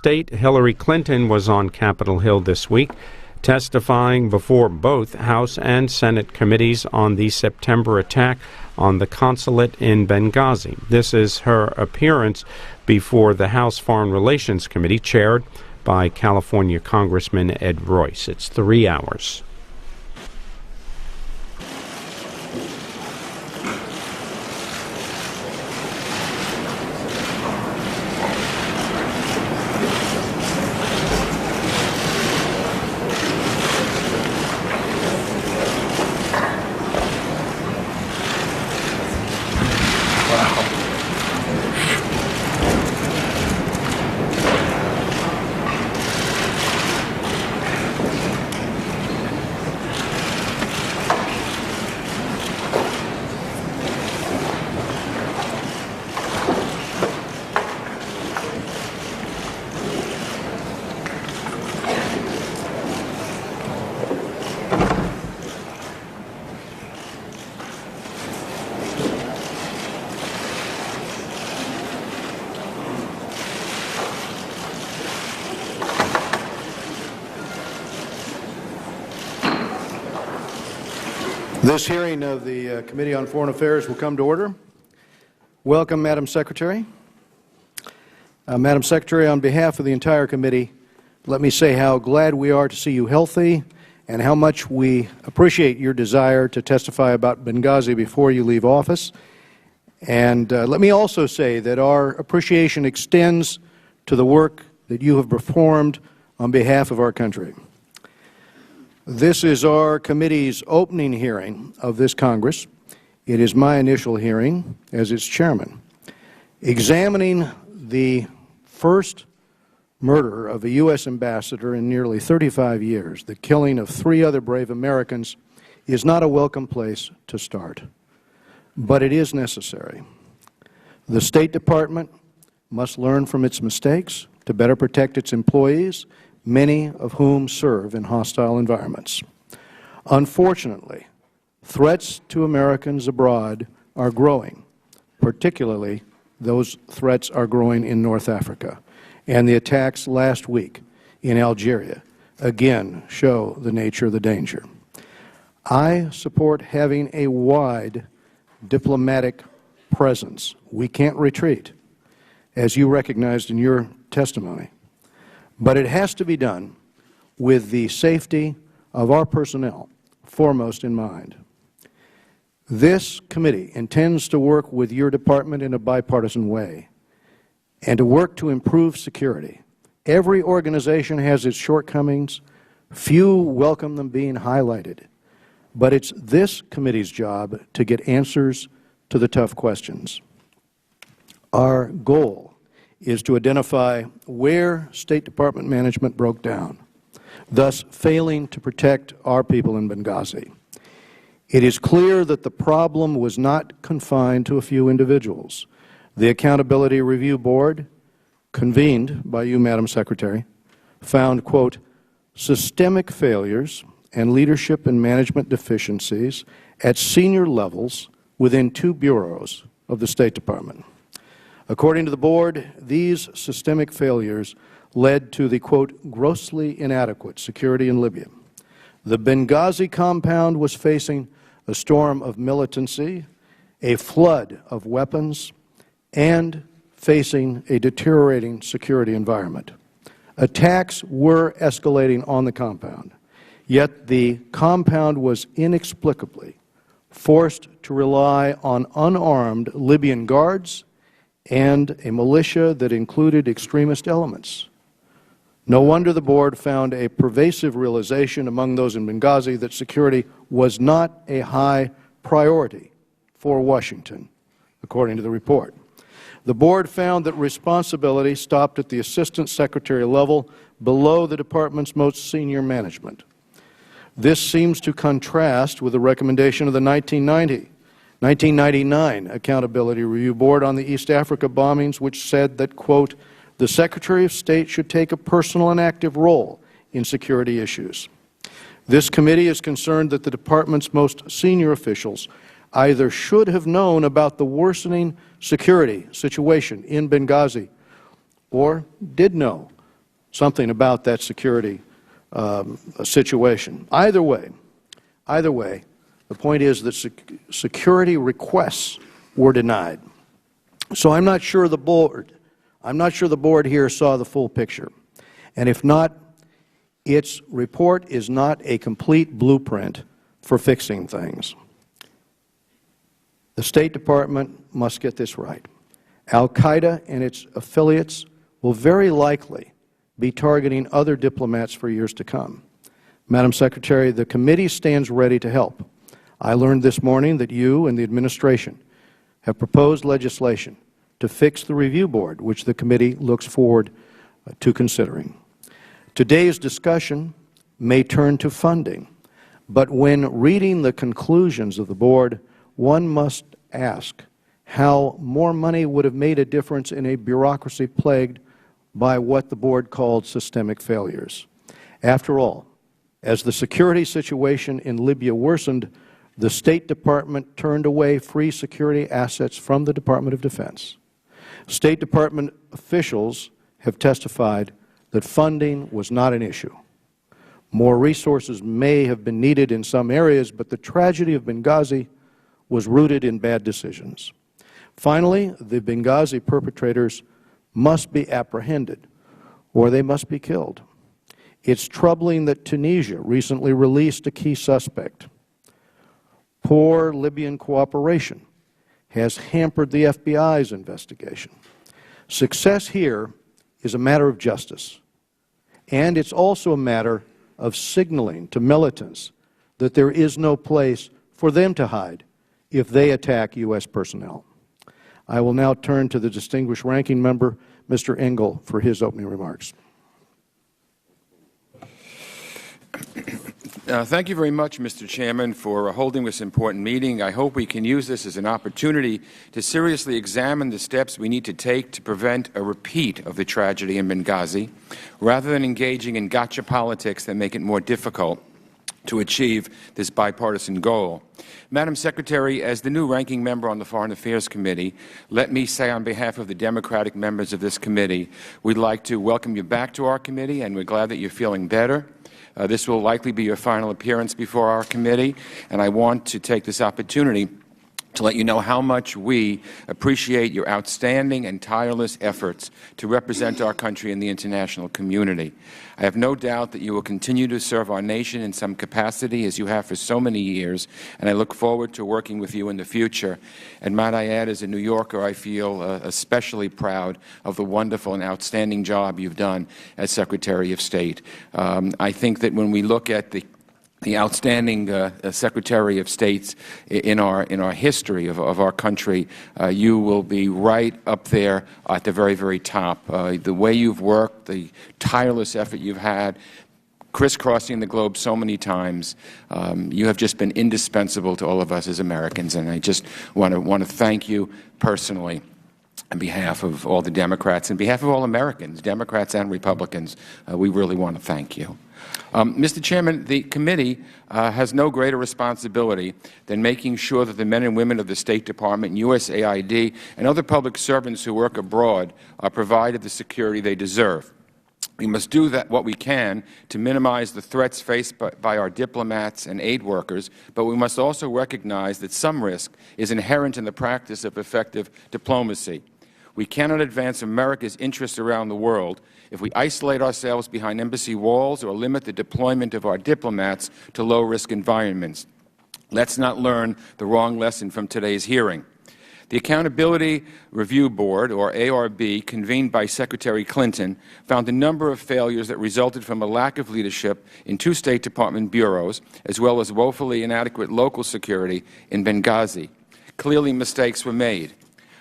State Hillary Clinton was on Capitol Hill this week, testifying before both House and Senate committees on the September attack on the consulate in Benghazi. This is her appearance before the House Foreign Relations Committee, chaired by California Congressman Ed Royce. It's 3 hours. This hearing of the Committee on Foreign Affairs will come to order. Welcome, Madam Secretary. Madam Secretary, on behalf of the entire committee, let me say how glad we are to see you healthy and how much we appreciate your desire to testify about Benghazi before you leave office. And let me also say that our appreciation extends to the work that you have performed on behalf of our country. This is our committee's opening hearing of this Congress. It is my initial hearing as its chairman. Examining the first murder of a U.S. ambassador in nearly 35 years, the killing of 3 other brave Americans, is not a welcome place to start. But it is necessary. The State Department must learn from its mistakes to better protect its employees, many of whom serve in hostile environments. Unfortunately, threats to Americans abroad are growing, particularly those threats are growing in North Africa. And the attacks last week in Algeria again show the nature of the danger. I support having a wide diplomatic presence. We can't retreat, as you recognized in your testimony. But it has to be done with the safety of our personnel foremost in mind. This committee intends to work with your department in a bipartisan way and to work to improve security. Every organization has its shortcomings. Few welcome them being highlighted. But it's this committee's job to get answers to the tough questions. Our goal is to identify where State Department management broke down, thus failing to protect our people in Benghazi. It is clear that the problem was not confined to a few individuals. The Accountability Review Board, convened by you, Madam Secretary, found, quote, systemic failures and leadership and management deficiencies at senior levels within 2 bureaus of the State Department. According to the Board, these systemic failures led to the, quote, grossly inadequate security in Libya. The Benghazi compound was facing a storm of militancy, a flood of weapons, and facing a deteriorating security environment. Attacks were escalating on the compound, yet the compound was inexplicably forced to rely on unarmed Libyan guards and a militia that included extremist elements. No wonder the Board found a pervasive realization among those in Benghazi that security was not a high priority for Washington, according to the report. The Board found that responsibility stopped at the Assistant Secretary level below the Department's most senior management. This seems to contrast with the recommendation of the 1999 Accountability Review Board on the East Africa bombings, which said that, quote, the Secretary of State should take a personal and active role in security issues. This committee is concerned that the Department's most senior officials either should have known about the worsening security situation in Benghazi or did know something about that security situation. Either way, the point is that security requests were denied. So I'm not sure the board here saw the full picture. And if not, its report is not a complete blueprint for fixing things. The State Department must get this right. Al-Qaeda and its affiliates will very likely be targeting other diplomats for years to come. Madam Secretary, the committee stands ready to help. I learned this morning that you and the administration have proposed legislation to fix the review board, which the committee looks forward to considering. Today's discussion may turn to funding, but when reading the conclusions of the board, one must ask how more money would have made a difference in a bureaucracy plagued by what the board called systemic failures. After all, as the security situation in Libya worsened, the State Department turned away free security assets from the Department of Defense. State Department officials have testified that funding was not an issue. More resources may have been needed in some areas, but the tragedy of Benghazi was rooted in bad decisions. Finally, the Benghazi perpetrators must be apprehended, or they must be killed. It's troubling that Tunisia recently released a key suspect. Poor Libyan cooperation has hampered the FBI's investigation. Success here is a matter of justice, and it's also a matter of signaling to militants that there is no place for them to hide if they attack U.S. personnel. I will now turn to the distinguished ranking member, Mr. Engel, for his opening remarks. Thank you very much, Mr. Chairman, for holding this important meeting. I hope we can use this as an opportunity to seriously examine the steps we need to take to prevent a repeat of the tragedy in Benghazi, rather than engaging in gotcha politics that make it more difficult to achieve this bipartisan goal. Madam Secretary, as the new ranking member on the Foreign Affairs Committee, let me say on behalf of the Democratic members of this committee, we'd like to welcome you back to our committee, and we're glad that you're feeling better. This will likely be your final appearance before our committee, and I want to take this opportunity to let you know how much we appreciate your outstanding and tireless efforts to represent our country in the international community. I have no doubt that you will continue to serve our nation in some capacity, as you have for so many years, and I look forward to working with you in the future. And might I add, as a New Yorker, I feel especially proud of the wonderful and outstanding job you've done as Secretary of State. I think that when we look at the outstanding Secretary of States in our history of our country, you will be right up there at the very, very top. The way you've worked, the tireless effort you've had, crisscrossing the globe so many times, you have just been indispensable to all of us as Americans, and I just want to thank you personally. On behalf of all the Democrats, on behalf of all Americans, Democrats and Republicans, we really want to thank you. Mr. Chairman, the committee has no greater responsibility than making sure that the men and women of the State Department, USAID, and other public servants who work abroad are provided the security they deserve. We must do what we can to minimize the threats faced by our diplomats and aid workers, but we must also recognize that some risk is inherent in the practice of effective diplomacy. We cannot advance America's interests around the world if we isolate ourselves behind embassy walls or limit the deployment of our diplomats to low-risk environments. Let's not learn the wrong lesson from today's hearing. The Accountability Review Board, or ARB, convened by Secretary Clinton, found a number of failures that resulted from a lack of leadership in 2 State Department bureaus, as well as woefully inadequate local security in Benghazi. Clearly, mistakes were made.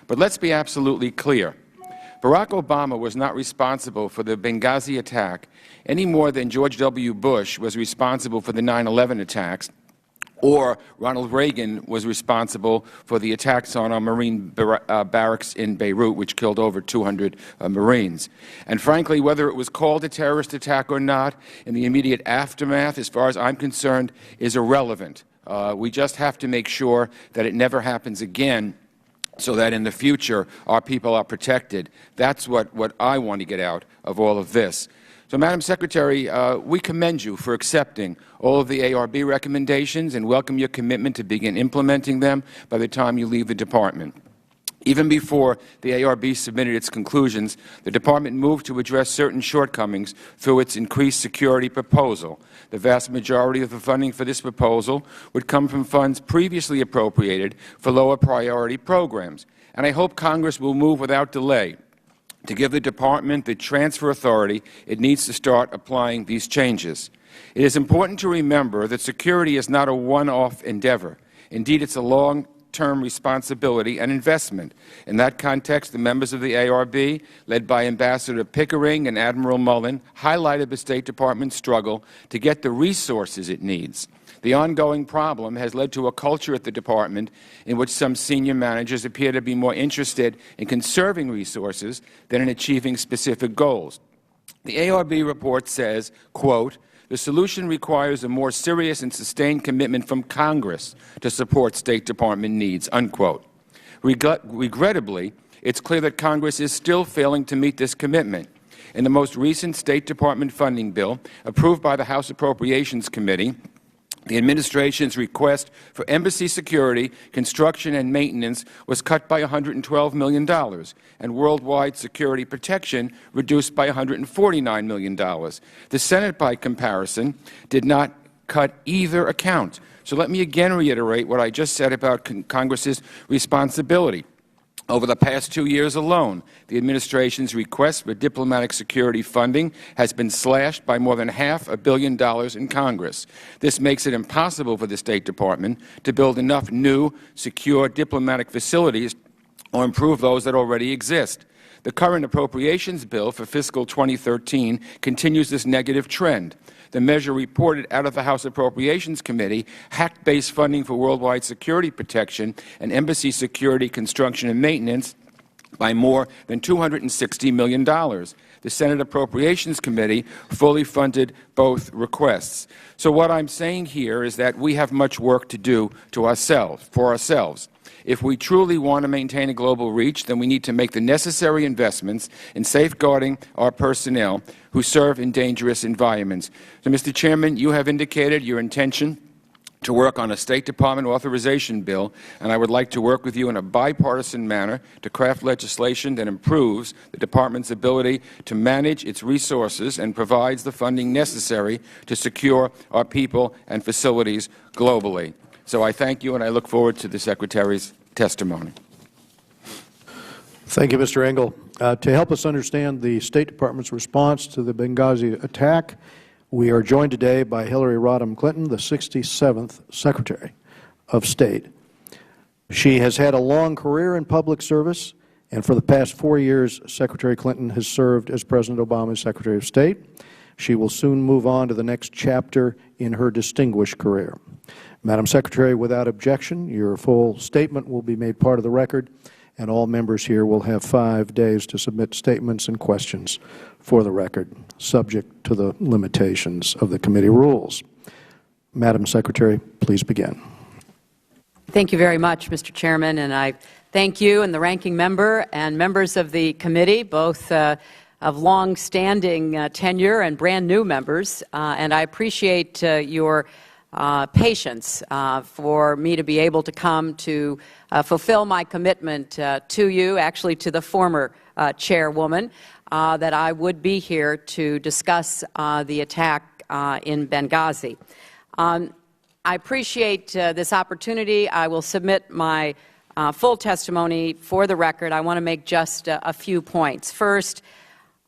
But let's be absolutely clear. Barack Obama was not responsible for the Benghazi attack any more than George W. Bush was responsible for the 9/11 attacks, or Ronald Reagan was responsible for the attacks on our Marine barracks in Beirut, which killed over 200 Marines. And frankly, whether it was called a terrorist attack or not, in the immediate aftermath, as far as I'm concerned, is irrelevant. We just have to make sure that it never happens again. so that in the future our people are protected. That's what I want to get out of all of this. So, Madam Secretary, we commend you for accepting all of the ARB recommendations and welcome your commitment to begin implementing them by the time you leave the Department. Even before the ARB submitted its conclusions, the Department moved to address certain shortcomings through its increased security proposal. The vast majority of the funding for this proposal would come from funds previously appropriated for lower priority programs, and I hope Congress will move without delay to give the Department the transfer authority it needs to start applying these changes. It is important to remember that security is not a one-off endeavor. Indeed, it's a long-term responsibility and investment. In that context, the members of the ARB, led by Ambassador Pickering and Admiral Mullen, highlighted the State Department's struggle to get the resources it needs. The ongoing problem has led to a culture at the Department in which some senior managers appear to be more interested in conserving resources than in achieving specific goals. The ARB report says, quote, "The solution requires a more serious and sustained commitment from Congress to support State Department needs," unquote. Regrettably, it's clear that Congress is still failing to meet this commitment. In the most recent State Department funding bill, approved by the House Appropriations Committee, the administration's request for embassy security, construction, and maintenance was cut by $112 million, and worldwide security protection reduced by $149 million. The Senate, by comparison, did not cut either account. So let me again reiterate what I just said about Congress's responsibility. Over the past 2 years alone, the administration's request for diplomatic security funding has been slashed by more than $500 million in Congress. This makes it impossible for the State Department to build enough new, secure diplomatic facilities or improve those that already exist. The current appropriations bill for fiscal 2013 continues this negative trend. The measure reported out of the House Appropriations Committee hacked base funding for worldwide security protection and embassy security construction and maintenance by more than $260 million. The Senate Appropriations Committee fully funded both requests. So what I'm saying here is that we have much work to do for ourselves. If we truly want to maintain a global reach, then we need to make the necessary investments in safeguarding our personnel who serve in dangerous environments. So, Mr. Chairman, you have indicated your intention to work on a State Department authorization bill, and I would like to work with you in a bipartisan manner to craft legislation that improves the Department's ability to manage its resources and provides the funding necessary to secure our people and facilities globally. So I thank you, and I look forward to the Secretary's testimony. Thank you, Mr. Engel. To help us understand the State Department's response to the Benghazi attack, we are joined today by Hillary Rodham Clinton, the 67th Secretary of State. She has had a long career in public service, and for the past 4 years, Secretary Clinton has served as President Obama's Secretary of State. She will soon move on to the next chapter in her distinguished career. Madam Secretary, without objection, your full statement will be made part of the record, and all members here will have 5 days to submit statements and questions for the record, subject to the limitations of the committee rules. Madam Secretary, please begin. Thank you very much, Mr. Chairman, and I thank you and the ranking member and members of the committee, both of long-standing tenure and brand-new members, and I appreciate your patience for me to be able to come to fulfill my commitment to you, actually to the former chairwoman, that I would be here to discuss the attack in Benghazi. I appreciate this opportunity. I will submit my full testimony for the record. I want to make just a few points. First,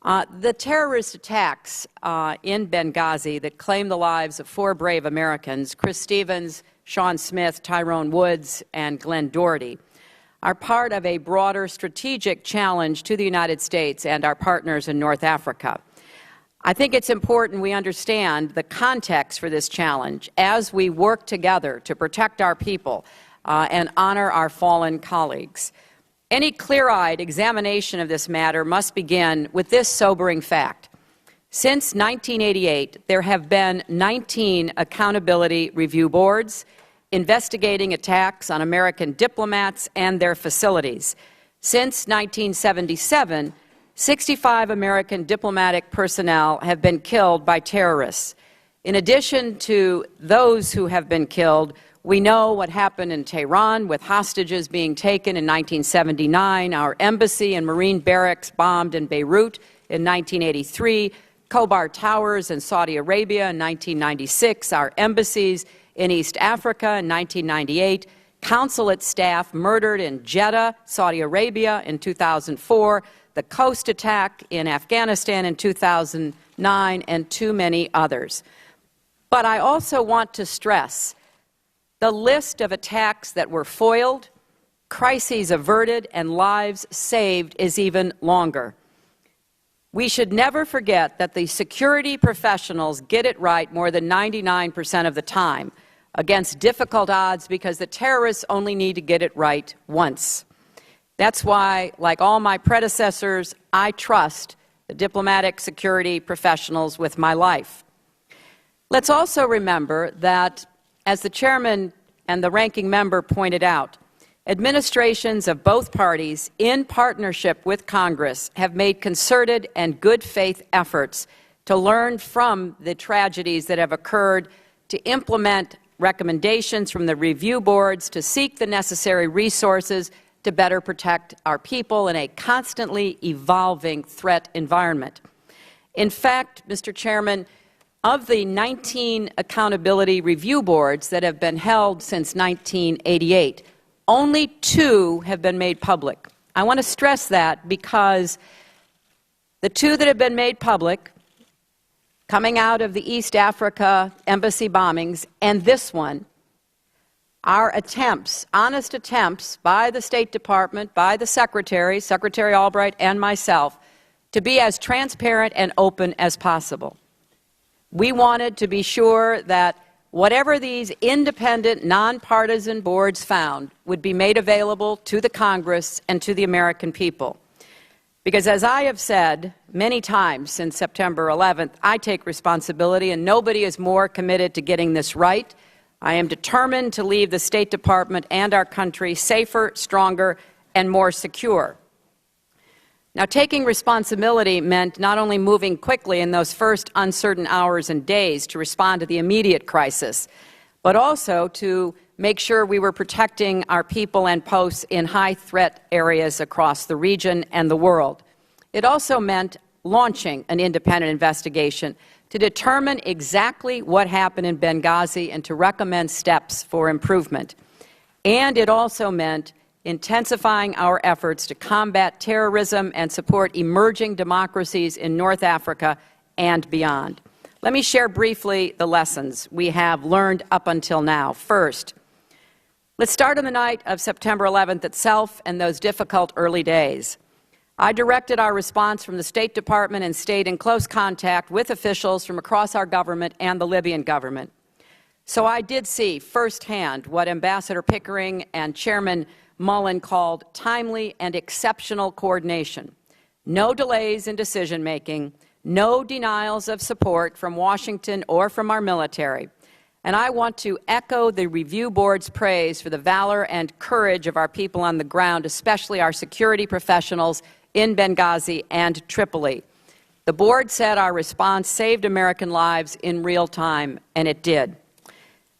the terrorist attacks in Benghazi that claimed the lives of 4 brave Americans, Chris Stevens, Sean Smith, Tyrone Woods, and Glenn Doherty, are part of a broader strategic challenge to the United States and our partners in North Africa. I think it's important we understand the context for this challenge as we work together to protect our people and honor our fallen colleagues. Any clear-eyed examination of this matter must begin with this sobering fact. Since 1988, there have been 19 accountability review boards investigating attacks on American diplomats and their facilities. Since 1977, 65 American diplomatic personnel have been killed by terrorists. In addition to those who have been killed, we know what happened in Tehran with hostages being taken in 1979, our embassy and Marine barracks bombed in Beirut in 1983, Khobar Towers in Saudi Arabia in 1996, our embassies in East Africa in 1998, consulate staff murdered in Jeddah, Saudi Arabia in 2004, the Coast attack in Afghanistan in 2009, and too many others. But I also want to stress the list of attacks that were foiled, crises averted, and lives saved is even longer. We should never forget that the security professionals get it right more than 99% of the time against difficult odds because the terrorists only need to get it right once. That's why, like all my predecessors, I trust the diplomatic security professionals with my life. Let's also remember that, as the chairman and the ranking member pointed out, administrations of both parties, in partnership with Congress, have made concerted and good faith efforts to learn from the tragedies that have occurred, to implement recommendations from the review boards, to seek the necessary resources to better protect our people in a constantly evolving threat environment. In fact, Mr. Chairman, of the 19 accountability review boards that have been held since 1988, only 2 have been made public. I want to stress that because the 2 that have been made public, coming out of the East Africa embassy bombings, and this one, are attempts, honest attempts by the State Department, by the Secretary Albright, and myself, to be as transparent and open as possible. We wanted to be sure that whatever these independent, nonpartisan boards found would be made available to the Congress and to the American people. Because as I have said many times since September 11th, I take responsibility, and nobody is more committed to getting this right. I am determined to leave the State Department and our country safer, stronger, and more secure. Now, taking responsibility meant not only moving quickly in those first uncertain hours and days to respond to the immediate crisis, but also to make sure we were protecting our people and posts in high-threat areas across the region and the world. It also meant launching an independent investigation to determine exactly what happened in Benghazi and to recommend steps for improvement. And it also meant intensifying our efforts to combat terrorism and support emerging democracies in North Africa and beyond. Let me share briefly the lessons we have learned up until now. First, let's start on the night of September 11th itself and those difficult early days. I directed our response from the State Department and stayed in close contact with officials from across our government and the Libyan government. So I did see firsthand what Ambassador Pickering and Chairman Mullen called timely and exceptional coordination. No delays in decision-making, no denials of support from Washington or from our military. And I want to echo the review board's praise for the valor and courage of our people on the ground, especially our security professionals in Benghazi and Tripoli. The board said our response saved American lives in real time, and it did.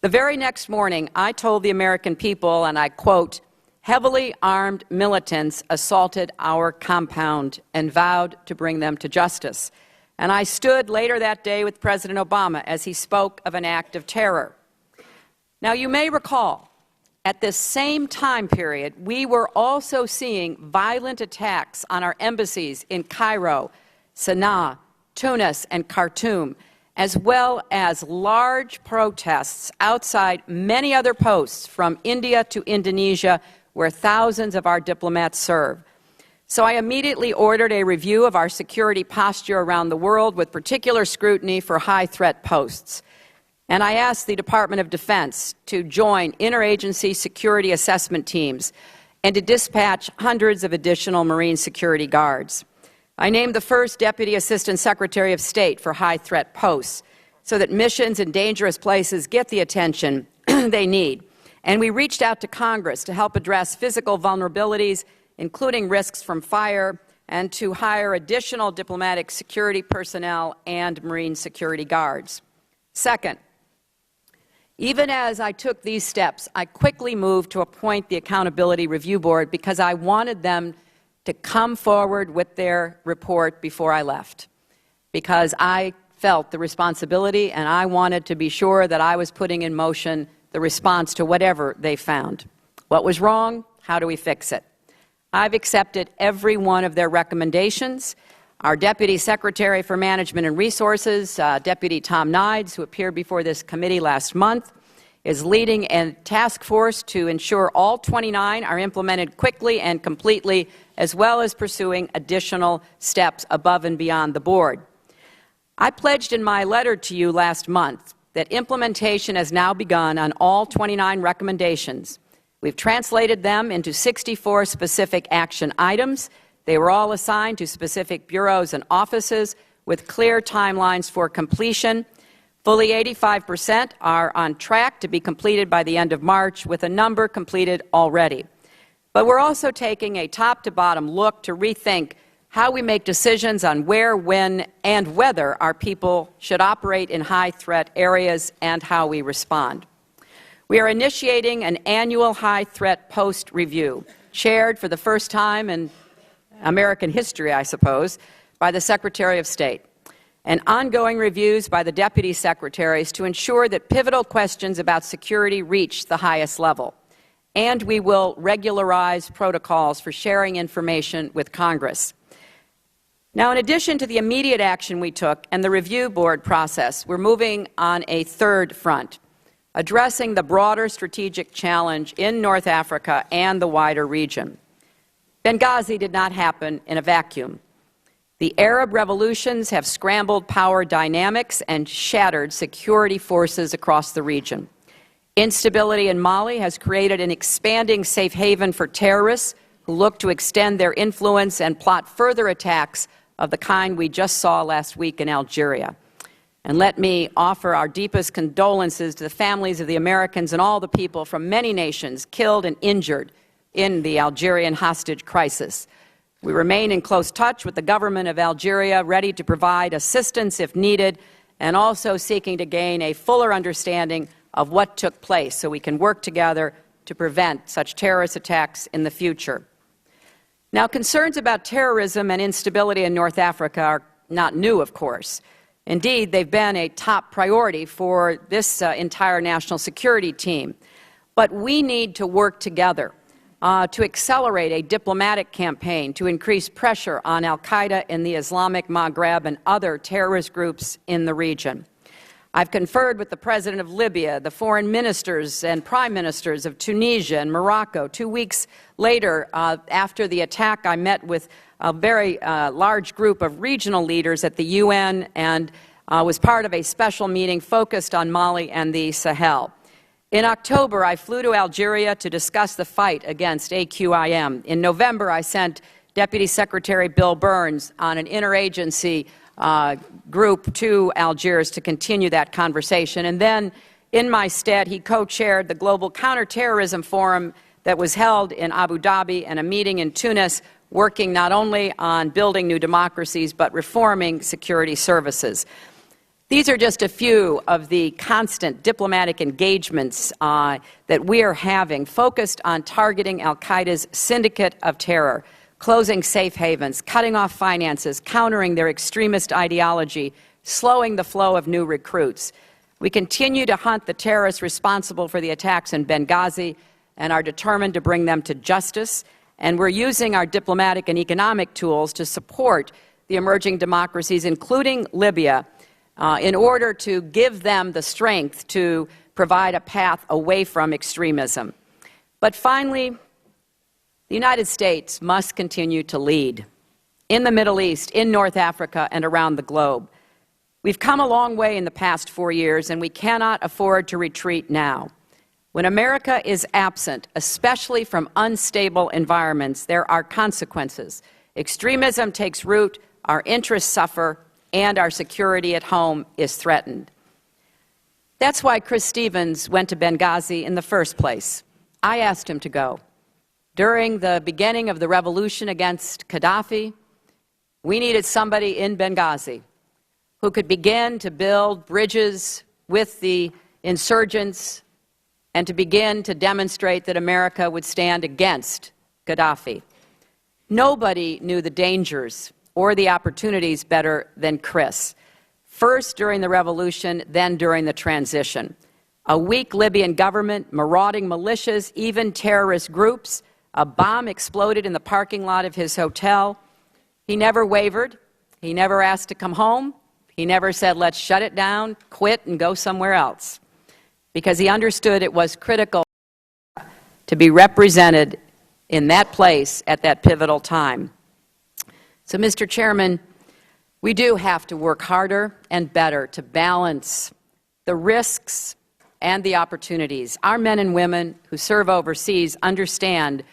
The very next morning, I told the American people, and I quote, "Heavily armed militants assaulted our compound," and vowed to bring them to justice. And I stood later that day with President Obama as he spoke of an act of terror. Now, you may recall, at this same time period, we were also seeing violent attacks on our embassies in Cairo, Sana'a, Tunis, and Khartoum, as well as large protests outside many other posts from India to Indonesia, where thousands of our diplomats serve. So I immediately ordered a review of our security posture around the world with particular scrutiny for high-threat posts. And I asked the Department of Defense to join interagency security assessment teams and to dispatch hundreds of additional Marine security guards. I named the first Deputy Assistant Secretary of State for high-threat posts so that missions in dangerous places get the attention they need. And we reached out to Congress to help address physical vulnerabilities, including risks from fire, and to hire additional diplomatic security personnel and Marine security guards. Second, even as I took these steps, I quickly moved to appoint the Accountability Review Board because I wanted them to come forward with their report before I left, because I felt the responsibility and I wanted to be sure that I was putting in motion the response to whatever they found. What was wrong? How do we fix it? I've accepted every one of their recommendations. Our Deputy Secretary for Management and Resources, Deputy Tom Nides, who appeared before this committee last month, is leading a task force to ensure all 29 are implemented quickly and completely, as well as pursuing additional steps above and beyond the board. I pledged in my letter to you last month that implementation has now begun on all 29 recommendations. We've translated them into 64 specific action items. They were all assigned to specific bureaus and offices with clear timelines for completion. Fully 85% are on track to be completed by the end of March, with a number completed already. But we're also taking a top-to-bottom look to rethink how we make decisions on where, when, and whether our people should operate in high-threat areas and how we respond. We are initiating an annual high-threat post review, chaired for the first time in American history, I suppose, by the Secretary of State, and ongoing reviews by the Deputy Secretaries to ensure that pivotal questions about security reach the highest level. And we will regularize protocols for sharing information with Congress. Now, in addition to the immediate action we took and the review board process, we're moving on a third front, addressing the broader strategic challenge in North Africa and the wider region. Benghazi did not happen in a vacuum. The Arab revolutions have scrambled power dynamics and shattered security forces across the region. Instability in Mali has created an expanding safe haven for terrorists who look to extend their influence and plot further attacks of the kind we just saw last week in Algeria. And let me offer our deepest condolences to the families of the Americans and all the people from many nations killed and injured in the Algerian hostage crisis. We remain in close touch with the government of Algeria, ready to provide assistance if needed, and also seeking to gain a fuller understanding of what took place so we can work together to prevent such terrorist attacks in the future. Now, concerns about terrorism and instability in North Africa are not new, of course. Indeed, they've been a top priority for this entire national security team. But we need to work together to accelerate a diplomatic campaign to increase pressure on al-Qaeda in the Islamic Maghreb and other terrorist groups in the region. I've conferred with the President of Libya, the foreign ministers and prime ministers of Tunisia and Morocco. 2 weeks later, after the attack, I met with a very large group of regional leaders at the UN and was part of a special meeting focused on Mali and the Sahel. In October, I flew to Algeria to discuss the fight against AQIM. In November, I sent Deputy Secretary Bill Burns on an interagency group to Algiers to continue that conversation. And then, in my stead, he co-chaired the Global Counterterrorism Forum that was held in Abu Dhabi and a meeting in Tunis, working not only on building new democracies, but reforming security services. These are just a few of the constant diplomatic engagements that we are having, focused on targeting al-Qaeda's syndicate of terror, closing safe havens, cutting off finances, countering their extremist ideology, slowing the flow of new recruits. We continue to hunt the terrorists responsible for the attacks in Benghazi and are determined to bring them to justice. And we're using our diplomatic and economic tools to support the emerging democracies, including Libya, in order to give them the strength to provide a path away from extremism. But finally, the United States must continue to lead in the Middle East, in North Africa, and around the globe. We've come a long way in the past 4 years, and we cannot afford to retreat now. When America is absent, especially from unstable environments, there are consequences. Extremism takes root, our interests suffer, and our security at home is threatened. That's why Chris Stevens went to Benghazi in the first place. I asked him to go. During the beginning of the revolution against Gaddafi, we needed somebody in Benghazi who could begin to build bridges with the insurgents and to begin to demonstrate that America would stand against Gaddafi. Nobody knew the dangers or the opportunities better than Chris. First during the revolution, then during the transition. A weak Libyan government, marauding militias, even terrorist groups. A bomb exploded in the parking lot of his hotel. He never wavered. He never asked to come home. He never said, let's shut it down, quit, and go somewhere else. Because he understood it was critical to be represented in that place at that pivotal time. So, Mr. Chairman, we do have to work harder and better to balance the risks and the opportunities. Our men and women who serve overseas understand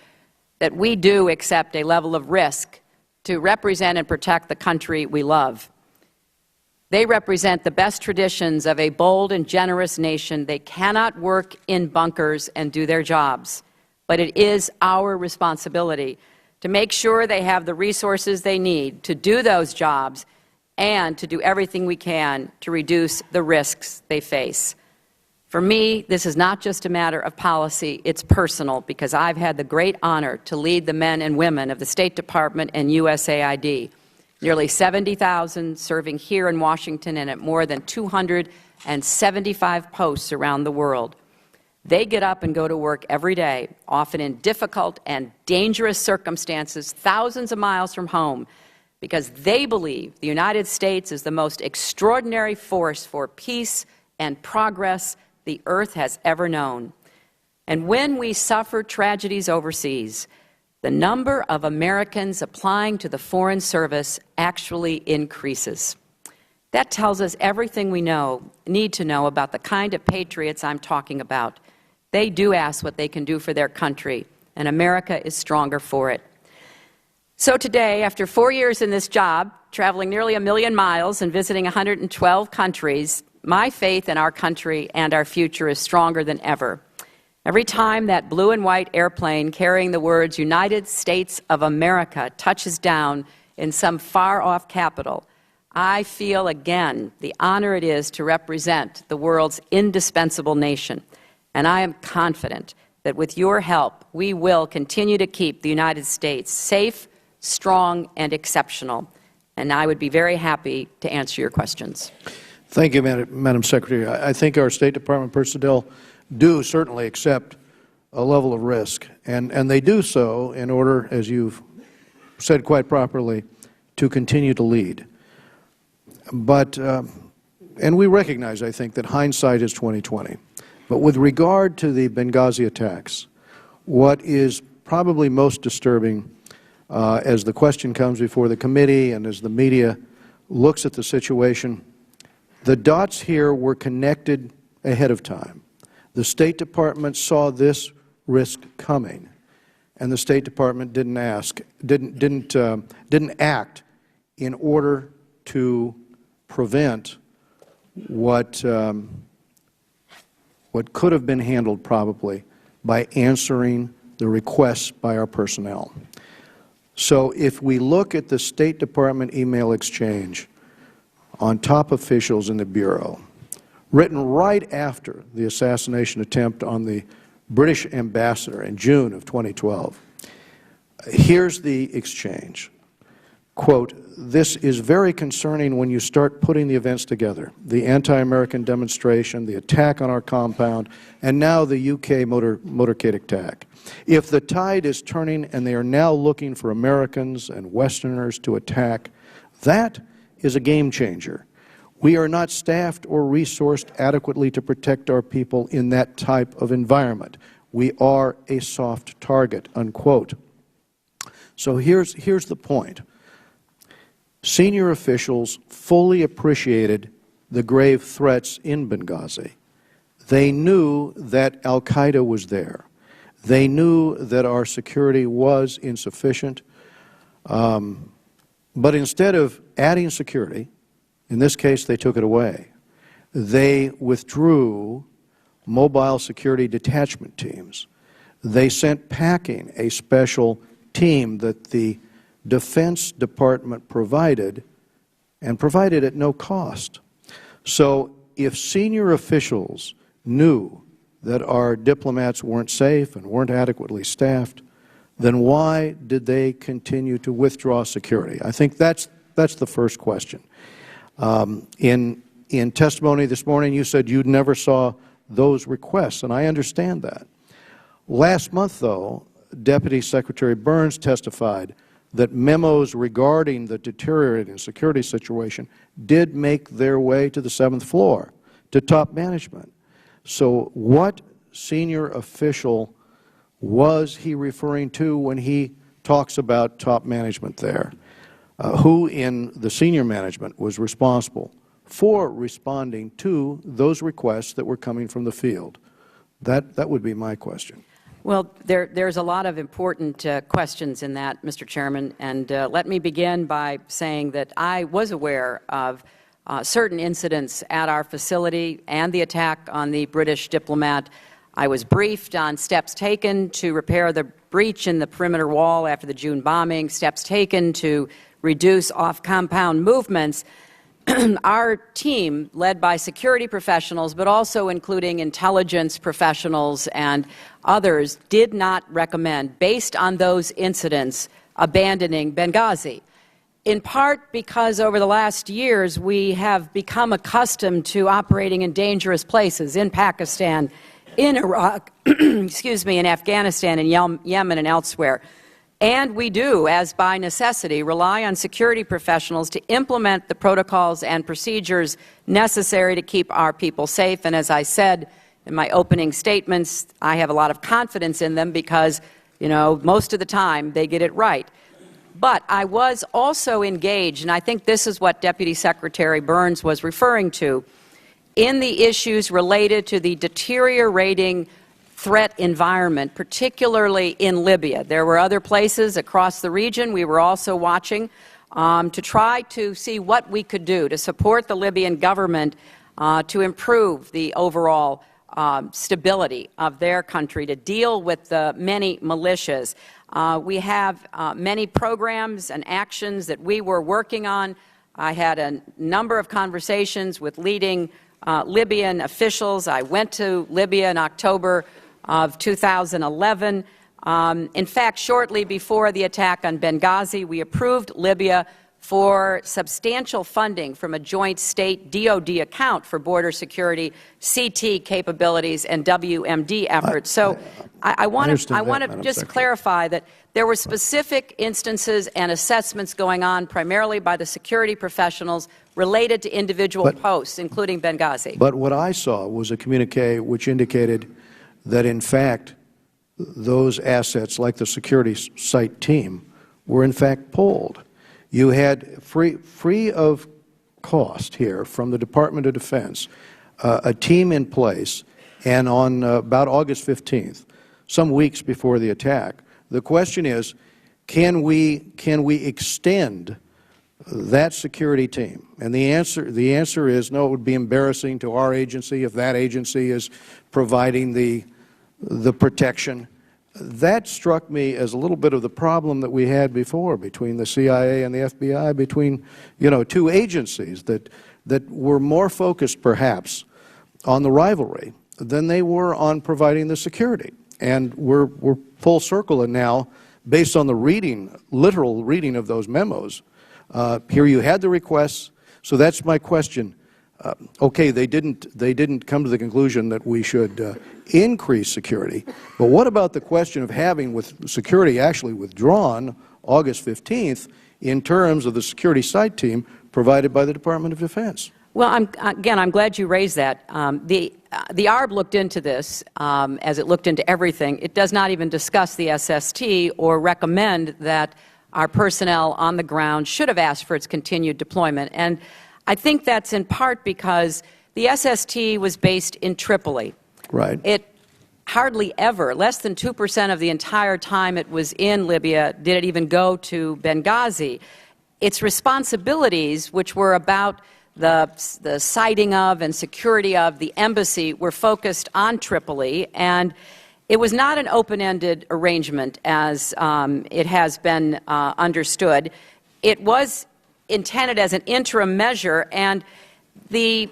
that we do accept a level of risk to represent and protect the country we love. They represent the best traditions of a bold and generous nation. They cannot work in bunkers and do their jobs, but it is our responsibility to make sure they have the resources they need to do those jobs and to do everything we can to reduce the risks they face. For me, this is not just a matter of policy, it's personal, because I've had the great honor to lead the men and women of the State Department and USAID, nearly 70,000 serving here in Washington and at more than 275 posts around the world. They get up and go to work every day, often in difficult and dangerous circumstances, thousands of miles from home, because they believe the United States is the most extraordinary force for peace and progress the earth has ever known. And when we suffer tragedies overseas, the number of Americans applying to the Foreign Service actually increases. That tells us everything we need to know about the kind of patriots I'm talking about. They do ask what they can do for their country, and America is stronger for it. So today, after 4 years in this job, traveling nearly 1 million miles and visiting 112 countries, my faith in our country and our future is stronger than ever. Every time that blue and white airplane carrying the words United States of America touches down in some far-off capital, I feel again the honor it is to represent the world's indispensable nation. And I am confident that with your help, we will continue to keep the United States safe, strong, and exceptional. And I would be very happy to answer your questions. Thank you, Madam Secretary. I think our State Department personnel do certainly accept a level of risk, and they do so in order, as you've said quite properly, to continue to lead. But, and we recognize, I think, that hindsight is 20/20. But with regard to the Benghazi attacks, what is probably most disturbing as the question comes before the committee and as the media looks at the situation, the dots here were connected ahead of time. The State Department saw this risk coming, and the State Department didn't act in order to prevent what could have been handled probably by answering the requests by our personnel. So if we look at the State Department email exchange on top officials in the Bureau, written right after the assassination attempt on the British ambassador in June of 2012, here's the exchange. Quote, "This is very concerning when you start putting the events together, the anti-American demonstration, the attack on our compound, and now the UK motorcade attack. If the tide is turning and they are now looking for Americans and Westerners to attack, that is a game changer. We are not staffed or resourced adequately to protect our people in that type of environment. We are a soft target," unquote. So here's the point. Senior officials fully appreciated the grave threats in Benghazi. They knew that al-Qaeda was there. They knew that our security was insufficient. But instead of adding security, in this case they took it away. they withdrew mobile security detachment teams. They sent packing a special team that the Defense Department provided, and provided at no cost. So if senior officials knew that our diplomats weren't safe and weren't adequately staffed, then why did they continue to withdraw security? I think that's the first question. In testimony this morning, you said you never saw those requests, and I understand that. Last month, though, Deputy Secretary Burns testified that memos regarding the deteriorating security situation did make their way to the 7th floor, to top management. So what senior official was he referring to when he talks about top management there? Who in the senior management was responsible for responding to those requests that were coming from the field? That would be my question. Well, there's a lot of important questions in that, Mr. Chairman, and let me begin by saying that I was aware of certain incidents at our facility and the attack on the British diplomat. I was briefed on steps taken to repair the breach in the perimeter wall after the June bombing, steps taken to reduce off-compound movements. Our team, led by security professionals, but also including intelligence professionals and others, did not recommend, based on those incidents, abandoning Benghazi. In part because over the last years we have become accustomed to operating in dangerous places in Pakistan, in Iraq, excuse me, in Afghanistan, in Yemen, and elsewhere. And we do, as by necessity, rely on security professionals to implement the protocols and procedures necessary to keep our people safe. And as I said in my opening statements, I have a lot of confidence in them because, you know, most of the time they get it right. But I was also engaged, and I think this is what Deputy Secretary Burns was referring to, in the issues related to the deteriorating threat environment, particularly in Libya. There were other places across the region we were also watching to try to see what we could do to support the Libyan government to improve the overall stability of their country, to deal with the many militias. We have many programs and actions that we were working on. I had a number of conversations with leading Libyan officials. I went to Libya in October of 2011. In fact, shortly before the attack on Benghazi, we approved Libya for substantial funding from a joint state DoD account for border security, CT capabilities, and WMD efforts. So I want to just clarify that there were specific instances and assessments going on primarily by the security professionals related to individual posts, including Benghazi. But what I saw was a communique which indicated that, in fact, those assets, like the security site team, were in fact pulled. You had free of cost here from the Department of Defense, a team in place, and on about August 15th, some weeks before the attack, the question is, can we extend that security team? And the answer is no. It would be embarrassing to our agency if that agency is providing the protection. That struck me as a little bit of the problem that we had before between the CIA and the FBI, between, you know, two agencies that were more focused perhaps on the rivalry than they were on providing the security. And we're full circle, and now, based on the literal reading of those memos, here you had the requests. So that's my question. Okay, they didn't come to the conclusion that we should increase security, but what about the question of having with security actually withdrawn August 15th in terms of the security site team provided by the Department of Defense? Well, I'm glad you raised that. The ARB looked into this, as it looked into everything. It does not even discuss the SST or recommend that our personnel on the ground should have asked for its continued deployment. And I think that's in part because the SST was based in Tripoli. Right. It hardly ever, less than 2% of the entire time it was in Libya, did it even go to Benghazi. Its responsibilities, which were about the siting of and security of the embassy were focused on Tripoli, and it was not an open-ended arrangement as it has been understood. It was intended as an interim measure, and the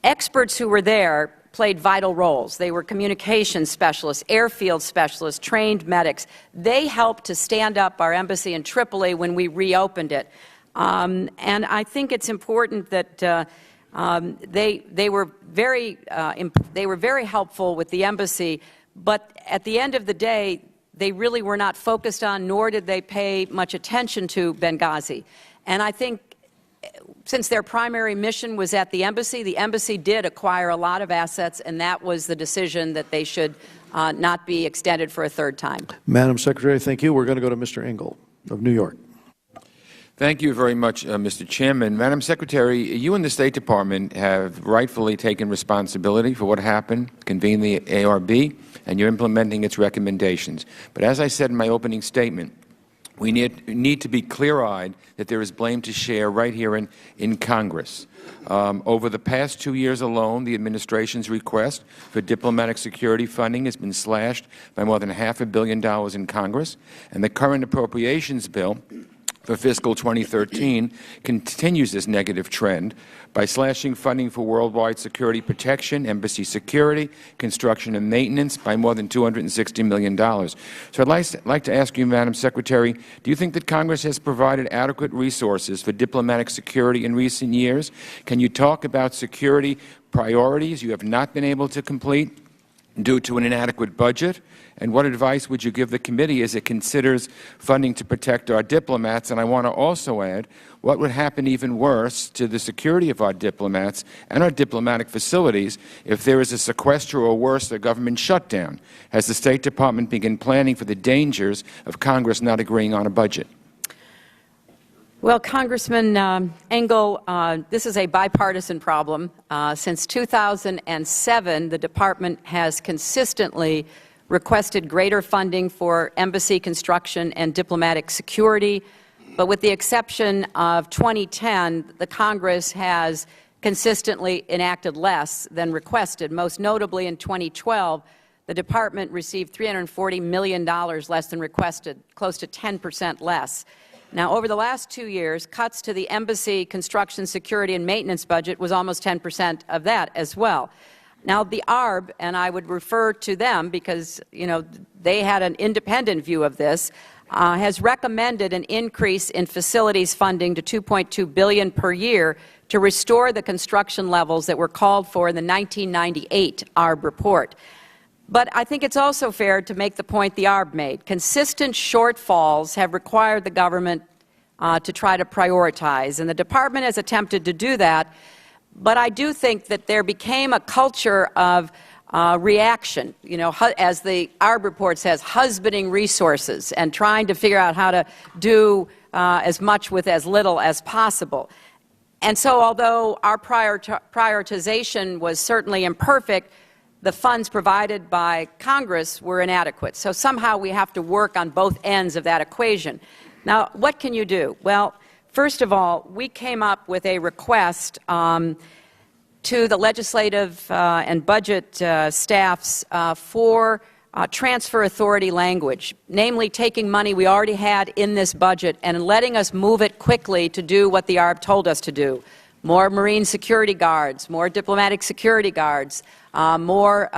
experts who were there played vital roles. They were communications specialists, airfield specialists, trained medics. They helped to stand up our embassy in Tripoli when we reopened it. And I think it's important that they were very helpful with the embassy, but at the end of the day, they really were not focused on, nor did they pay much attention to Benghazi. And I think since their primary mission was at the embassy did acquire a lot of assets, and that was the decision that they should not be extended for a third time. Madam Secretary, thank you. We're going to go to Mr. Engel of New York. Thank you very much, Mr. Chairman. Madam Secretary, you and the State Department have rightfully taken responsibility for what happened, convened the ARB, and you're implementing its recommendations. But as I said in my opening statement, we need to be clear-eyed that there is blame to share right here in Congress. Over the past 2 years alone, the administration's request for diplomatic security funding has been slashed by more than $500 million in Congress, and the current appropriations bill for fiscal 2013 continues this negative trend by slashing funding for worldwide security protection, embassy security, construction and maintenance by more than $260 million. So I'd like to ask you, Madam Secretary, do you think that Congress has provided adequate resources for diplomatic security in recent years? Can you talk about security priorities you have not been able to complete due to an inadequate budget? And what advice would you give the committee as it considers funding to protect our diplomats? And I want to also add, what would happen even worse to the security of our diplomats and our diplomatic facilities if there is a sequester or worse, a government shutdown? Has the State Department begun planning for the dangers of Congress not agreeing on a budget? Well, Congressman Engel, this is a bipartisan problem. Since 2007, the Department has consistently requested greater funding for embassy construction and diplomatic security, but with the exception of 2010, the Congress has consistently enacted less than requested. Most notably in 2012, the Department received $340 million less than requested, close to 10% less. Now, over the last 2 years, cuts to the embassy construction, security, and maintenance budget was almost 10% of that as well. Now, the ARB, and I would refer to them because, you know, they had an independent view of this, has recommended an increase in facilities funding to $2.2 billion per year to restore the construction levels that were called for in the 1998 ARB report. But I think it's also fair to make the point the ARB made. Consistent shortfalls have required the government to try to prioritize, and the Department has attempted to do that. But I do think that there became a culture of reaction, you know, as the ARB report says, husbanding resources and trying to figure out how to do as much with as little as possible. And so although our prioritization was certainly imperfect, the funds provided by Congress were inadequate. So somehow we have to work on both ends of that equation. Now, what can you do? Well, first of all, we came up with a request to the legislative and budget staffs for transfer authority language, namely taking money we already had in this budget and letting us move it quickly to do what the ARB told us to do. More Marine security guards, more diplomatic security guards, more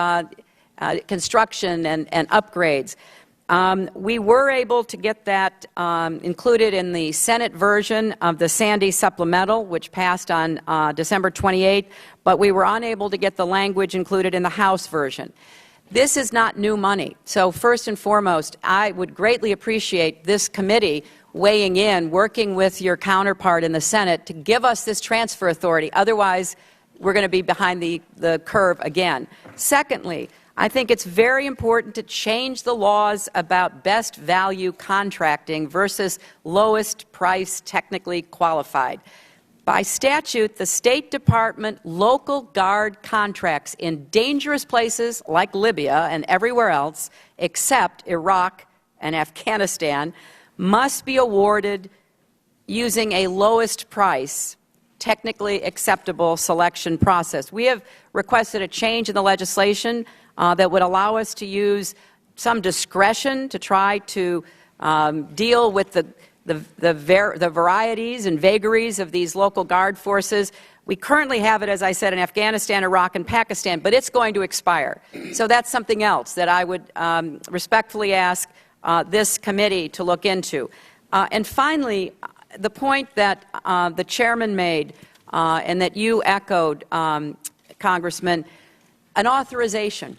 construction and upgrades. We were able to get that included in the Senate version of the Sandy supplemental, which passed on December 28, but we were unable to get the language included in the House version. This is not new money. So first and foremost, I would greatly appreciate this committee weighing in, working with your counterpart in the Senate to give us this transfer authority. Otherwise, we're going to be behind the curve again. Secondly, I think it's very important to change the laws about best value contracting versus lowest price technically qualified. By statute, the State Department local guard contracts in dangerous places like Libya and everywhere else except Iraq and Afghanistan must be awarded using a lowest price technically acceptable selection process. We have requested a change in the legislation that would allow us to use some discretion to try to deal with the varieties and vagaries of these local guard forces. We currently have it, as I said, in Afghanistan, Iraq, and Pakistan, but it's going to expire. So that's something else that I would respectfully ask this committee to look into. And finally, the point that the chairman made and that you echoed, Congressman, an authorization.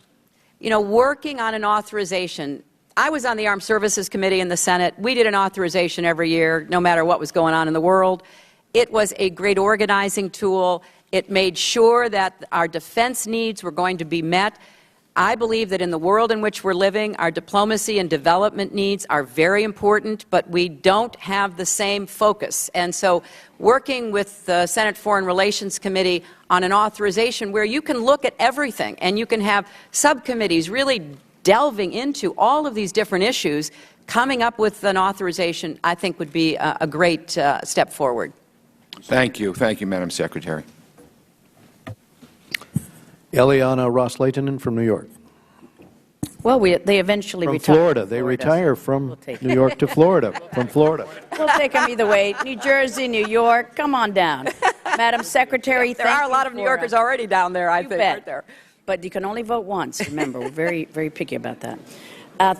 You know, working on an authorization. I was on the Armed Services Committee in the Senate. We did an authorization every year, no matter what was going on in the world. It was a great organizing tool. It made sure that our defense needs were going to be met. I believe that in the world in which we're living, our diplomacy and development needs are very important, but we don't have the same focus. And so working with the Senate Foreign Relations Committee on an authorization where you can look at everything and you can have subcommittees really delving into all of these different issues, coming up with an authorization, I think, would be a great step forward. Thank you. Thank you, Madam Secretary. Eliana Ross-Leitonen from New York. Well, they eventually retire. From Florida. They retire from New York to Florida. From Florida. We'll take them either way. New Jersey, New York, come on down. Madam Secretary, there are a lot of New Yorkers already down there, I think, aren't there? But you can only vote once, remember. We're very, very picky about that.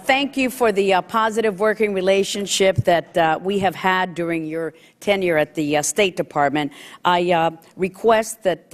Thank you for the positive working relationship that we have had during your tenure at the State Department. I request that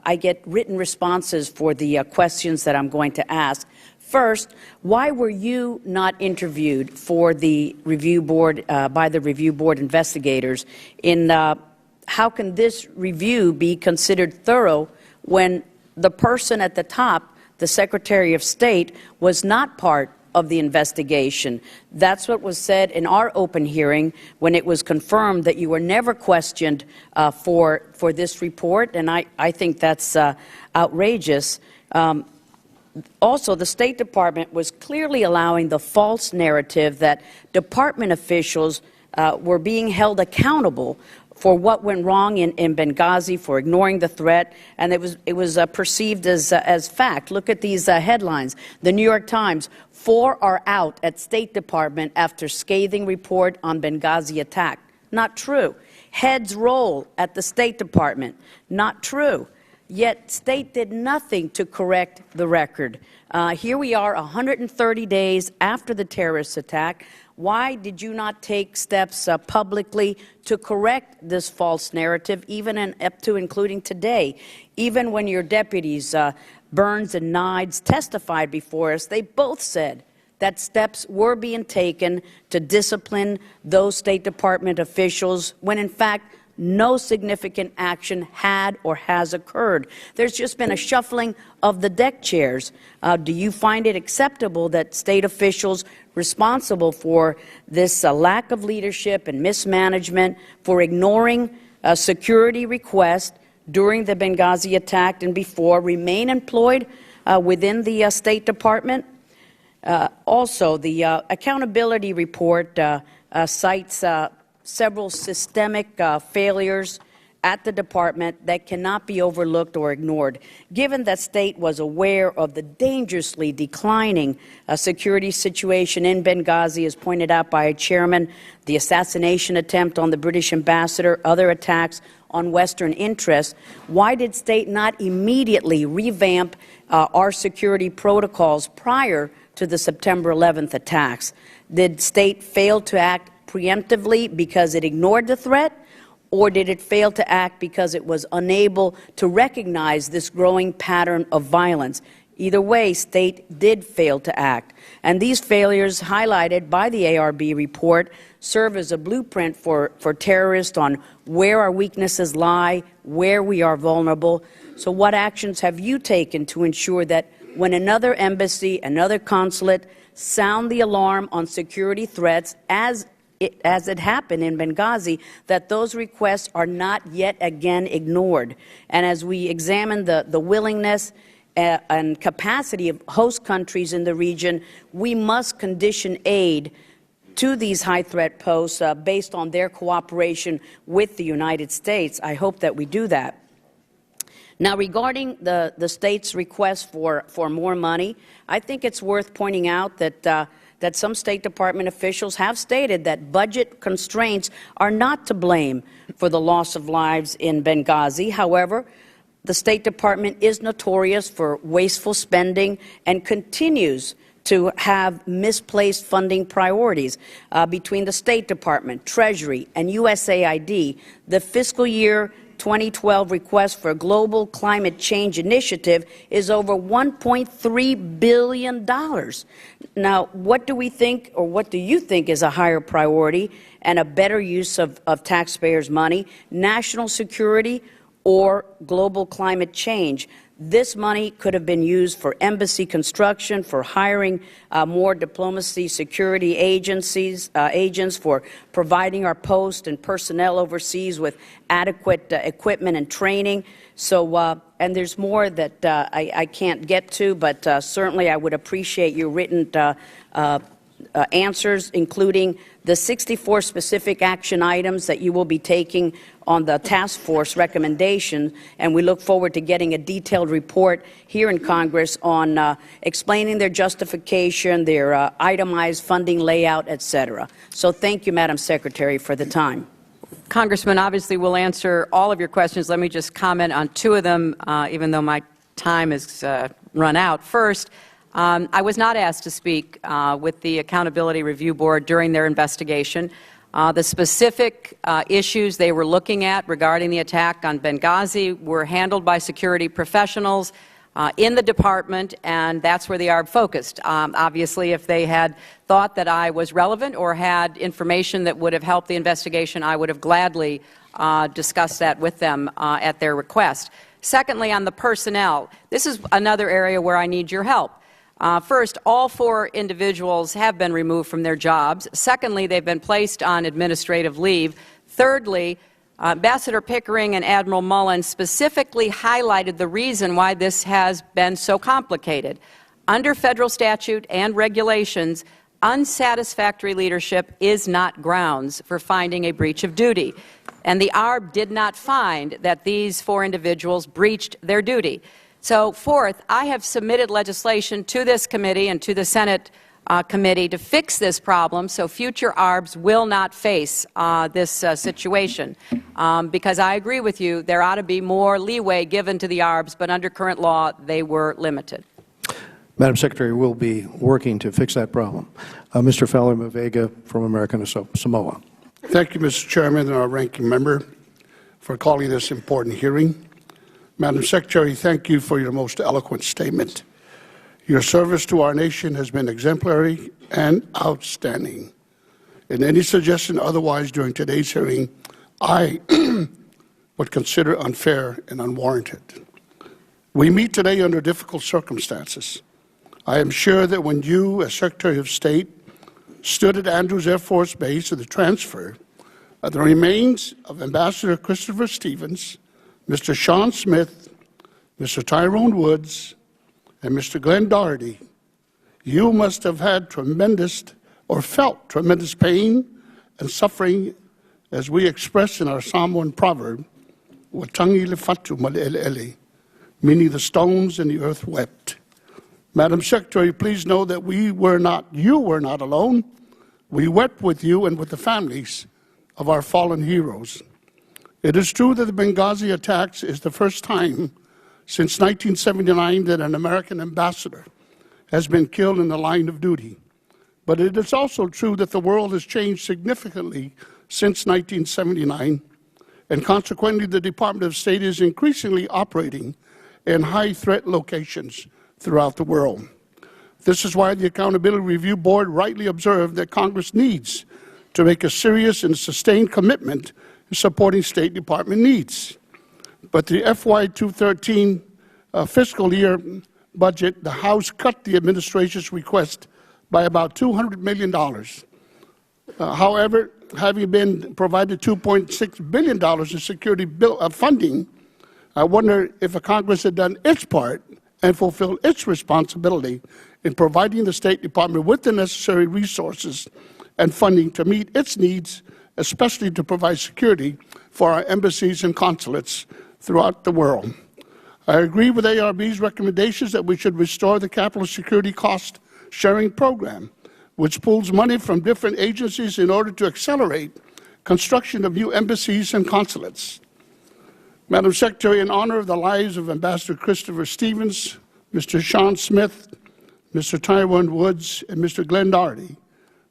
I get written responses for the questions that I'm going to ask. First, why were you not interviewed for the review board by the review board investigators? How can this review be considered thorough when the person at the top, the Secretary of State, was not part of the investigation? That's what was said in our open hearing when it was confirmed that you were never questioned for this report, and I think that's outrageous. Also, the State Department was clearly allowing the false narrative that department officials were being held accountable for what went wrong in Benghazi, for ignoring the threat, and it was perceived as fact. Look at these headlines. The New York Times, 4 are out at State Department after scathing report on Benghazi attack. Not true. Heads roll at the State Department. Not true. Yet State did nothing to correct the record. Here we are 130 days after the terrorist attack. Why did you not take steps publicly to correct this false narrative, even up to including today? Even when your deputies, Burns and Nides, testified before us, they both said that steps were being taken to discipline those State Department officials when, in fact, no significant action had or has occurred. There's just been a shuffling of the deck chairs. Do you find it acceptable that state officials responsible for this lack of leadership and mismanagement, for ignoring a security request during the Benghazi attack and before, remain employed within the State Department? Also, the accountability report cites several systemic failures at the department that cannot be overlooked or ignored. Given that State was aware of the dangerously declining security situation in Benghazi, as pointed out by a chairman, the assassination attempt on the British ambassador, other attacks on Western interests, why did State not immediately revamp our security protocols prior to the September 11th attacks? Did State fail to act preemptively because it ignored the threat, or did it fail to act because it was unable to recognize this growing pattern of violence? Either way, State did fail to act. And these failures, highlighted by the ARB report, serve as a blueprint for terrorists on where our weaknesses lie, where we are vulnerable. So what actions have you taken to ensure that when another embassy, another consulate sound the alarm on security threats, as it happened in Benghazi, that those requests are not yet again ignored? And as we examine the willingness and capacity of host countries in the region, we must condition aid to these high-threat posts based on their cooperation with the United States. I hope that we do that. Now, regarding the state's request for more money, I think it's worth pointing out that some State Department officials have stated that budget constraints are not to blame for the loss of lives in Benghazi. However, the State Department is notorious for wasteful spending and continues to have misplaced funding priorities. Between the State Department, Treasury, and USAID, the fiscal year 2012 request for a global climate change initiative is over $1.3 billion. Now, what do we think, or what do you think is a higher priority and a better use of taxpayers' money, national security or global climate change? This money could have been used for embassy construction, for hiring more diplomacy security agents, for providing our post and personnel overseas with adequate equipment and training. So, and there's more that I can't get to, but certainly I would appreciate your written answers, including the 64 specific action items that you will be taking on the task force recommendation, and we look forward to getting a detailed report here in Congress on explaining their justification, their itemized funding layout, etc. So thank you, Madam Secretary, for the time. Congressman, obviously we'll answer all of your questions. Let me just comment on two of them, even though my time has run out. First, I was not asked to speak with the Accountability Review Board during their investigation. The specific issues they were looking at regarding the attack on Benghazi were handled by security professionals in the department, and that's where the ARB focused. Obviously, if they had thought that I was relevant or had information that would have helped the investigation, I would have gladly discussed that with them at their request. Secondly, on the personnel, this is another area where I need your help. First, all 4 individuals have been removed from their jobs. Secondly, they've been placed on administrative leave. Thirdly, Ambassador Pickering and Admiral Mullen specifically highlighted the reason why this has been so complicated. Under federal statute and regulations, unsatisfactory leadership is not grounds for finding a breach of duty. And the ARB did not find that these 4 individuals breached their duty. So, fourth, I have submitted legislation to this committee and to the Senate committee to fix this problem so future ARBs will not face this situation. Because I agree with you, there ought to be more leeway given to the ARBs, but under current law, they were limited. Madam Secretary, we'll be working to fix that problem. Mr. Fowler-Mavega from American Samoa. Thank you, Mr. Chairman and our ranking member, for calling this important hearing. Madam Secretary, thank you for your most eloquent statement. Your service to our nation has been exemplary and outstanding. In any suggestion otherwise during today's hearing, I would consider unfair and unwarranted. We meet today under difficult circumstances. I am sure that when you, as Secretary of State, stood at Andrews Air Force Base at the transfer, the remains of Ambassador Christopher Stevens, Mr. Sean Smith, Mr. Tyrone Woods, and Mr. Glenn Doherty, you must have had tremendous, or felt tremendous pain and suffering, as we express in our Samoan proverb, "Watangi le fatu malelele," meaning the stones and the earth wept. Madam Secretary, please know that you were not alone. We wept with you and with the families of our fallen heroes. It is true that the Benghazi attacks is the first time since 1979 that an American ambassador has been killed in the line of duty. But it is also true that the world has changed significantly since 1979, and consequently the Department of State is increasingly operating in high-threat locations throughout the world. This is why the Accountability Review Board rightly observed that Congress needs to make a serious and sustained commitment supporting State Department needs. But the FY 2013 fiscal year budget, the House cut the administration's request by about $200 million. However, having been provided $2.6 billion in security funding, I wonder if Congress had done its part and fulfilled its responsibility in providing the State Department with the necessary resources and funding to meet its needs, especially to provide security for our embassies and consulates throughout the world. I agree with ARB's recommendations that we should restore the Capital Security Cost Sharing Program, which pools money from different agencies in order to accelerate construction of new embassies and consulates. Madam Secretary, in honor of the lives of Ambassador Christopher Stevens, Mr. Sean Smith, Mr. Tyrone Woods, and Mr. Glenn Doherty,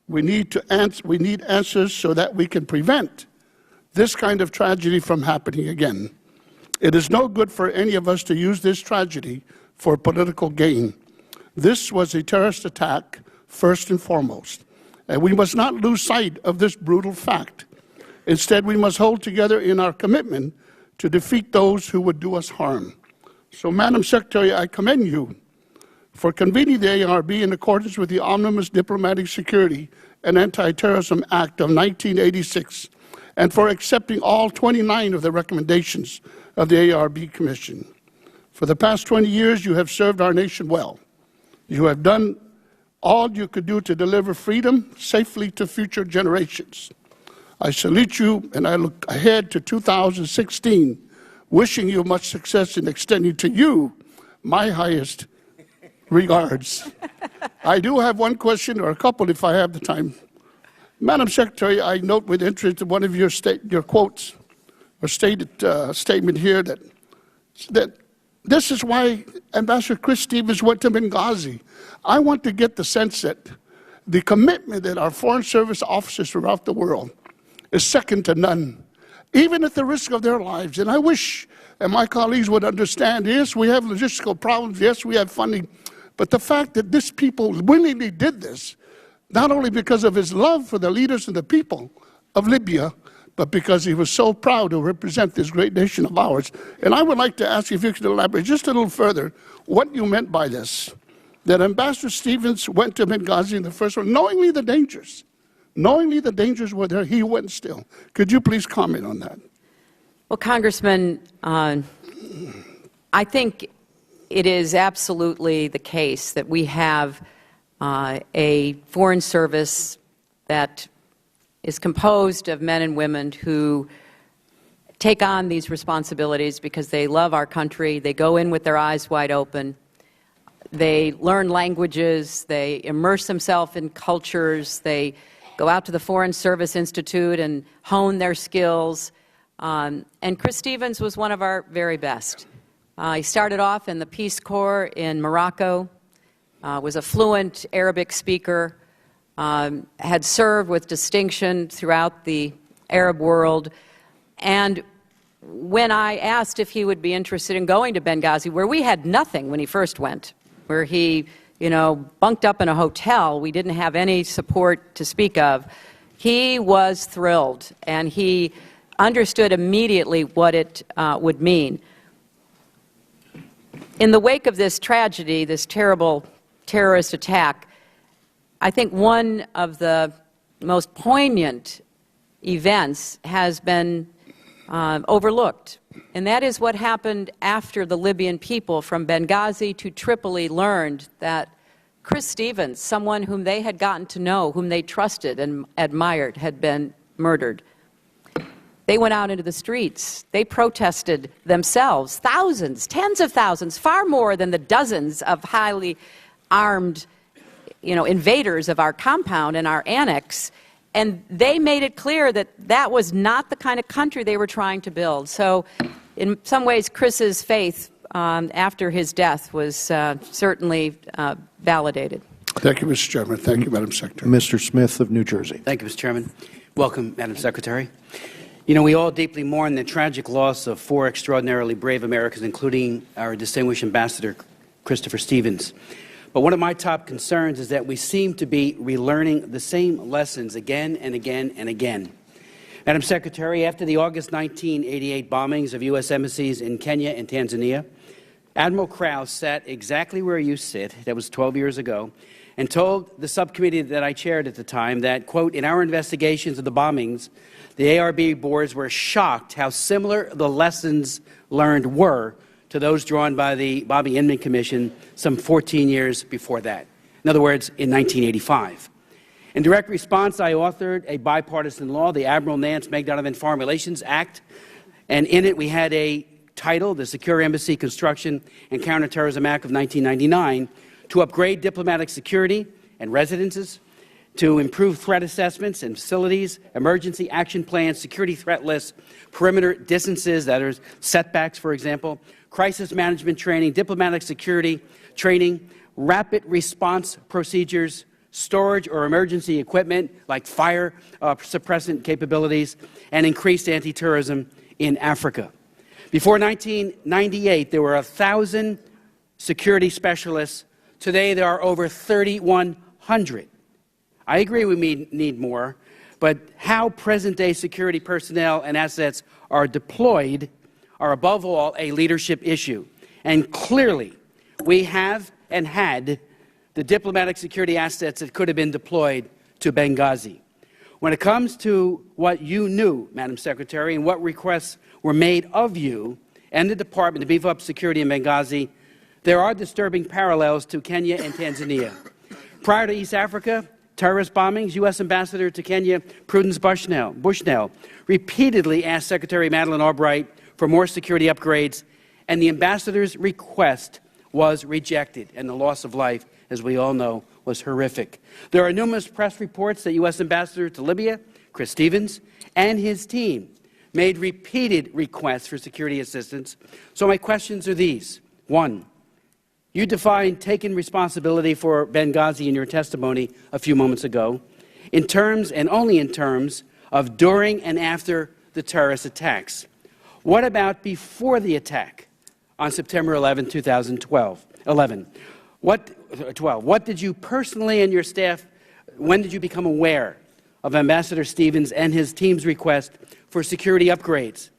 we need answers so that we can prevent this kind of tragedy from happening again. It is no good for any of us to use this tragedy for political gain. This was a terrorist attack, first and foremost, and we must not lose sight of this brutal fact. Instead, we must hold together in our commitment to defeat those who would do us harm. So, Madam Secretary, I commend you for convening the ARB in accordance with the Omnibus Diplomatic Security and Anti-Terrorism Act of 1986, and for accepting all 29 of the recommendations of the ARB Commission. For the past 20 years, you have served our nation well. You have done all you could do to deliver freedom safely to future generations. I salute you, and I look ahead to 2016, wishing you much success in extending to you my highest regards. I do have one question, or a couple if I have the time. Madam Secretary, I note with interest one of your quotes, or statement here that this is why Ambassador Chris Stevens went to Benghazi. I want to get the sense that the commitment that our Foreign Service officers throughout the world is second to none, even at the risk of their lives. And I wish, and my colleagues would understand, yes, we have logistical problems, yes, we have funding, but the fact that these people willingly did this, not only because of his love for the leaders and the people of Libya, but because he was so proud to represent this great nation of ours. And I would like to ask you if you could elaborate just a little further what you meant by this, that Ambassador Stevens went to Benghazi in the first one, knowingly the dangers were there, he went still. Could you please comment on that? Well, Congressman, I think it is absolutely the case that we have a foreign service that is composed of men and women who take on these responsibilities because they love our country. They go in with their eyes wide open. They learn languages. They immerse themselves in cultures. They go out to the Foreign Service Institute and hone their skills. And Chris Stevens was one of our very best. He started off in the Peace Corps in Morocco, was a fluent Arabic speaker, had served with distinction throughout the Arab world. And when I asked if he would be interested in going to Benghazi, where we had nothing when he first went, where he bunked up in a hotel, we didn't have any support to speak of, he was thrilled, and he understood immediately what it would mean. In the wake of this tragedy, this terrible terrorist attack, I think one of the most poignant events has been overlooked, and that is what happened after the Libyan people from Benghazi to Tripoli learned that Chris Stevens, someone whom they had gotten to know, whom they trusted and admired, had been murdered. They went out into the streets. They protested themselves, thousands, tens of thousands, far more than the dozens of highly armed invaders of our compound and our annex. And they made it clear that that was not the kind of country they were trying to build. So in some ways, Chris's faith after his death was certainly validated. Thank you, Mr. Chairman. Thank you, Madam Secretary. Mr. Smith of New Jersey. Thank you, Mr. Chairman. Welcome, Madam Secretary. We all deeply mourn the tragic loss of 4 extraordinarily brave Americans, including our distinguished Ambassador Christopher Stevens. But one of my top concerns is that we seem to be relearning the same lessons again and again and again. Madam Secretary, after the August 1988 bombings of U.S. embassies in Kenya and Tanzania, Admiral Krause sat exactly where you sit, that was 12 years ago, and told the subcommittee that I chaired at the time that, quote, in our investigations of the bombings, the ARB boards were shocked how similar the lessons learned were to those drawn by the Bobby Inman Commission some 14 years before that. In other words, in 1985. In direct response, I authored a bipartisan law, the Admiral Nance Meg-Donovan Foreign Relations Act, and in it we had a title, the Secure Embassy Construction and Counterterrorism Act of 1999, to upgrade diplomatic security and residences, to improve threat assessments and facilities, emergency action plans, security threat lists, perimeter distances, that is setbacks, for example, crisis management training, diplomatic security training, rapid response procedures, storage or emergency equipment like fire suppressant capabilities, and increased anti-terrorism in Africa. Before 1998, there were 1,000 security specialists. Today, there are over 3,100. I agree we need more, but how present-day security personnel and assets are deployed are, above all, a leadership issue. And clearly, we have and had the diplomatic security assets that could have been deployed to Benghazi. When it comes to what you knew, Madam Secretary, and what requests were made of you and the Department to beef up security in Benghazi, there are disturbing parallels to Kenya and Tanzania. Prior to East Africa terrorist bombings, U.S. Ambassador to Kenya Prudence Bushnell repeatedly asked Secretary Madeleine Albright for more security upgrades, and the ambassador's request was rejected, and the loss of life, as we all know, was horrific. There are numerous press reports that U.S. Ambassador to Libya, Chris Stevens, and his team made repeated requests for security assistance. So my questions are these. One, you defined taking responsibility for Benghazi in your testimony a few moments ago in terms, and only in terms, of during and after the terrorist attacks. What about before the attack on September 11, 2012? What did you personally and your staff, when did you become aware of Ambassador Stevens and his team's request for security upgrades?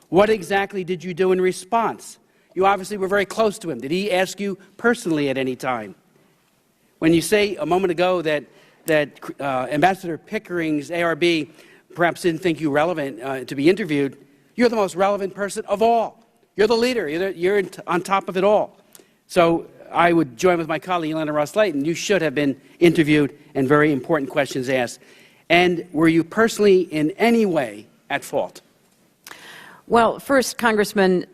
What exactly did you do in response? You obviously were very close to him. Did he ask you personally at any time? When you say a moment ago that Ambassador Pickering's ARB perhaps didn't think you relevant to be interviewed, you're the most relevant person of all. You're the leader. You're on top of it all. So I would join with my colleague, Elena Ross-Layton. You should have been interviewed and very important questions asked. And were you personally in any way at fault? Well, first, Congressman,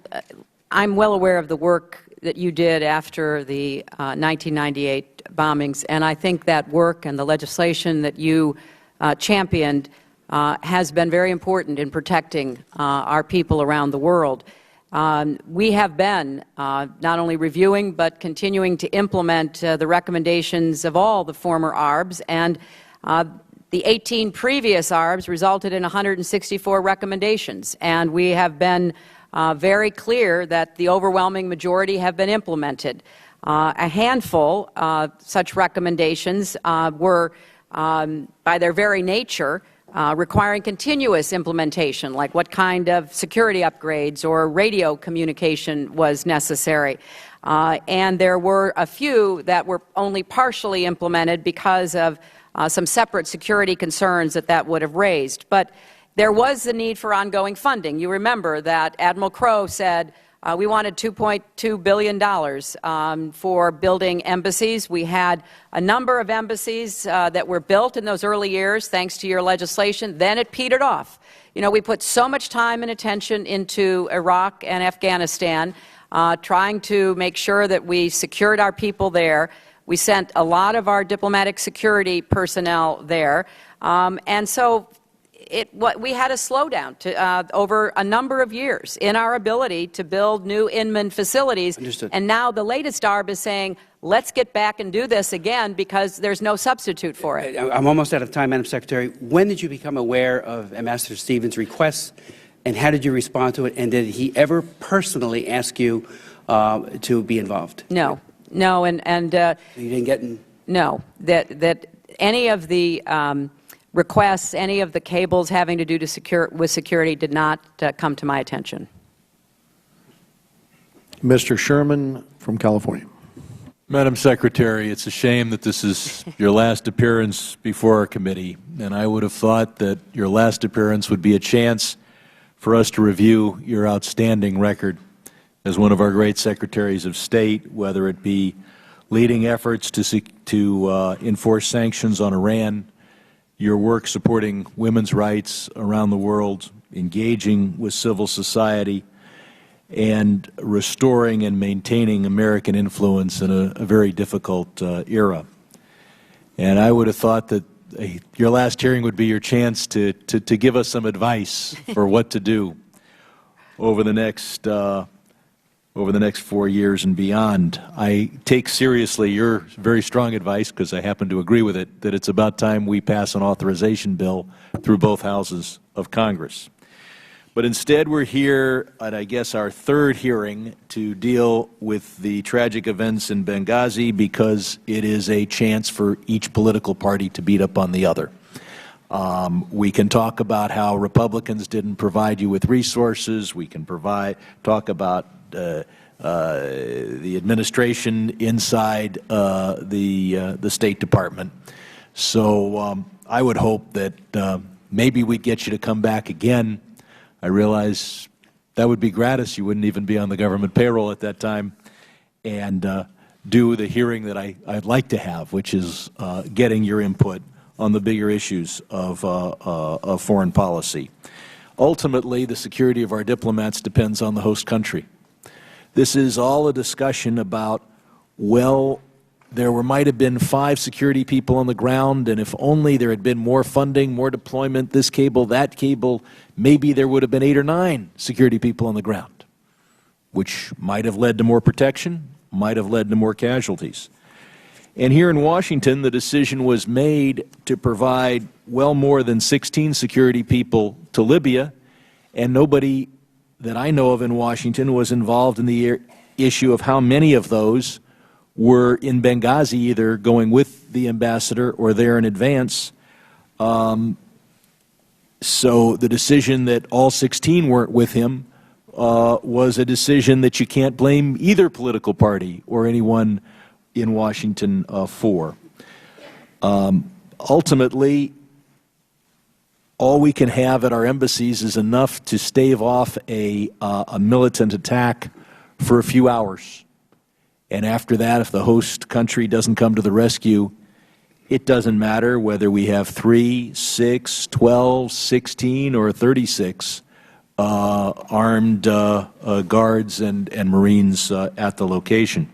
I'm well aware of the work that you did after the 1998 bombings, and I think that work and the legislation that you championed has been very important in protecting our people around the world. We have been not only reviewing but continuing to implement the recommendations of all the former ARBs, and the 18 previous ARBs resulted in 164 recommendations, and we have been very clear that the overwhelming majority have been implemented. A handful such recommendations were, by their very nature, requiring continuous implementation, like what kind of security upgrades or radio communication was necessary. And there were a few that were only partially implemented because of some separate security concerns that would have raised. But there was the need for ongoing funding. You remember that Admiral Crowe said we wanted $2.2 billion for building embassies. We had a number of embassies that were built in those early years, thanks to your legislation. Then it petered off. You know, we put so much time and attention into Iraq and Afghanistan, trying to make sure that we secured our people there. We sent a lot of our diplomatic security personnel there. And so we had a slowdown over a number of years in our ability to build new Inman facilities. Understood. And now the latest ARB is saying, let's get back and do this again because there's no substitute for it. I'm almost out of time, Madam Secretary. When did you become aware of Ambassador Stevens' requests, and how did you respond to it? And did he ever personally ask you to be involved? No. No, and you didn't get in? No, that any of the requests, any of the cables having to do with security did not come to my attention. Mr. Sherman from California. Madam Secretary, it's a shame that this is your last appearance before our committee, and I would have thought that your last appearance would be a chance for us to review your outstanding record as one of our great secretaries of state, whether it be leading efforts to enforce sanctions on Iran your work supporting women's rights around the world, engaging with civil society, and restoring and maintaining American influence in a very difficult era. And I would have thought that your last hearing would be your chance to give us some advice for what to do over the next 4 years and beyond. I take seriously your very strong advice, because I happen to agree with it, that it's about time we pass an authorization bill through both houses of Congress. But instead, we're here at, I guess, our third hearing to deal with the tragic events in Benghazi, because it is a chance for each political party to beat up on the other. We can talk about how Republicans didn't provide you with resources. We can talk about the administration inside the State Department. So I would hope that maybe we'd get you to come back again. I realize that would be gratis. You wouldn't even be on the government payroll at that time, and do the hearing that I'd like to have, which is getting your input on the bigger issues of foreign policy. Ultimately, the security of our diplomats depends on the host country. This is all a discussion about, well, there might have been 5 security people on the ground, and if only there had been more funding, more deployment, this cable, that cable, maybe there would have been 8 or 9 security people on the ground, which might have led to more protection, might have led to more casualties. And here in Washington, the decision was made to provide well more than 16 security people to Libya, and nobody that I know of in Washington was involved in the issue of how many of those were in Benghazi, either going with the ambassador or there in advance. So the decision that all 16 weren't with him was a decision that you can't blame either political party or anyone in Washington for. Ultimately, all we can have at our embassies is enough to stave off a militant attack for a few hours. And after that, if the host country doesn't come to the rescue, it doesn't matter whether we have 3, 6, 12, 16, or 36 armed guards and Marines at the location.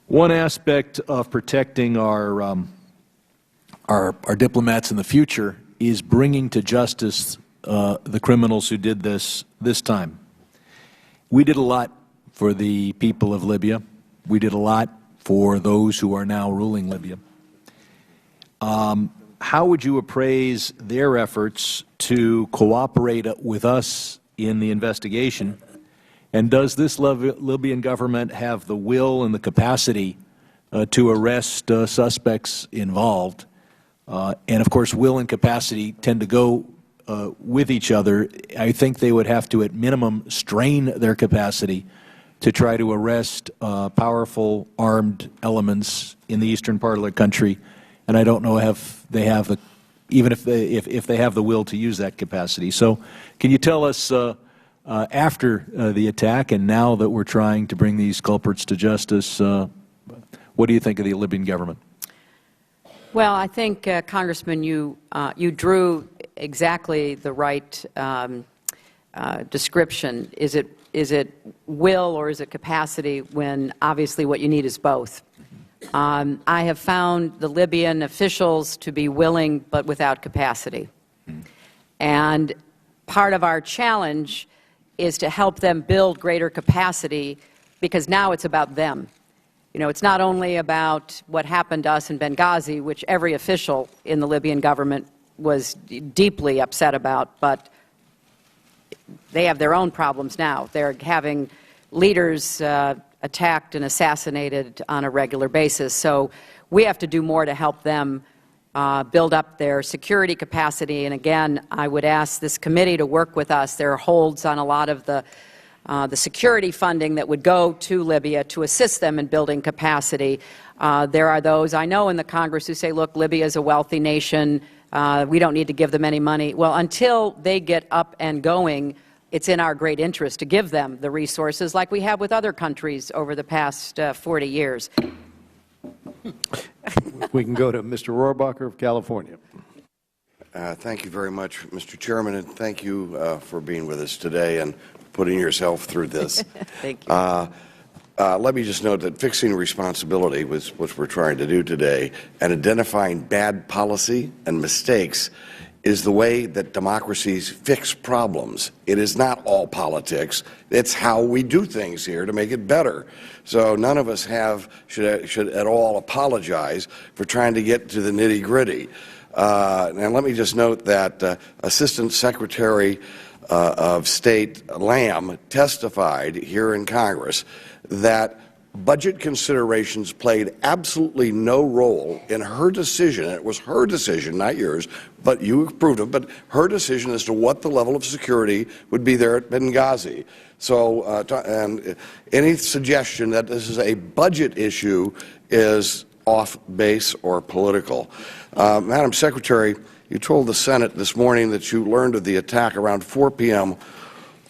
One aspect of protecting our diplomats in the future is bringing to justice the criminals who did this time. We did a lot for the people of Libya. We did a lot for those who are now ruling Libya. How would you appraise their efforts to cooperate with us in the investigation? And does this Libyan government have the will and the capacity to arrest suspects involved? And of course, will and capacity tend to go with each other. I think they would have to, at minimum, strain their capacity to try to arrest powerful armed elements in the eastern part of the country, and I don't know if they have the, even if they have the will to use that capacity. So, can you tell us after the attack, and now that we're trying to bring these culprits to justice, what do you think of the Libyan government? Well, I think, Congressman, you drew exactly the right description. Is it will or is it capacity, when obviously what you need is both? I have found the Libyan officials to be willing but without capacity. And part of our challenge is to help them build greater capacity, because now it's about them. You know, it's not only about what happened to us in Benghazi, which every official in the Libyan government was deeply upset about, but they have their own problems now. They're having leaders attacked and assassinated on a regular basis. So we have to do more to help them build up their security capacity. And again, I would ask this committee to work with us. There are holds on a lot of the security funding that would go to Libya to assist them in building capacity. There are those I know in the Congress who say, look, Libya is a wealthy nation. We don't need to give them any money. Well, until they get up and going, it's in our great interest to give them the resources like we have with other countries over the past 40 years. We can go to Mr. Rohrabacher of California. Thank you very much, Mr. Chairman, and thank you for being with us today and putting yourself through this. Thank you. Let me just note that fixing responsibility was what we're trying to do today, and identifying bad policy and mistakes is the way that democracies fix problems. It is not all politics. It's how we do things here to make it better. So none of us should at all apologize for trying to get to the nitty-gritty. And let me just note that Assistant Secretary of State Lamb testified here in Congress that budget considerations played absolutely no role in her decision. It was her decision, not yours, but you approved of, but her decision as to what the level of security would be there at Benghazi. So, and any suggestion that this is a budget issue is off base or political. Madam Secretary, you told the Senate this morning that you learned of the attack around 4 p.m.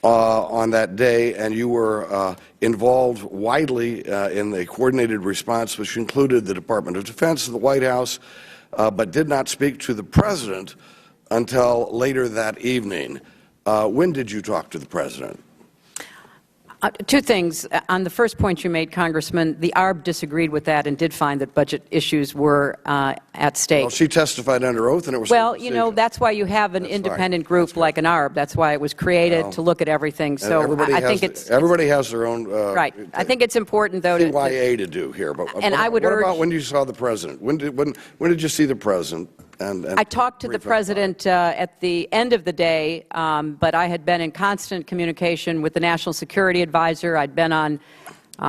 On that day, and you were involved widely in the coordinated response, which included the Department of Defense and the White House, but did not speak to the President until later that evening. When did you talk to the President? Two things. On the first point you made, Congressman, the ARB disagreed with that and did find that budget issues were at stake. Well, she testified under oath, and it was well, you know, that's why you have an independent group like an ARB. That's why it was created to look at everything. So I think everybody has their own right. I think it's important, though, CYA to do here. But and I would urge. What about when you saw the President? When did you see the President? And I talked to the President at the end of the day, but I had been in constant communication with the National Security Advisor. I'd been on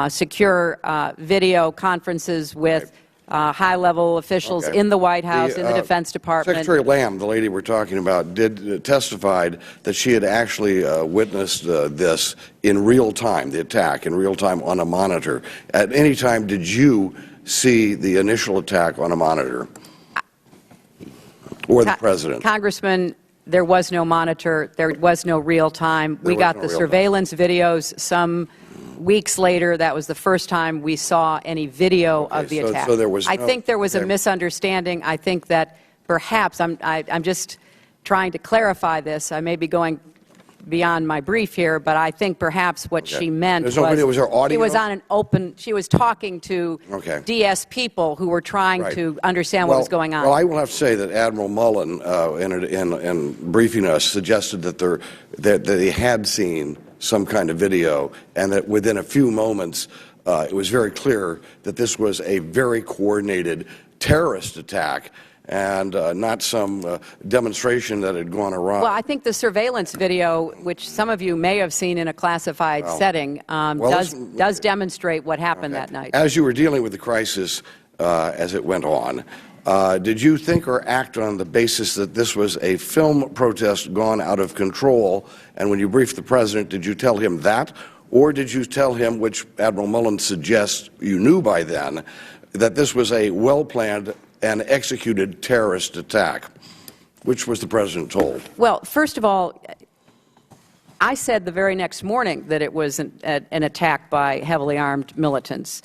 secure video conferences with high-level officials in the White House, in the Defense Department. Secretary Lamb, the lady we're talking about, did testified that she had actually witnessed this in real time, the attack in real time on a monitor. At any time, did you see the initial attack on a monitor? Or the President? Congressman, there was no monitor. There was no real time. We got the surveillance videos some weeks later. That was the first time we saw any video of the attack. So there was I think there was a misunderstanding. I think that perhaps, I'm just trying to clarify this. I may be going beyond my brief here, but I think perhaps what she meant was, was there audio? She was on an open, she was talking to DS people who were trying to understand what was going on. Well, I will have to say that Admiral Mullen, in briefing us, suggested that they had seen some kind of video, and that within a few moments, it was very clear that this was a very coordinated terrorist attack, and not some demonstration that had gone awry. Well, I think the surveillance video, which some of you may have seen in a classified setting, does demonstrate what happened that night. As you were dealing with the crisis as it went on, did you think or act on the basis that this was a film protest gone out of control? And when you briefed the President, did you tell him that? Or did you tell him, which Admiral Mullen suggests you knew by then, that this was a well-planned and executed terrorist attack? Which was the President told? Well, first of all, I said the very next morning that it was an attack by heavily armed militants.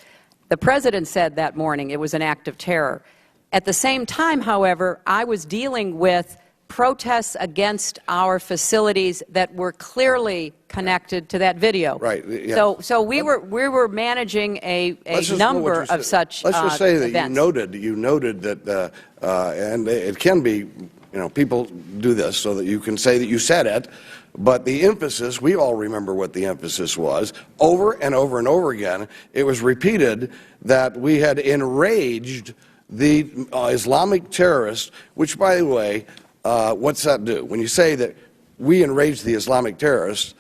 The President said that morning it was an act of terror. At the same time, however, I was dealing with protests against our facilities that were clearly connected to that video. Right. Yeah. So we were managing a number of such Let's just say that events. you noted that, and it can be, you know, people do this so that you can say that you said it, but the emphasis, we all remember what the emphasis was, over and over and over again. It was repeated that we had enraged the Islamic terrorists, which, by the way, what's that do? When you say that we enraged the Islamic terrorists,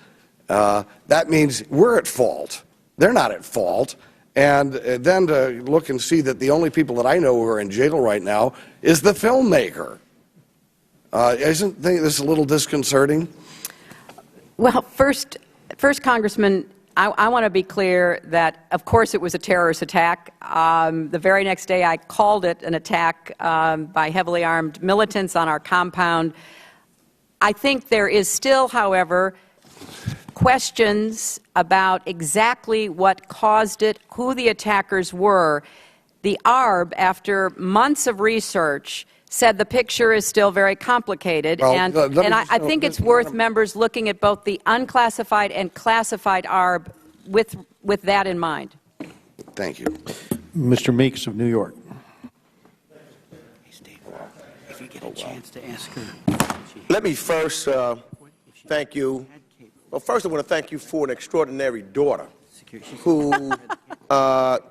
that means we're at fault. They're not at fault. And then to look and see that the only people that I know who are in jail right now is the filmmaker. Isn't this a little disconcerting? Well, first, Congressman, I want to be clear that, of course, it was a terrorist attack. The very next day, I called it an attack by heavily armed militants on our compound. I think there is still, however, questions about exactly what caused it, who the attackers were. The ARB, after months of research, said the picture is still very complicated, Well, and I think it's worth members looking at both the unclassified and classified ARB with that in mind. Thank you. Mr. Meeks of New York. Hey, Steve, if you get a chance to ask her. Let me first thank you. Well, first I want to thank you for an extraordinary daughter who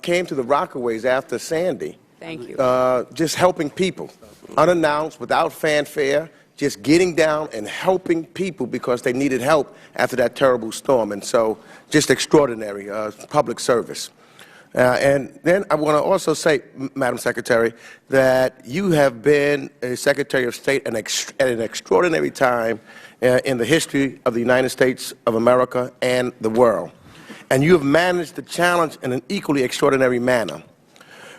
came to the Rockaways after Sandy. Thank you. Just helping people, unannounced, without fanfare, just getting down and helping people because they needed help after that terrible storm. And so, just extraordinary public service. And then I want to also say, Madam Secretary, that you have been a Secretary of State at an extraordinary time in the history of the United States of America and the world. And you have managed the challenge in an equally extraordinary manner.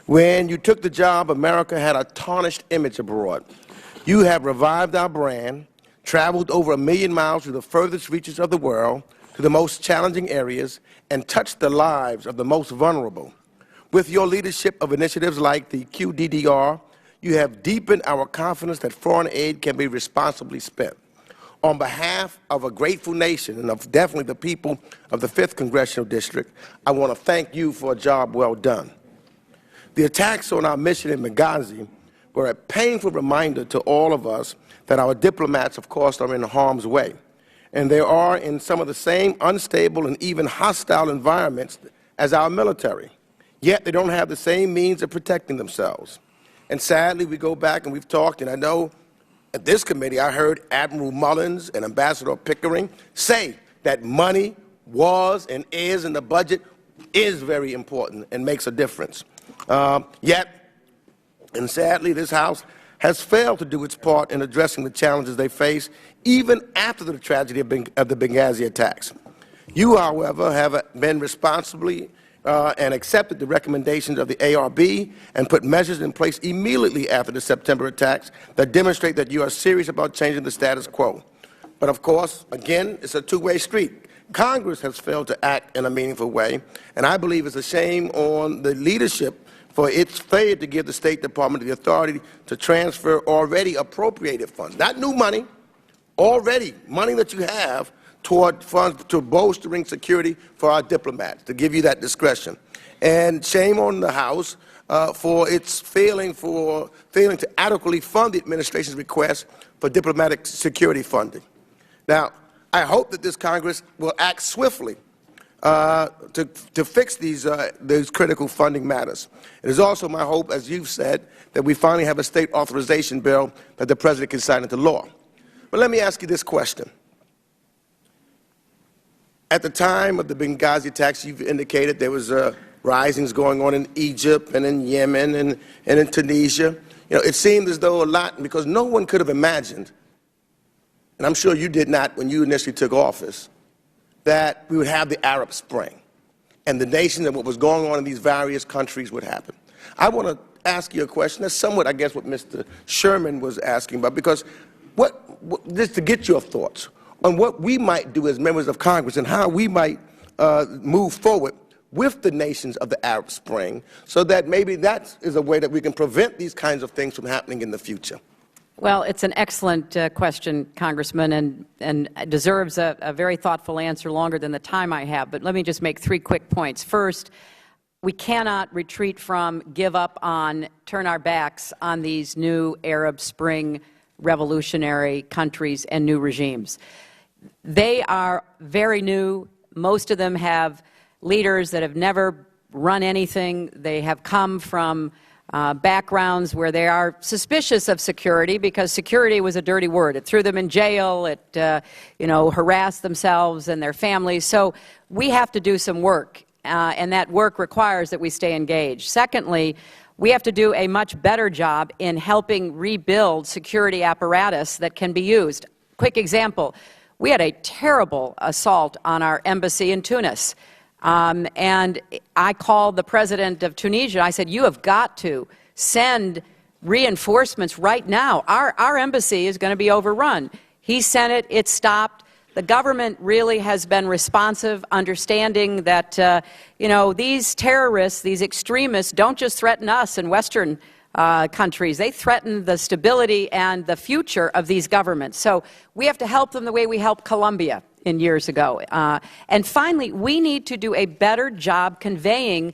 When you took the job, America had a tarnished image abroad. You have revived our brand, traveled over 1 million miles to the furthest reaches of the world, to the most challenging areas, and touched the lives of the most vulnerable. With your leadership of initiatives like the QDDR, you have deepened our confidence that foreign aid can be responsibly spent. On behalf of a grateful nation and of definitely the people of the 5th Congressional District, I want to thank you for a job well done. The attacks on our mission in Benghazi were a painful reminder to all of us that our diplomats, of course, are in harm's way. And they are in some of the same unstable and even hostile environments as our military. Yet they don't have the same means of protecting themselves. And sadly, we go back and we've talked, and I know at this committee I heard Admiral Mullins and Ambassador Pickering say that money was and is in the budget is very important and makes a difference. Yet, and sadly, this House has failed to do its part in addressing the challenges they face, even after the tragedy of the Benghazi attacks. You, however, have been responsibly and accepted the recommendations of the ARB and put measures in place immediately after the September attacks that demonstrate that you are serious about changing the status quo. But of course, again, it's a two-way street. Congress has failed to act in a meaningful way, and I believe it's a shame on the leadership for its failure to give the State Department the authority to transfer already appropriated funds, not new money, already money that you have toward funds to bolstering security for our diplomats, to give you that discretion. And shame on the House for its failing to adequately fund the administration's request for diplomatic security funding. Now, I hope that this Congress will act swiftly to fix these critical funding matters. It is also my hope, as you've said, that we finally have a state authorization bill that the President can sign into law. But let me ask you this question. At the time of the Benghazi attacks, you've indicated there was risings going on in Egypt and in Yemen and in Tunisia. You know, it seemed as though a lot, because no one could have imagined, and I'm sure you did not when you initially took office, that we would have the Arab Spring and the nation and what was going on in these various countries would happen. I want to ask you a question that's somewhat, I guess, what Mr. Sherman was asking about, because just to get your thoughts on what we might do as members of Congress and how we might move forward with the nations of the Arab Spring so that maybe that is a way that we can prevent these kinds of things from happening in the future. Well, it's an excellent question, Congressman, and deserves a very thoughtful answer longer than the time I have. But let me just make 3 quick points. First, we cannot retreat from, give up on, turn our backs on these new Arab Spring revolutionary countries and new regimes. They are very new. Most of them have leaders that have never run anything. They have come from backgrounds where they are suspicious of security because security was a dirty word. It threw them in jail. It, harassed themselves and their families. So we have to do some work, and that work requires that we stay engaged. Secondly, we have to do a much better job in helping rebuild security apparatus that can be used. Quick example, we had a terrible assault on our embassy in Tunis. And I called the president of Tunisia. I said, you have got to send reinforcements right now. Our embassy is going to be overrun. He sent it. It stopped. The government really has been responsive, understanding that, these terrorists, these extremists, don't just threaten us in Western countries. They threaten the stability and the future of these governments. So we have to help them the way we helped Colombia in years ago. And finally, we need to do a better job conveying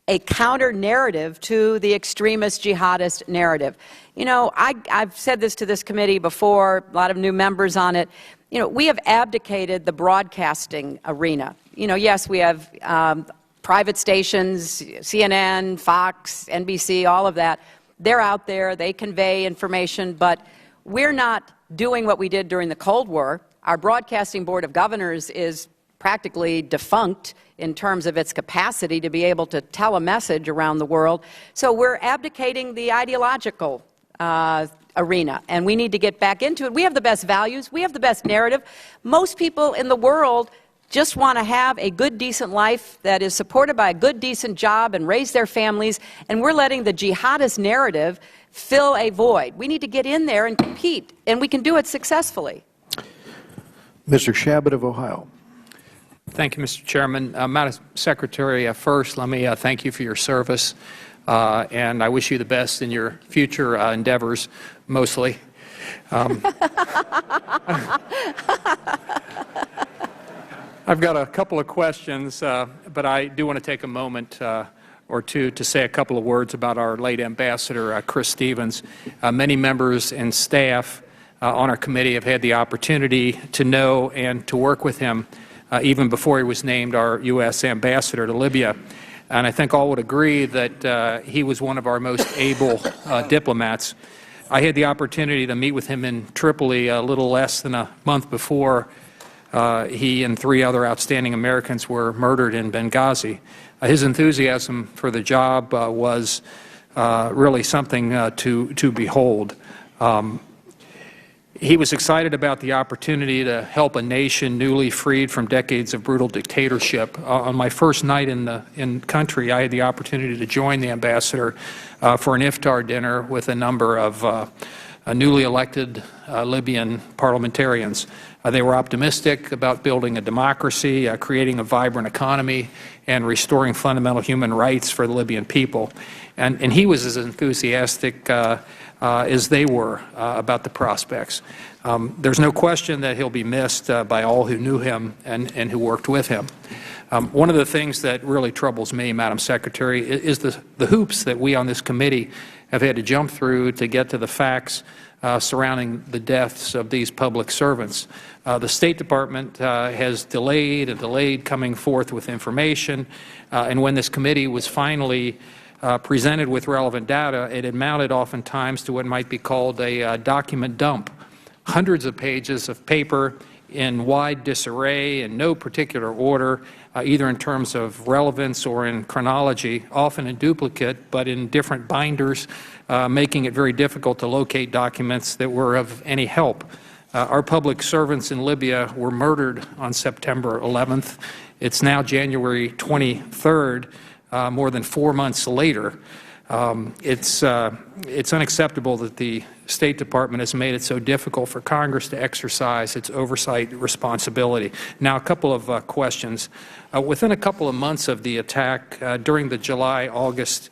a counter-narrative to the extremist jihadist narrative. I've said this to this committee before, a lot of new members on it. We have abdicated the broadcasting arena. Yes, we have private stations, CNN, Fox, NBC, all of that. They're out there, they convey information, but we're not doing what we did during the Cold War. Our Broadcasting Board of Governors is practically defunct in terms of its capacity to be able to tell a message around the world. So we're abdicating the ideological arena, and we need to get back into it. We have the best values. We have the best narrative. Most people in the world just want to have a good, decent life that is supported by a good, decent job and raise their families, and we're letting the jihadist narrative fill a void. We need to get in there and compete, and we can do it successfully. Mr. Shabbat of Ohio. Thank you, Mr. Chairman. Madam Secretary, first, let me thank you for your service, and I wish you the best in your future endeavors, mostly. I've got a couple of questions, but I do want to take a moment or two to say a couple of words about our late Ambassador, Chris Stevens. Many members and staff on our committee have had the opportunity to know and to work with him even before he was named our U.S. Ambassador to Libya. And I think all would agree that he was one of our most able diplomats. I had the opportunity to meet with him in Tripoli a little less than a month before he and 3 other outstanding Americans were murdered in Benghazi. His enthusiasm for the job was really something to behold. He was excited about the opportunity to help a nation newly freed from decades of brutal dictatorship. On my first night in country, I had the opportunity to join the ambassador for an iftar dinner with a number of newly elected Libyan parliamentarians. They were optimistic about building a democracy, creating a vibrant economy, and restoring fundamental human rights for the Libyan people. And he was as enthusiastic as they were about the prospects. There's no question that he'll be missed by all who knew him and who worked with him. One of the things that really troubles me, Madam Secretary, is the hoops that we on this committee have had to jump through to get to the facts surrounding the deaths of these public servants. The State Department has delayed and delayed coming forth with information, and when this committee was finally presented with relevant data, it amounted oftentimes to what might be called a document dump. Hundreds of pages of paper in wide disarray in no particular order, either in terms of relevance or in chronology, often in duplicate, but in different binders, making it very difficult to locate documents that were of any help. Our public servants in Libya were murdered on September 11th. It's now January 23rd, more than 4 months later. It's unacceptable that the State Department has made it so difficult for Congress to exercise its oversight responsibility. Now, a couple of questions. Within a couple of months of the attack, during the July-August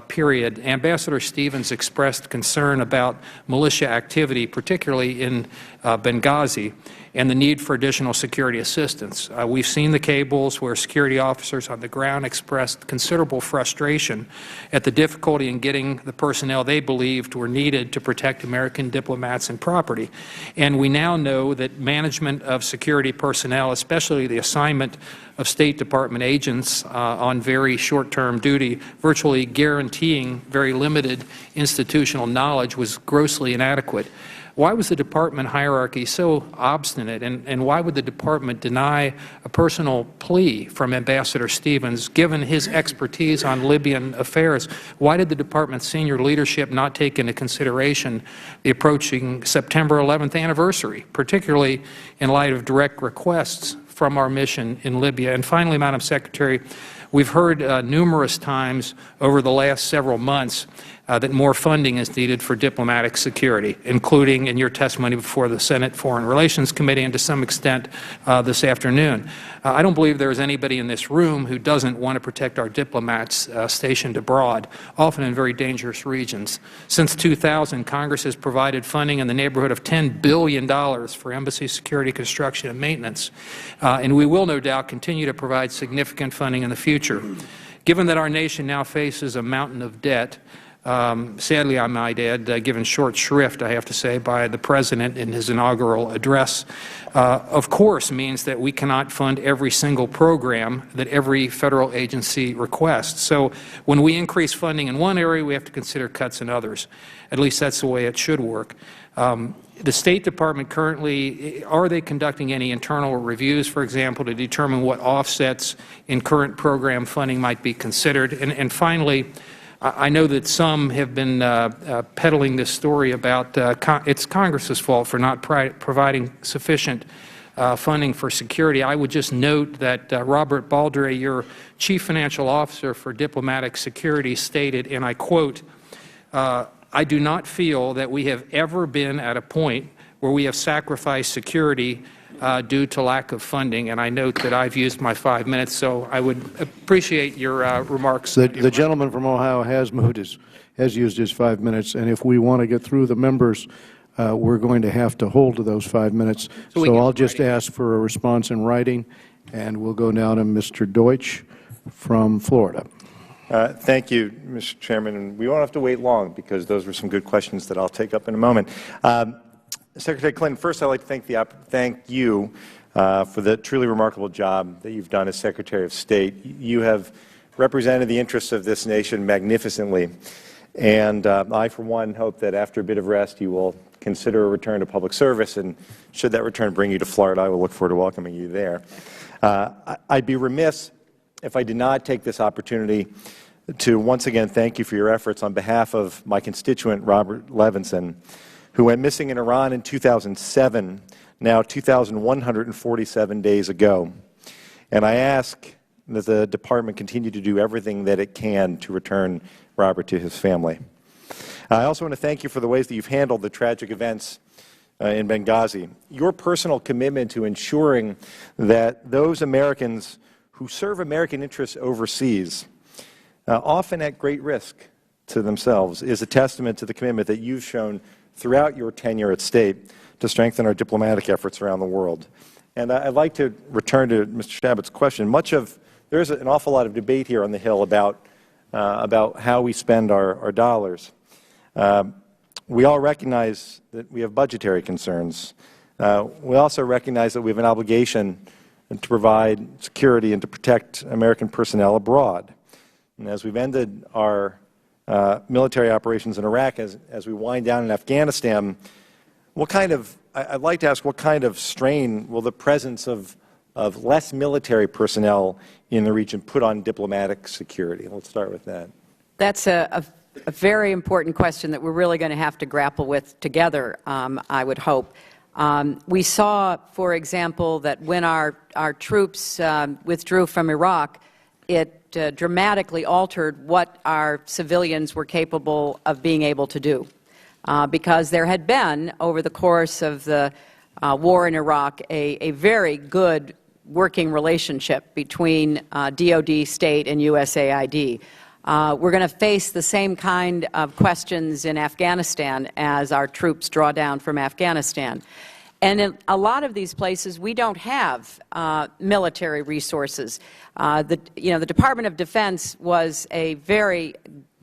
period, Ambassador Stevens expressed concern about militia activity, particularly in Benghazi, and the need for additional security assistance. We've seen the cables where security officers on the ground expressed considerable frustration at the difficulty in getting the personnel they believed were needed to protect American diplomats and property. And we now know that management of security personnel, especially the assignment of State Department agents on very short-term duty, virtually guaranteeing very limited institutional knowledge, was grossly inadequate. Why was the department hierarchy so obstinate, and why would the department deny a personal plea from Ambassador Stevens, given his expertise on Libyan affairs? Why did the department's senior leadership not take into consideration the approaching September 11th anniversary, particularly in light of direct requests from our mission in Libya? And finally, Madam Secretary, We've heard numerous times over the last several months that more funding is needed for diplomatic security, including in your testimony before the Senate Foreign Relations Committee and to some extent this afternoon. I don't believe there is anybody in this room who doesn't want to protect our diplomats stationed abroad, often in very dangerous regions. Since 2000, Congress has provided funding in the neighborhood of $10 billion for embassy security construction and maintenance, and we will no doubt continue to provide significant funding in the future. Given that our nation now faces a mountain of debt, sadly, I might add, given short shrift, I have to say, by the President in his inaugural address, of course means that we cannot fund every single program that every federal agency requests. So when we increase funding in one area, we have to consider cuts in others. At least that's the way it should work. The State Department currently, are they conducting any internal reviews, for example, to determine what offsets in current program funding might be considered? And finally, I know that some have been peddling this story about it's Congress's fault for not providing sufficient funding for security. I would just note that Robert Baldry, your Chief Financial Officer for Diplomatic Security, stated, and I quote, "I do not feel that we have ever been at a point where we have sacrificed security due to lack of funding." And I note that I've used my 5 minutes, so I would appreciate your remarks. The gentleman from Ohio has used his 5 minutes, and if we want to get through the members, we're going to have to hold to those 5 minutes. So I'll just ask for a response in writing, and we'll go now to Mr. Deutsch from Florida. Thank you, Mr. Chairman. And we won't have to wait long because those were some good questions that I'll take up in a moment. Secretary Clinton, first I'd like to thank you for the truly remarkable job that you've done as Secretary of State. You have represented the interests of this nation magnificently, and I, for one, hope that after a bit of rest you will consider a return to public service, and should that return bring you to Florida, I will look forward to welcoming you there. I'd be remiss if I did not take this opportunity to once again thank you for your efforts on behalf of my constituent, Robert Levinson, who went missing in Iran in 2007, now 2,147 days ago. And I ask that the Department continue to do everything that it can to return Robert to his family. I also want to thank you for the ways that you've handled the tragic events in Benghazi. Your personal commitment to ensuring that those Americans who serve American interests overseas, often at great risk to themselves, is a testament to the commitment that you've shown throughout your tenure at State to strengthen our diplomatic efforts around the world. And I'd like to return to Mr. Chabot's question. There's an awful lot of debate here on the Hill about how we spend our dollars. We all recognize that we have budgetary concerns. We also recognize that we have an obligation to provide security and to protect American personnel abroad. And as we've ended our military operations in Iraq, as we wind down in Afghanistan, I'd like to ask what kind of strain will the presence of less military personnel in the region put on diplomatic security? Let's start with that. That's a very important question that we're really going to have to grapple with together, I would hope. We saw, for example, that when our troops withdrew from Iraq, it dramatically altered what our civilians were capable of being able to do. Because there had been, over the course of the war in Iraq, a very good working relationship between DoD, State, and USAID. We're going to face the same kind of questions in Afghanistan as our troops draw down from Afghanistan. And in a lot of these places, we don't have military resources. The Department of Defense was a very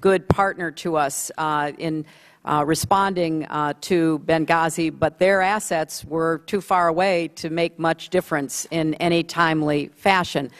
good partner to us in responding to Benghazi, but their assets were too far away to make much difference in any timely fashion.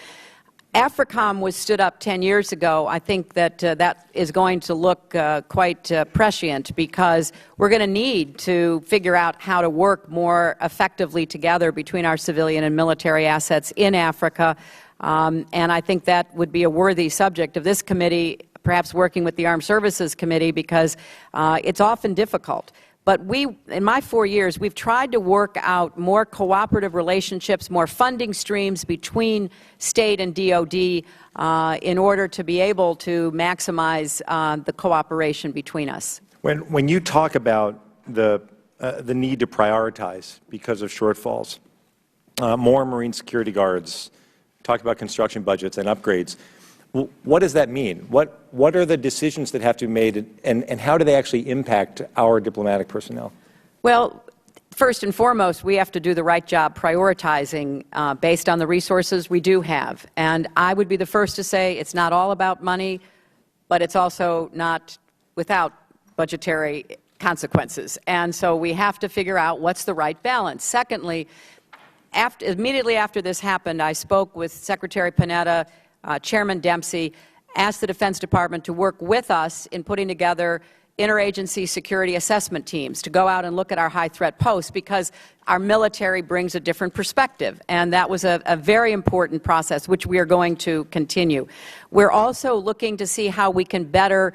AFRICOM was stood up 10 years ago. I think that that is going to look quite prescient, because we're going to need to figure out how to work more effectively together between our civilian and military assets in Africa. And I think that would be a worthy subject of this committee, perhaps working with the Armed Services Committee, because it's often difficult. But in my 4 years, we've tried to work out more cooperative relationships, more funding streams between state and DOD in order to be able to maximize the cooperation between us. When you talk about the need to prioritize because of shortfalls, more Marine security guards, talk about construction budgets and upgrades, what does that mean? What are the decisions that have to be made, and how do they actually impact our diplomatic personnel? Well, first and foremost, we have to do the right job prioritizing based on the resources we do have. And I would be the first to say it's not all about money, but it's also not without budgetary consequences. And so we have to figure out what's the right balance. Secondly, immediately after this happened, I spoke with Secretary Panetta, Chairman Dempsey, asked the Defense Department to work with us in putting together interagency security assessment teams to go out and look at our high-threat posts, because our military brings a different perspective. And that was a very important process, which we are going to continue. We're also looking to see how we can better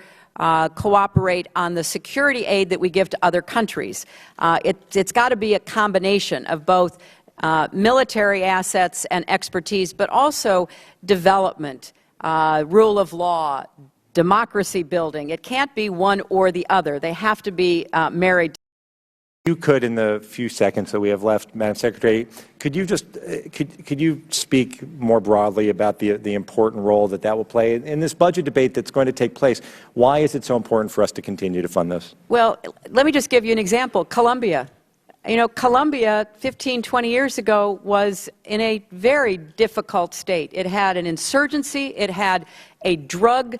cooperate on the security aid that we give to other countries. It's got to be a combination of both military assets and expertise, but also development, rule of law, democracy building. It can't be one or the other. They have to be married. You could, in the few seconds that we have left, Madam Secretary, could you just could you speak more broadly about the important role that will play in this budget debate that's going to take place? Why is it so important for us to continue to fund this? Well, let me just give you an example. Colombia. You know, Colombia 15, 20 years ago was in a very difficult state. It had an insurgency. It had a drug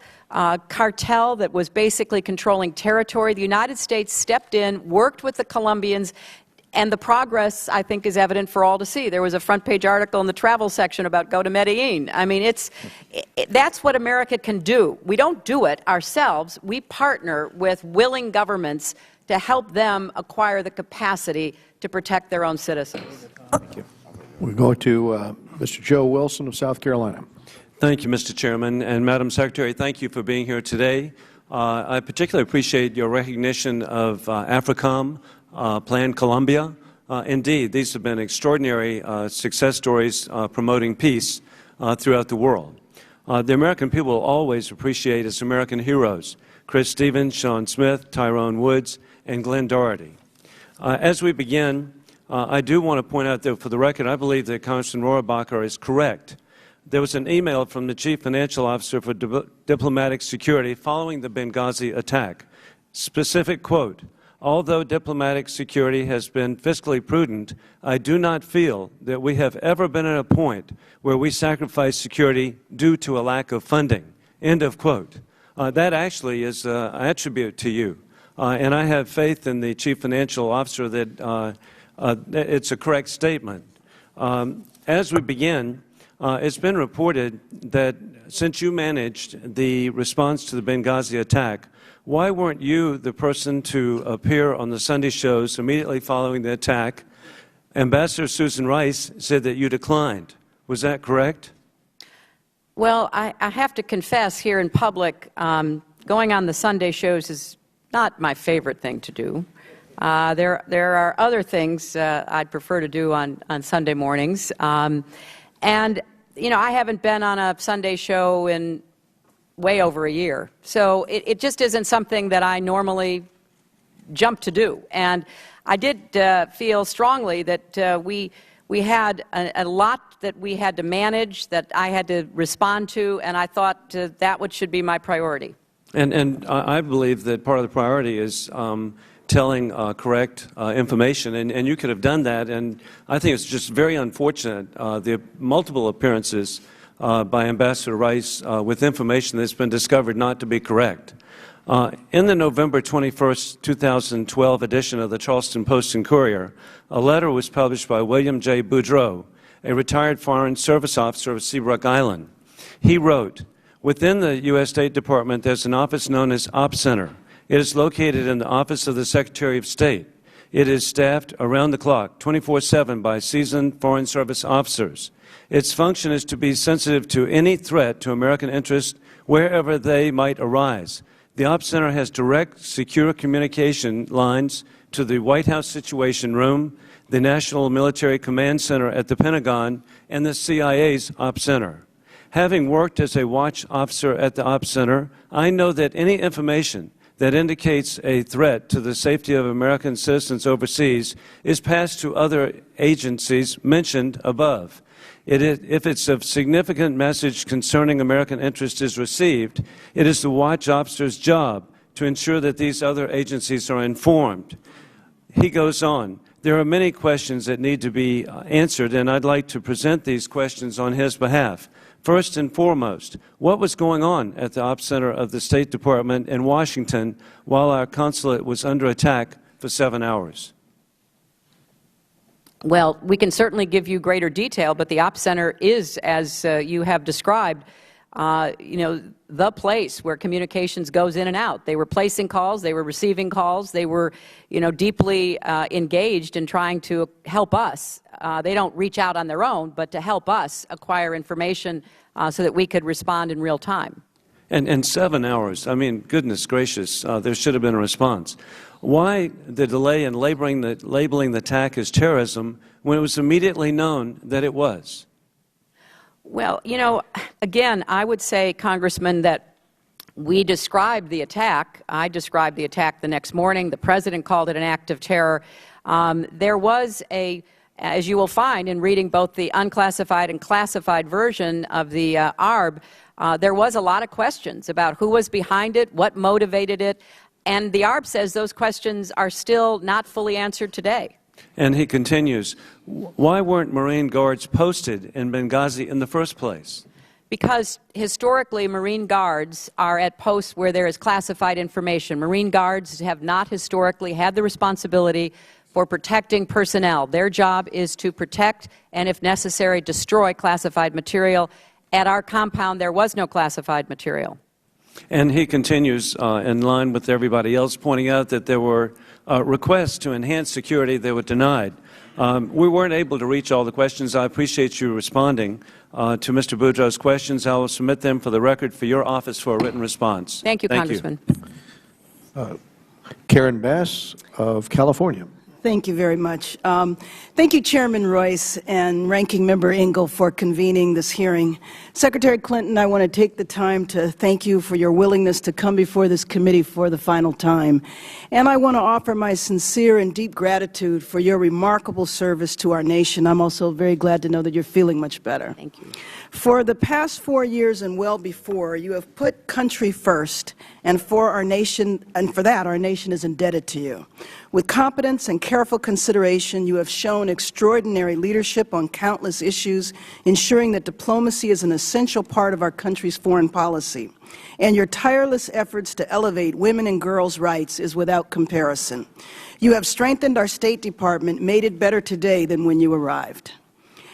cartel that was basically controlling territory. The United States stepped in, worked with the Colombians, and the progress, I think, is evident for all to see. There was a front-page article in the travel section about go to Medellin. I mean, that's what America can do. We don't do it ourselves. We partner with willing governments to help them acquire the capacity to protect their own citizens. Thank you. We go to Mr. Joe Wilson of South Carolina. Thank you, Mr. Chairman. And Madam Secretary, thank you for being here today. I particularly appreciate your recognition of AFRICOM, Plan Colombia. Indeed, these have been extraordinary success stories promoting peace throughout the world. The American people will always appreciate its American heroes, Chris Stevens, Sean Smith, Tyrone Woods, and Glenn Doherty. As we begin, I do want to point out that, for the record, I believe that Congressman Rohrabacher is correct. There was an email from the Chief Financial Officer for Diplomatic Security following the Benghazi attack. Specific quote, "Although diplomatic security has been fiscally prudent, I do not feel that we have ever been at a point where we sacrifice security due to a lack of funding." End of quote. That actually is an attribute to you. And I have faith in the Chief Financial Officer that it's a correct statement. As we begin, it's been reported that since you managed the response to the Benghazi attack, why weren't you the person to appear on the Sunday shows immediately following the attack? Ambassador Susan Rice said that you declined. Was that correct? Well, I have to confess here in public, going on the Sunday shows is not my favorite thing to do. There are other things I'd prefer to do on Sunday mornings. And, you know, I haven't been on a Sunday show in way over a year. So it just isn't something that I normally jump to do. And I did feel strongly that we had a lot that we had to manage, that I had to respond to, and I thought that should be my priority. And I believe that part of the priority is telling correct information, and you could have done that. And I think it's just very unfortunate, the multiple appearances by Ambassador Rice with information that's been discovered not to be correct. In the November 21st, 2012 edition of the Charleston Post and Courier, a letter was published by William J. Boudreau, a retired Foreign Service officer of Seabrook Island. He wrote, "Within the U.S. State Department, there's an office known as Op Center. It is located in the Office of the Secretary of State. It is staffed around the clock, 24/7, by seasoned Foreign Service officers. Its function is to be sensitive to any threat to American interests wherever they might arise. The Ops Center has direct, secure communication lines to the White House Situation Room, the National Military Command Center at the Pentagon, and the CIA's Ops Center. Having worked as a watch officer at the Ops Center, I know that any information that indicates a threat to the safety of American citizens overseas is passed to other agencies mentioned above. If it's a significant message concerning American interest is received, it is the watch officer's job to ensure that these other agencies are informed. He goes on, there are many questions that need to be answered, and I'd like to present these questions on his behalf. First and foremost, what was going on at the Ops Center of the State Department in Washington while our consulate was under attack for 7 hours? Well, we can certainly give you greater detail, but the Ops Center is, as you have described, the place where communications goes in and out. They were placing calls, they were receiving calls, they were, deeply engaged in trying to help us. They don't reach out on their own, but to help us acquire information so that we could respond in real time. And 7 hours, I mean, goodness gracious, there should have been a response. Why the delay in labeling the attack as terrorism when it was immediately known that it was? Well, again, I would say, Congressman, that we described the attack. I described the attack the next morning. The President called it an act of terror. There was as you will find in reading both the unclassified and classified version of the ARB, there was a lot of questions about who was behind it, what motivated it, and the ARB says those questions are still not fully answered today. And he continues, why weren't Marine Guards posted in Benghazi in the first place? Because historically, Marine Guards are at posts where there is classified information. Marine Guards have not historically had the responsibility for protecting personnel. Their job is to protect and, if necessary, destroy classified material. At our compound, there was no classified material. And he continues in line with everybody else, pointing out that there were requests to enhance security that were denied. We weren't able to reach all the questions. I appreciate you responding to Mr. Boudreau's questions. I will submit them for the record for your office for a written response. Thank you, Congressman. Karen Bass of California. Thank you very much. Thank you, Chairman Royce and Ranking Member Engel, for convening this hearing. Secretary Clinton, I want to take the time to thank you for your willingness to come before this committee for the final time. And I want to offer my sincere and deep gratitude for your remarkable service to our nation. I'm also very glad to know that you're feeling much better. Thank you. For the past 4 years and well before, you have put country first, and for that, our nation is indebted to you. With competence and careful consideration, you have shown extraordinary leadership on countless issues, ensuring that diplomacy is an essential part of our country's foreign policy. And your tireless efforts to elevate women and girls' rights is without comparison. You have strengthened our State Department, made it better today than when you arrived.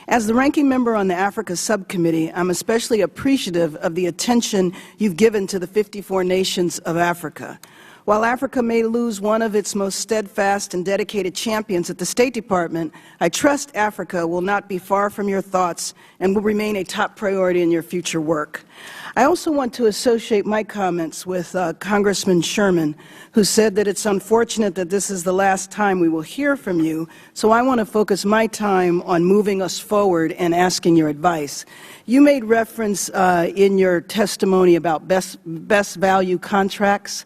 As the ranking member on the Africa Subcommittee, I'm especially appreciative of the attention you've given to the 54 nations of Africa. While Africa may lose one of its most steadfast and dedicated champions at the State Department, I trust Africa will not be far from your thoughts and will remain a top priority in your future work. I also want to associate my comments with Congressman Sherman, who said that it's unfortunate that this is the last time we will hear from you, so I want to focus my time on moving us forward and asking your advice. You made reference in your testimony about best value contracts.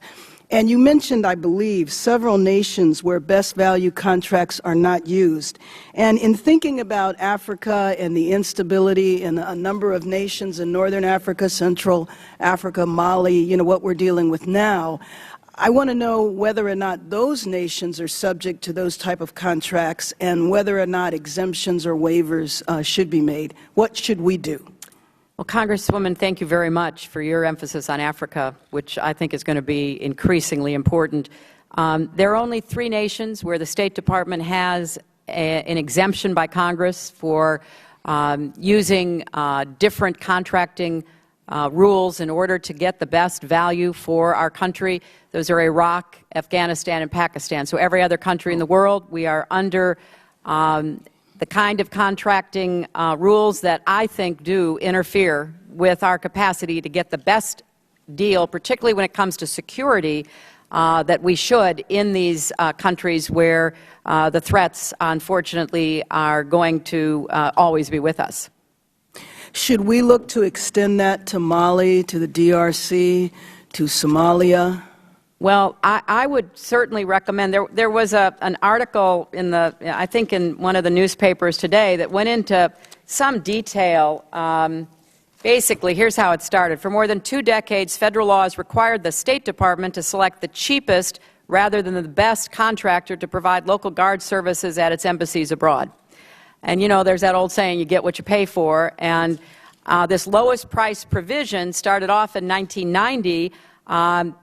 And you mentioned, I believe, several nations where best value contracts are not used. And in thinking about Africa and the instability in a number of nations in Northern Africa, Central Africa, Mali, what we're dealing with now, I want to know whether or not those nations are subject to those type of contracts and whether or not exemptions or waivers should be made. What should we do? Well, Congresswoman, thank you very much for your emphasis on Africa, which I think is going to be increasingly important. There are only 3 nations where the State Department has an exemption by Congress for using different contracting rules in order to get the best value for our country. Those are Iraq, Afghanistan, and Pakistan. So every other country in the world, we are under the kind of contracting rules that I think do interfere with our capacity to get the best deal, particularly when it comes to security, that we should in these countries where the threats, unfortunately, are going to always be with us. Should we look to extend that to Mali, to the DRC, to Somalia? Well, I would certainly recommend. There was an article in I think in one of the newspapers today that went into some detail. Basically, here's how it started. For more than 2 decades, federal laws required the State Department to select the cheapest rather than the best contractor to provide local guard services at its embassies abroad. And, you know, there's that old saying, you get what you pay for. And this lowest price provision started off in 1990,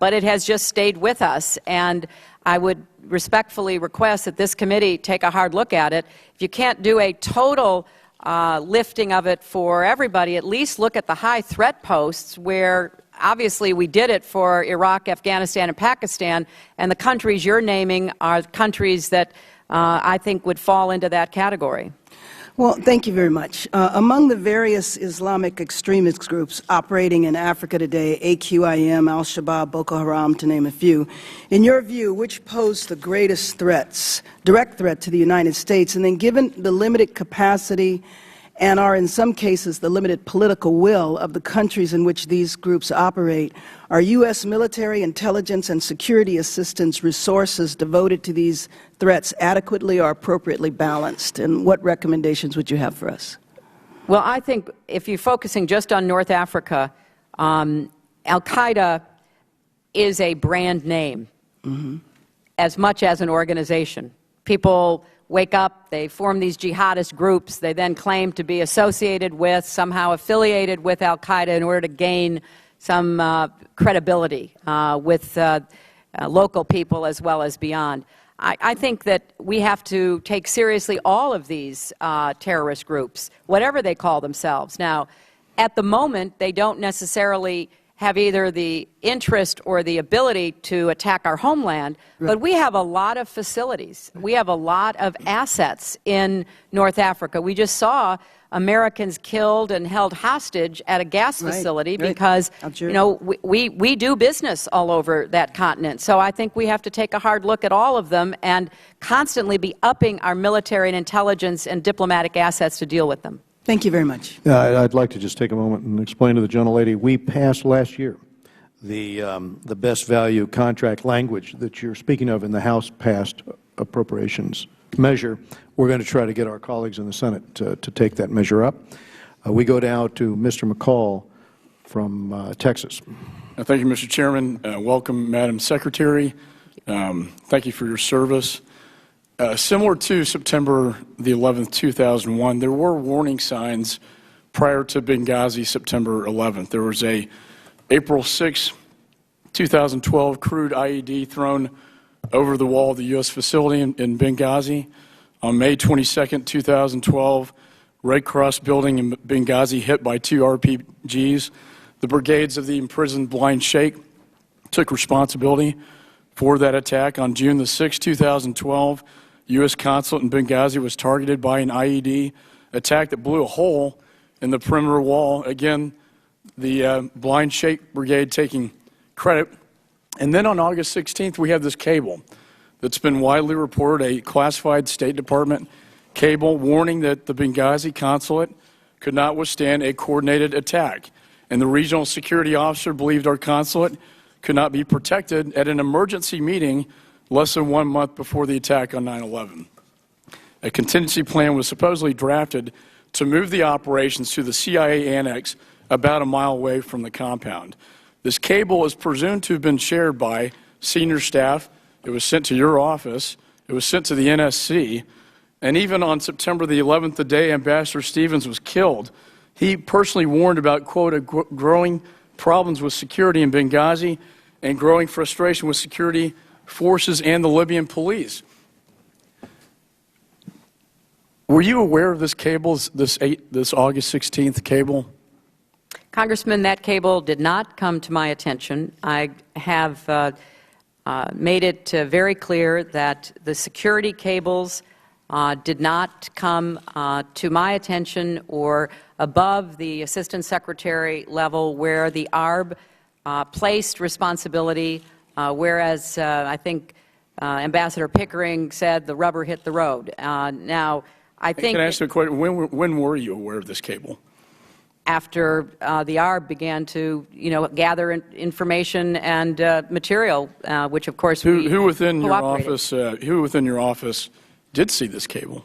but it has just stayed with us. And I would respectfully request that this committee take a hard look at it. If you can't do a total lifting of it for everybody, at least look at the high threat posts where obviously we did it for Iraq, Afghanistan, and Pakistan, and the countries you're naming are countries that I think would fall into that category. Well, thank you very much. Among the various Islamic extremist groups operating in Africa today, AQIM, Al-Shabaab, Boko Haram, to name a few, in your view, which pose the greatest threats, direct threat to the United States? And then given the limited capacity and are in some cases the limited political will of the countries in which these groups operate, are U.S. military intelligence and security assistance resources devoted to these threats adequately or appropriately balanced? And what recommendations would you have for us? Well, I think if you're focusing just on North Africa, Al-Qaeda is a brand name as much as an organization. People wake up, they form these jihadist groups, they then claim to be associated with, somehow affiliated with Al-Qaeda in order to gain some credibility with local people as well as beyond. I think that we have to take seriously all of these terrorist groups, whatever they call themselves. Now, at the moment, they don't necessarily have either the interest or the ability to attack our homeland, but we have a lot of facilities. We have a lot of assets in North Africa. We just saw Americans killed and held hostage at a gas facility because, you know, we do business all over that continent. So I think we have to take a hard look at all of them and constantly be upping our military and intelligence and diplomatic assets to deal with them. Thank you very much. I'd like to just take a moment and explain to the gentlelady, we passed last year the best value contract language that you're speaking of in the House passed appropriations measure. We're going to try to get our colleagues in the Senate to take that measure up. We go now to Mr. McCall from Texas. Thank you, Mr. Chairman. Welcome, Madam Secretary. Thank you for your service. Similar to September the 11th, 2001, there were warning signs prior to Benghazi, September 11th. There was a April 6, 2012 crude IED thrown over the wall of the U.S. facility in Benghazi. On May 22, 2012, Red Cross building in Benghazi hit by 2 RPGs. The brigades of the imprisoned Blind Sheikh took responsibility for that attack. On June the 6th, 2012, U.S. consulate in Benghazi was targeted by an IED attack that blew a hole in the perimeter wall. Again, the Blind Sheikh Brigade taking credit. And then on August 16th, we have this cable that's been widely reported, a classified State Department cable warning that the Benghazi consulate could not withstand a coordinated attack. And the regional security officer believed our consulate could not be protected at an emergency meeting less than 1 month before the attack on 9/11. A contingency plan was supposedly drafted to move the operations to the CIA annex about a mile away from the compound. This cable is presumed to have been shared by senior staff. It was sent to your office. It was sent to the NSC. And even on September the 11th, the day Ambassador Stevens was killed, he personally warned about, quote, growing problems with security in Benghazi and growing frustration with security forces and the Libyan police. Were you aware of this cable, this August 16th cable? Congressman, that cable did not come to my attention. I have made it very clear that the security cables did not come to my attention or above the Assistant Secretary level where the ARB placed responsibility, whereas I think Ambassador Pickering said the rubber hit the road. Now, I think... Can I ask you a question? When were you aware of this cable? After the ARB began to, gather information and material, which of course who within your office did see this cable?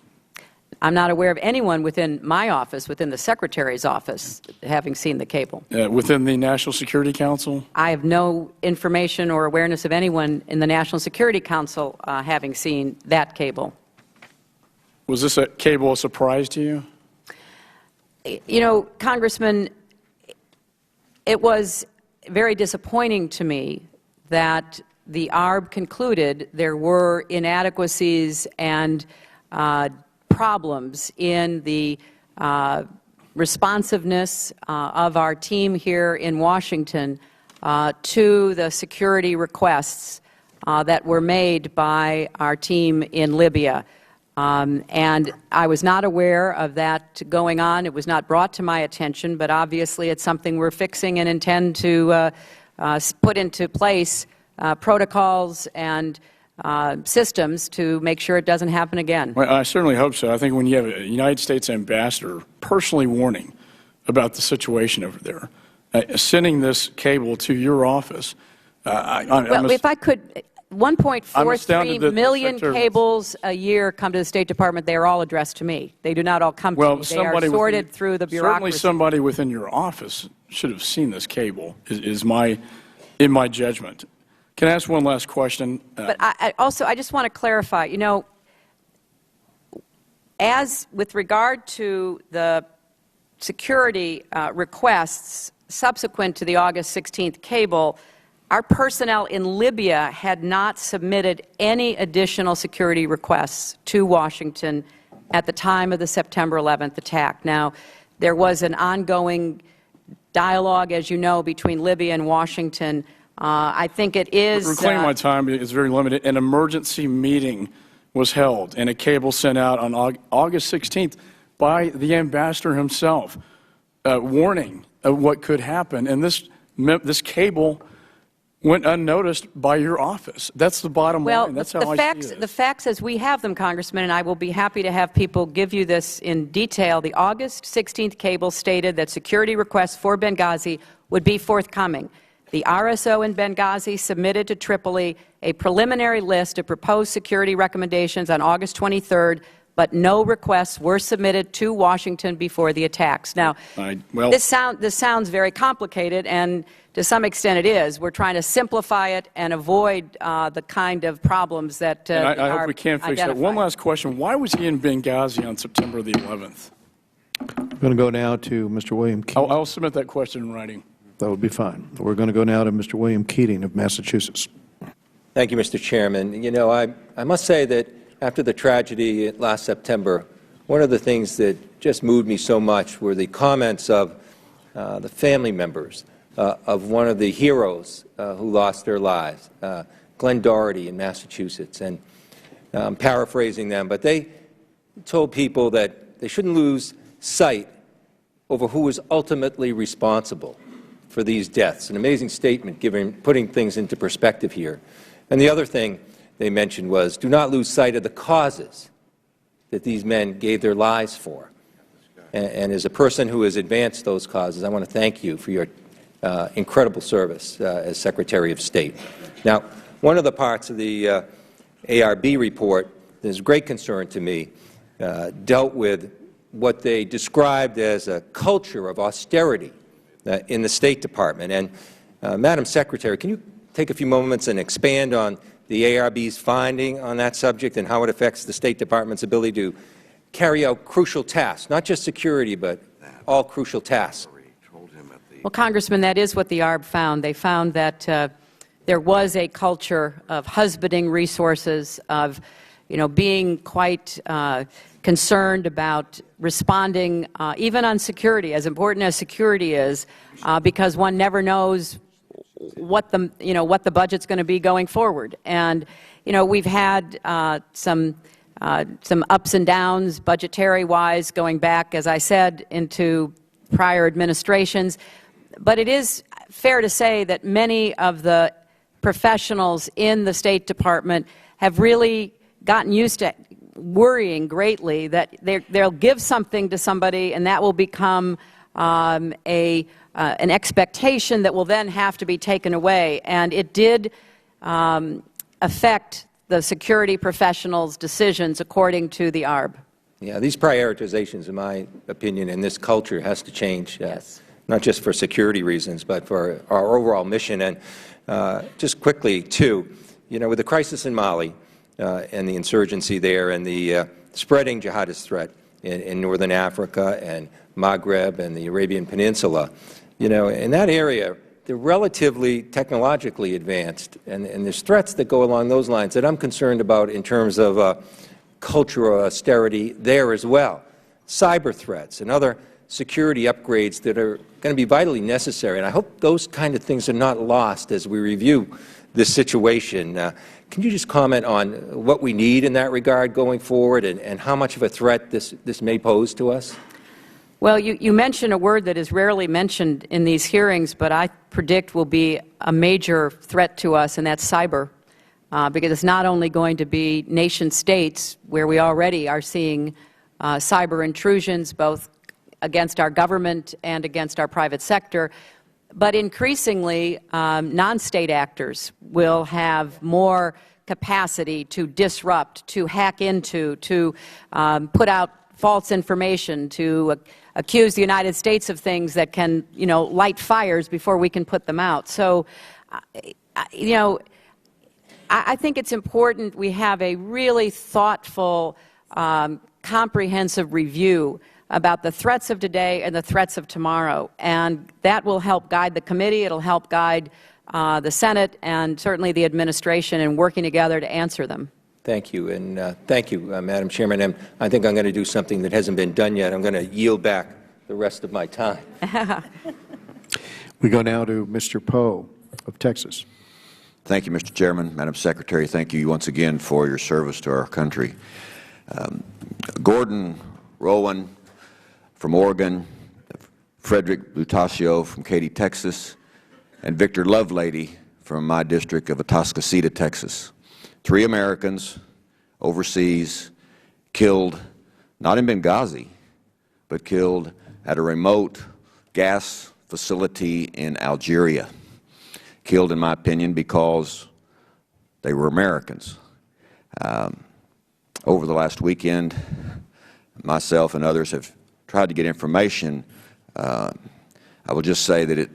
I'm not aware of anyone within my office, within the Secretary's office, having seen the cable. Within the National Security Council? I have no information or awareness of anyone in the National Security Council having seen that cable. Was this cable a surprise to you? Congressman, it was very disappointing to me that the ARB concluded there were inadequacies and problems in the responsiveness of our team here in Washington to the security requests that were made by our team in Libya. And I was not aware of that going on. It was not brought to my attention, but obviously it's something we're fixing and intend to put into place protocols and systems to make sure it doesn't happen again. Well, I certainly hope so. I think when you have a United States ambassador personally warning about the situation over there, sending this cable to your office, well, if I could... 1.43 million cables a year come to the State Department. They are all addressed to me. They do not all come to me. They are sorted through the bureaucracy. Certainly somebody within your office should have seen this cable, in my judgment. Can I ask one last question? But I just want to clarify, as with regard to the security requests subsequent to the August 16th cable, our personnel in Libya had not submitted any additional security requests to Washington at the time of the September 11th attack. Now, there was an ongoing dialogue, as you know, between Libya and Washington. I think it is... Reclaim my time is very limited. An emergency meeting was held and a cable sent out on August 16th by the ambassador himself, warning of what could happen. And this cable went unnoticed by your office. That's the bottom line. That's how I see it. The facts as we have them, Congressman, and I will be happy to have people give you this in detail. The August 16th cable stated that security requests for Benghazi would be forthcoming. The RSO in Benghazi submitted to Tripoli a preliminary list of proposed security recommendations on August 23rd, but no requests were submitted to Washington before the attacks. Now, this sounds very complicated, and to some extent it is. We're trying to simplify it and avoid the kind of problems that I hope we can fix that. One last question. Why was he in Benghazi on September the 11th? I'm going to go now to Mr. William Keating. I'll submit that question in writing. That would be fine. We're going to go now to Mr. William Keating of Massachusetts. Thank you, Mr. Chairman. I must say that after the tragedy last September, one of the things that just moved me so much were the comments of the family members of one of the heroes who lost their lives, Glenn Doherty in Massachusetts. And I'm paraphrasing them, but they told people that they shouldn't lose sight over who was ultimately responsible for these deaths. An amazing statement, putting things into perspective here. And the other thing they mentioned was, do not lose sight of the causes that these men gave their lives for. And as a person who has advanced those causes, I want to thank you for your incredible service as Secretary of State. Now, one of the parts of the ARB report that is of great concern to me dealt with what they described as a culture of austerity in the State Department. And, Madam Secretary, can you take a few moments and expand on the ARB's finding on that subject and how it affects the State Department's ability to carry out crucial tasks, not just security, but all crucial tasks? Well, Congressman, that is what the ARB found. They found that there was a culture of husbanding resources, of being quite concerned about responding, even on security, as important as security is, because one never knows what the budget's going to be going forward. And we've had some ups and downs budgetary-wise going back, as I said, into prior administrations. But it is fair to say that many of the professionals in the State Department have really gotten used to worrying greatly that they'll give something to somebody and that will become an expectation that will then have to be taken away. And it did affect the security professionals' decisions according to the ARB. Yeah, these prioritizations, in my opinion, in this culture has to change. Yes. Not just for security reasons, but for our overall mission. And just quickly, too, with the crisis in Mali and the insurgency there and the spreading jihadist threat in northern Africa and Maghreb and the Arabian Peninsula, in that area, they're relatively technologically advanced. And there's threats that go along those lines that I'm concerned about in terms of cultural austerity there as well. Cyber threats and other security upgrades that are going to be vitally necessary. And I hope those kind of things are not lost as we review this situation. Can you just comment on what we need in that regard going forward and how much of a threat this may pose to us? Well, you mentioned a word that is rarely mentioned in these hearings, but I predict will be a major threat to us, and that's cyber. Because it's not only going to be nation states where we already are seeing cyber intrusions, both against our government and against our private sector, but increasingly non-state actors will have more capacity to disrupt, to hack into, to put out false information, to accuse the United States of things that can, light fires before we can put them out. So, I think it's important we have a really thoughtful, comprehensive review about the threats of today and the threats of tomorrow. And that will help guide the committee. It'll help guide the Senate and certainly the administration in working together to answer them. Thank you. And thank you, Madam Chairman. And I think I'm going to do something that hasn't been done yet. I'm going to yield back the rest of my time. We go now to Mr. Poe of Texas. Thank you, Mr. Chairman. Madam Secretary, thank you once again for your service to our country. Gordon Rowan from Oregon, Frederick Lutasio from Katy, Texas, and Victor Lovelady from my district of Atascocita, Texas. 3 Americans overseas killed, not in Benghazi, but killed at a remote gas facility in Algeria. Killed, in my opinion, because they were Americans. Over the last weekend, myself and others have tried to get information. I will just say that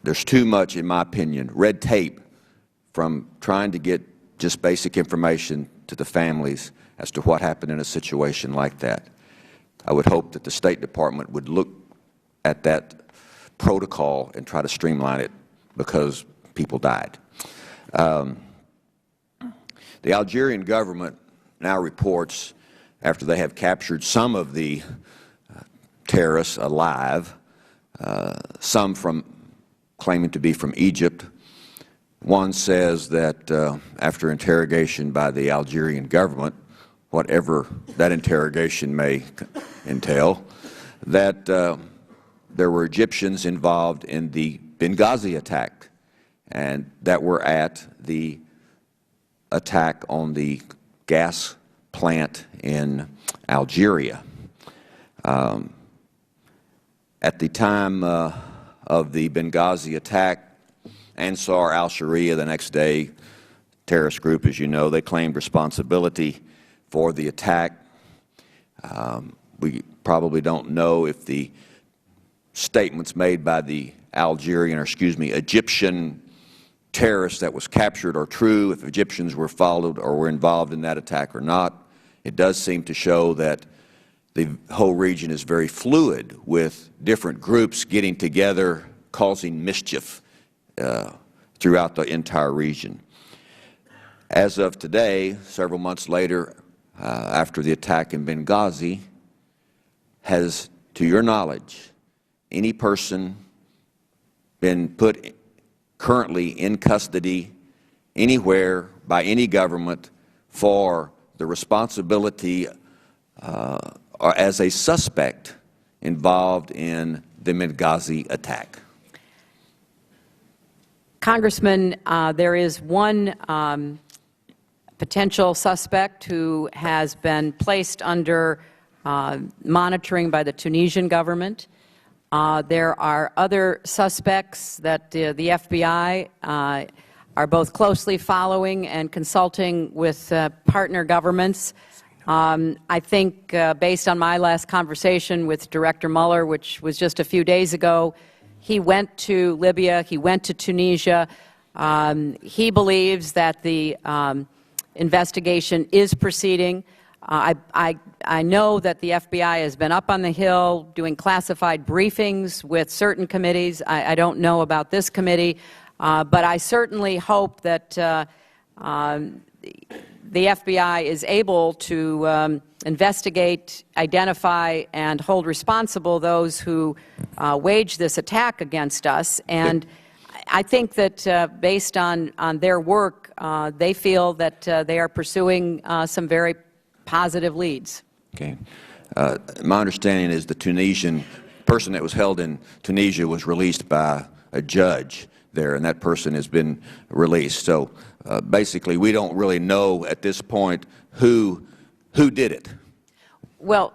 there's too much, in my opinion, red tape from trying to get just basic information to the families as to what happened in a situation like that. I would hope that the State Department would look at that protocol and try to streamline it because people died. The Algerian government now reports, after they have captured some of the terrorists alive, some from claiming to be from Egypt. One says that after interrogation by the Algerian government, whatever that interrogation may entail, that there were Egyptians involved in the Benghazi attack, and that were at the attack on the gas plant in Algeria. At the time of the Benghazi attack, Ansar al-Sharia, the next day, terrorist group, as you know, they claimed responsibility for the attack. We probably don't know if the statements made by the Egyptian terrorists that was captured are true, if Egyptians were followed or were involved in that attack or not. It does seem to show that the whole region is very fluid, with different groups getting together, causing mischief throughout the entire region. As of today, several months later, after the attack in Benghazi, has, to your knowledge, any person been put currently in custody anywhere by any government for the responsibility or as a suspect involved in the Benghazi attack? Congressman, there is one potential suspect who has been placed under monitoring by the Tunisian government. There are other suspects that the FBI are both closely following and consulting with partner governments. I think based on my last conversation with Director Mueller, which was just a few days ago, he went to Libya, he went to Tunisia. He believes that the investigation is proceeding. I know that the FBI has been up on the Hill doing classified briefings with certain committees. I don't know about this committee, but I certainly hope that the FBI is able to investigate, identify, and hold responsible those who wage this attack against us. And I think that based on their work, they feel that they are pursuing some very positive leads. Okay. My understanding is the Tunisian person that was held in Tunisia was released by a judge there, and that person has been released. So basically, we don't really know at this point who did it. Well,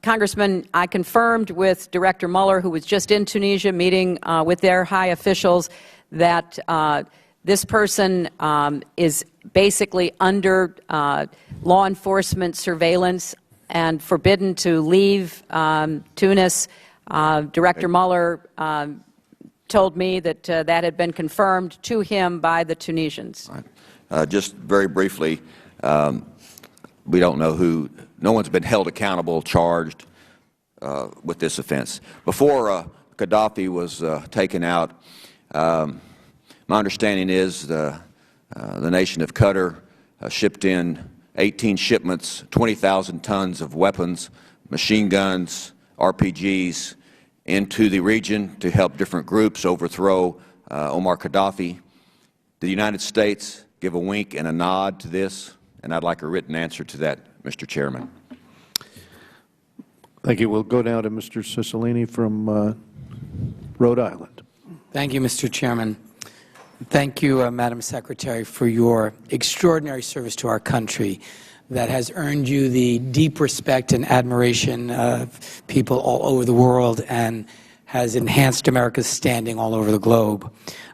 Congressman, I confirmed with Director Mueller, who was just in Tunisia meeting with their high officials, that this person is basically under law enforcement surveillance and forbidden to leave Tunis. Director Mueller told me that that had been confirmed to him by the Tunisians. Right. Just very briefly, we don't know who. No one's been held accountable, charged with this offense. Before Gaddafi was taken out, my understanding is the nation of Qatar shipped in 18 shipments, 20,000 tons of weapons, machine guns, RPGs into the region to help different groups overthrow Omar Gaddafi. Did the United States give a wink and a nod to this? And I'd like a written answer to that, Mr. Chairman. Thank you. We'll go now to Mr. Cicilline from Rhode Island. Thank you, Mr. Chairman. Thank you, Madam Secretary, for your extraordinary service to our country that has earned you the deep respect and admiration of people all over the world and has enhanced America's standing all over the globe.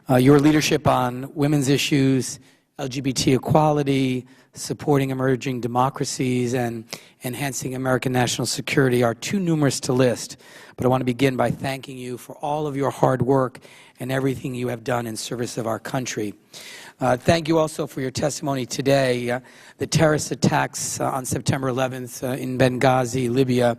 Your leadership on women's issues, LGBT equality, supporting emerging democracies, and enhancing American national security are too numerous to list. But I want to begin by thanking you for all of your hard work and everything you have done in service of our country. Thank you also for your testimony today. The terrorist attacks on September 11th in Benghazi, Libya,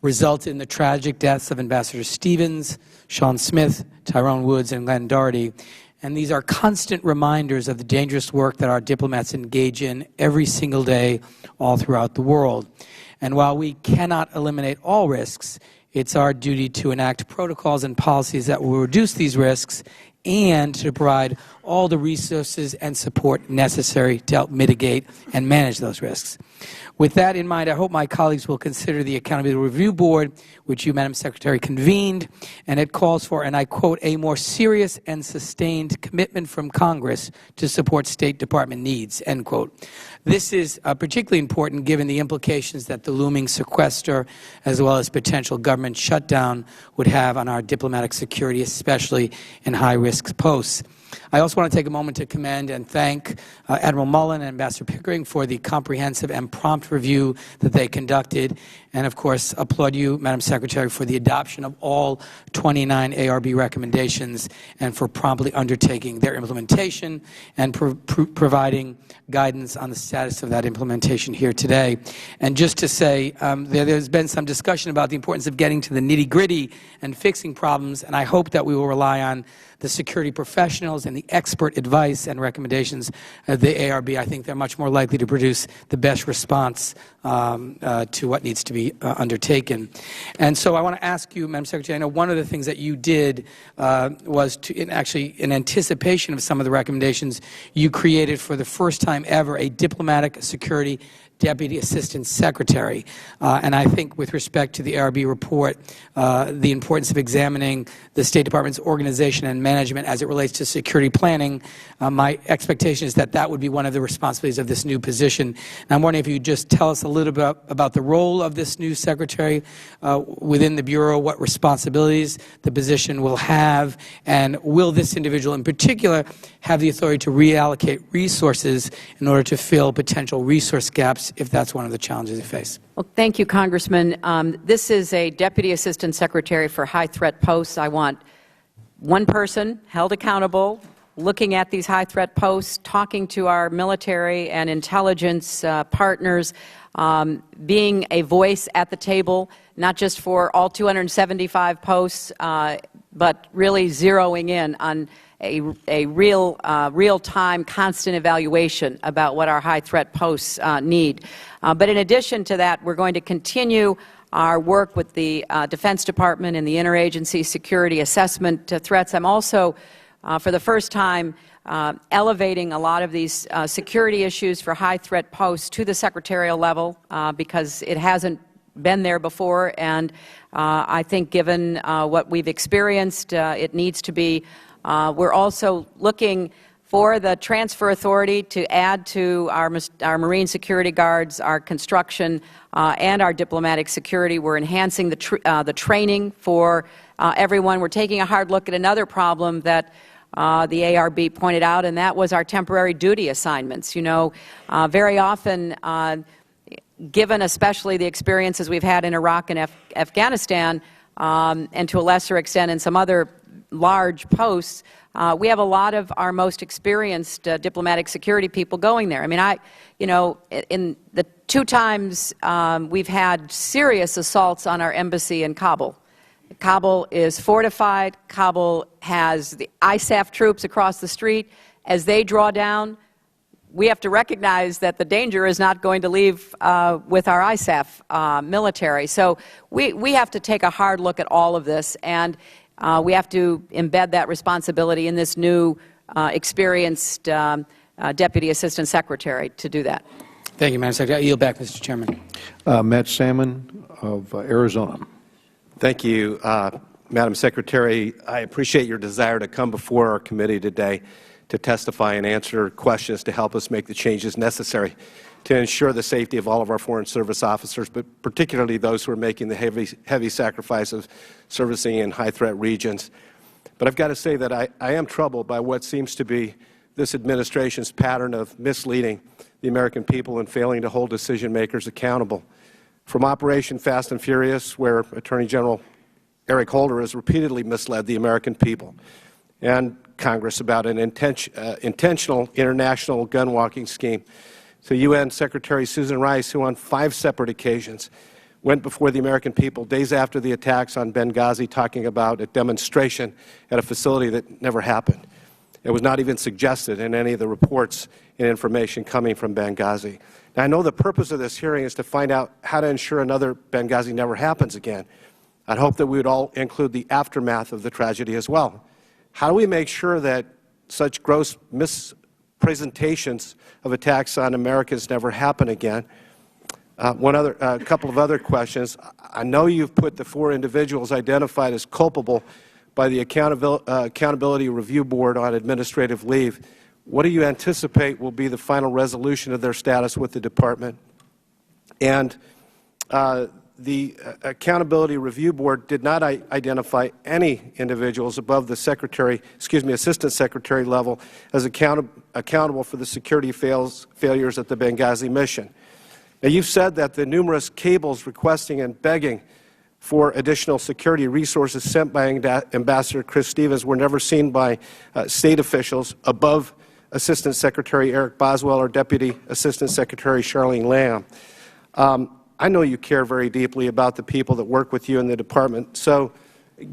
resulted in the tragic deaths of Ambassador Stevens, Sean Smith, Tyrone Woods, and Glenn Doherty. And these are constant reminders of the dangerous work that our diplomats engage in every single day all throughout the world. And while we cannot eliminate all risks, it's our duty to enact protocols and policies that will reduce these risks and to provide all the resources and support necessary to help mitigate and manage those risks. With that in mind, I hope my colleagues will consider the Accountability Review Board, which you, Madam Secretary, convened, and it calls for, and I quote, a more serious and sustained commitment from Congress to support State Department needs, end quote. This is particularly important given the implications that the looming sequester as well as potential government shutdown would have on our diplomatic security, especially in high-risk posts. I also want to take a moment to commend and thank Admiral Mullen and Ambassador Pickering for the comprehensive and prompt review that they conducted, and of course applaud you, Madam Secretary, for the adoption of all 29 ARB recommendations and for promptly undertaking their implementation and providing guidance on the status of that implementation here today. And just to say, there's been some discussion about the importance of getting to the nitty-gritty and fixing problems, and I hope that we will rely on the security professionals and the expert advice and recommendations of the ARB. I think they're much more likely to produce the best response to what needs to be undertaken. And so I want to ask you, Madam Secretary, I know one of the things that you did was to, in anticipation of some of the recommendations, you created for the first time ever a diplomatic security Deputy Assistant Secretary. And I think with respect to the ARB report, the importance of examining the State Department's organization and management as it relates to security planning. My expectation is that that would be one of the responsibilities of this new position. And I'm wondering if you could just tell us a little bit about the role of this new secretary within the Bureau, what responsibilities the position will have, and will this individual in particular have the authority to reallocate resources in order to fill potential resource gaps if that's one of the challenges you face? Well, thank you, Congressman. This is a Deputy Assistant Secretary for high-threat posts. I want one person held accountable, looking at these high-threat posts, talking to our military and intelligence partners, being a voice at the table, not just for all 275 posts, but really zeroing in on a real-time, constant evaluation about what our high-threat posts need. But in addition to that, we're going to continue our work with the Defense Department and the interagency security assessment threats. I'm also, for the first time, elevating a lot of these security issues for high-threat posts to the secretarial level because it hasn't been there before, and I think given what we've experienced, it needs to be. We're also looking for the transfer authority to add to our Marine security guards, our construction, and our diplomatic security. We're enhancing the training for everyone. We're taking a hard look at another problem that the ARB pointed out, and that was our temporary duty assignments. You know, very often, given especially the experiences we've had in Iraq and Afghanistan, and to a lesser extent in some other large posts, we have a lot of our most experienced diplomatic security people going there. I mean, you know, in the 2 times we've had serious assaults on our embassy in Kabul. Kabul is fortified. Kabul has the ISAF troops across the street. As they draw down, we have to recognize that the danger is not going to leave with our ISAF military. So we have to take a hard look at all of this, and we have to embed that responsibility in this new experienced Deputy Assistant Secretary to do that. Thank you, Madam Secretary. I yield back, Mr. Chairman. Matt Salmon of Arizona. Thank you, Madam Secretary. I appreciate your desire to come before our committee today to testify and answer questions to help us make the changes necessary to ensure the safety of all of our Foreign Service officers, but particularly those who are making the heavy sacrifice of servicing in high-threat regions. But I've got to say that I am troubled by what seems to be this administration's pattern of misleading the American people and failing to hold decision-makers accountable. From Operation Fast and Furious, where Attorney General Eric Holder has repeatedly misled the American people and Congress about an intentional international gun-walking scheme, to UN Secretary Susan Rice, who on 5 separate occasions went before the American people days after the attacks on Benghazi talking about a demonstration at a facility that never happened. It was not even suggested in any of the reports and information coming from Benghazi. Now, I know the purpose of this hearing is to find out how to ensure another Benghazi never happens again. I'd hope that we would all include the aftermath of the tragedy as well. How do we make sure that such gross mispresentations of attacks on Americans never happen again? A couple of other questions. I know you've put the 4 individuals identified as culpable by the Accountability Review Board on administrative leave. What do you anticipate will be the final resolution of their status with the Department? And the Accountability Review Board did not identify any individuals above the Assistant Secretary level as accountable for the security failures at the Benghazi mission. Now, you've said that the numerous cables requesting and begging for additional security resources sent by Ambassador Chris Stevens were never seen by state officials above Assistant Secretary Eric Boswell or Deputy Assistant Secretary Charlene Lamb. I know you care very deeply about the people that work with you in the Department. So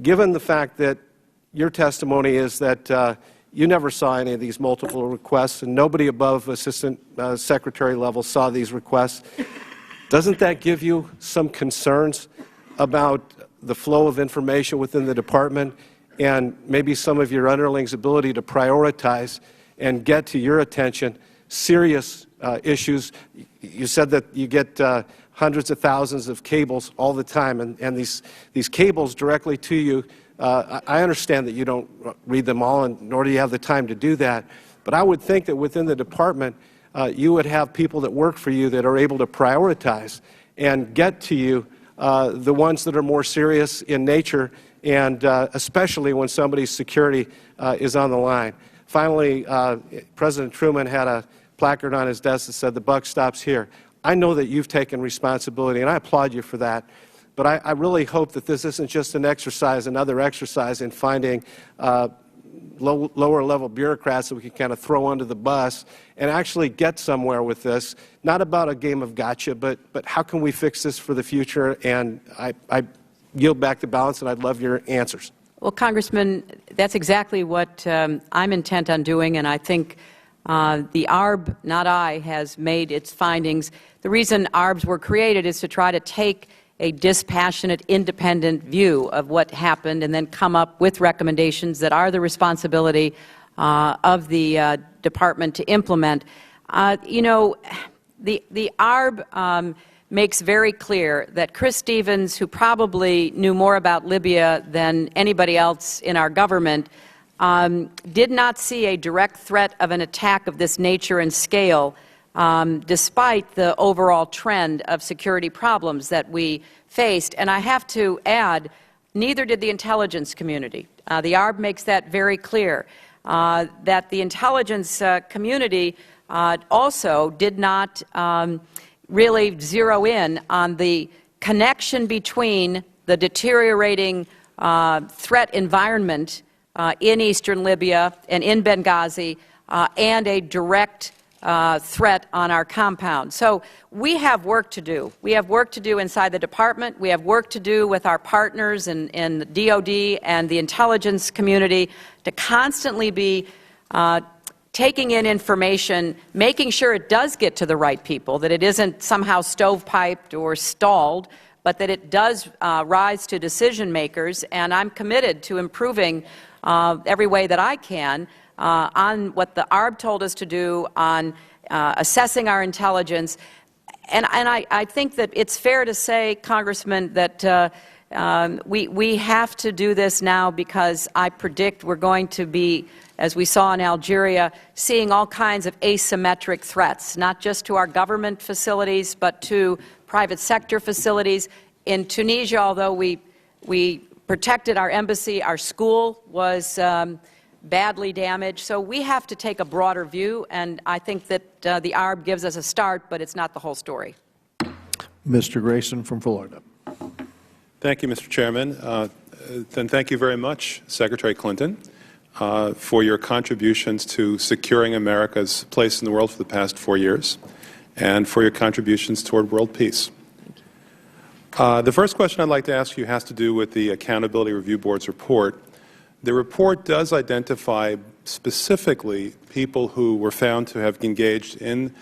given the fact that your testimony is that you never saw any of these multiple requests and nobody above Assistant Secretary level saw these requests, doesn't that give you some concerns about the flow of information within the Department and maybe some of your underlings' ability to prioritize and get to your attention serious issues? You said that you get hundreds of thousands of cables all the time, and these cables directly to you I understand that you don't read them all, and nor do you have the time to do that. But I would think that within the department, you would have people that work for you that are able to prioritize and get to you the ones that are more serious in nature, and especially when somebody's security is on the line. Finally, President Truman had a placard on his desk that said, "The buck stops here." I know that you've taken responsibility, and I applaud you for that. But I really hope that this isn't just an exercise, another exercise in finding lower-level bureaucrats that we can kind of throw under the bus and actually get somewhere with this. Not about a game of gotcha, but how can we fix this for the future? And I yield back the balance, and I'd love your answers. Well, Congressman, that's exactly what I'm intent on doing, and I think the ARB, not I, has made its findings. The reason ARBs were created is to try to take a dispassionate, independent view of what happened and then come up with recommendations that are the responsibility of the department to implement. You know, the ARB makes very clear that Chris Stevens, who probably knew more about Libya than anybody else in our government, did not see a direct threat of an attack of this nature and scale, despite the overall trend of security problems that we faced. And I have to add, neither did the intelligence community. The ARB makes that very clear, that the intelligence community also did not really zero in on the connection between the deteriorating threat environment in eastern Libya and in Benghazi and a direct threat on our compound. So we have work to do. We have work to do inside the department. We have work to do with our partners in the DOD and the intelligence community to constantly be taking in information, making sure it does get to the right people, that it isn't somehow stovepiped or stalled, but that it does rise to decision makers. And I'm committed to improving every way that I can on what the ARB told us to do, on assessing our intelligence. And I think that it's fair to say, Congressman, that we have to do this now because I predict we're going to be, as we saw in Algeria, seeing all kinds of asymmetric threats, not just to our government facilities, but to private sector facilities. In Tunisia, although we protected our embassy, our school was badly damaged. So we have to take a broader view, and I think that the ARB gives us a start, but it's not the whole story. Mr. Grayson from Florida. Thank you, Mr. Chairman. And thank you very much, Secretary Clinton, for your contributions to securing America's place in the world for the past 4 years, and for your contributions toward world peace. The first question I'd like to ask you has to do with the Accountability Review Board's report. The report does identify specifically people who were found to have engaged in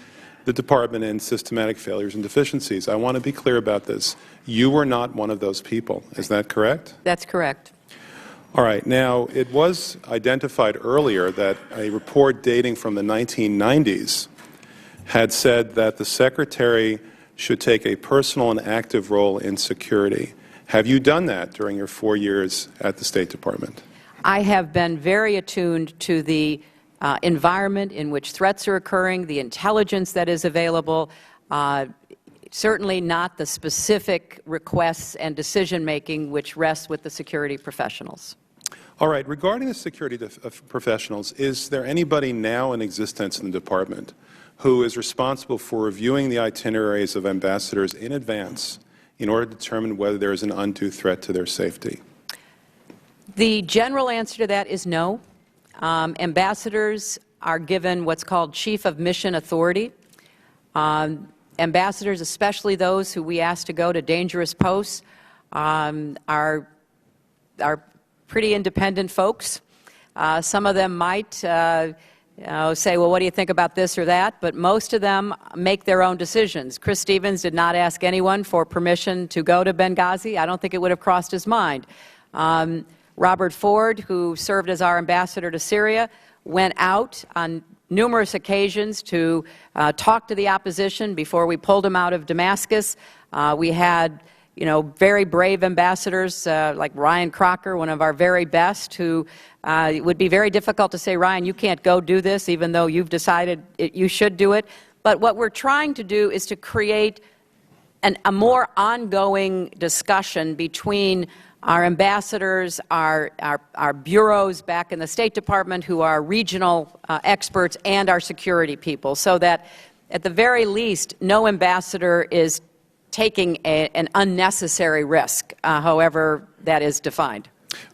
the department in systematic failures and deficiencies. I want to be clear about this. You were not one of those people. Is that correct? That's correct. All right. Now, it was identified earlier that a report dating from the 1990s had said that the Secretary should take a personal and active role in security. Have you done that during your 4 years at the State Department? I have been very attuned to the environment in which threats are occurring, the intelligence that is available, certainly not the specific requests and decision-making which rests with the security professionals. All right. Regarding the security professionals, is there anybody now in existence in the department who is responsible for reviewing the itineraries of ambassadors in advance in order to determine whether there is an undue threat to their safety? The general answer to that is no. Ambassadors are given what's called Chief of Mission Authority. Ambassadors, especially those who we ask to go to dangerous posts, are pretty independent folks. Some of them might say, well, what do you think about this or that? But most of them make their own decisions. Chris Stevens did not ask anyone for permission to go to Benghazi. I don't think it would have crossed his mind. Robert Ford, who served as our ambassador to Syria, went out on numerous occasions to talk to the opposition before we pulled him out of Damascus. We had very brave ambassadors like Ryan Crocker, one of our very best, who it would be very difficult to say, Ryan, you can't go do this, even though you've decided you should do it. But what we're trying to do is to create a more ongoing discussion between our ambassadors, our bureaus back in the State Department who are regional experts, and our security people, so that at the very least no ambassador is taking an unnecessary risk, however that is defined.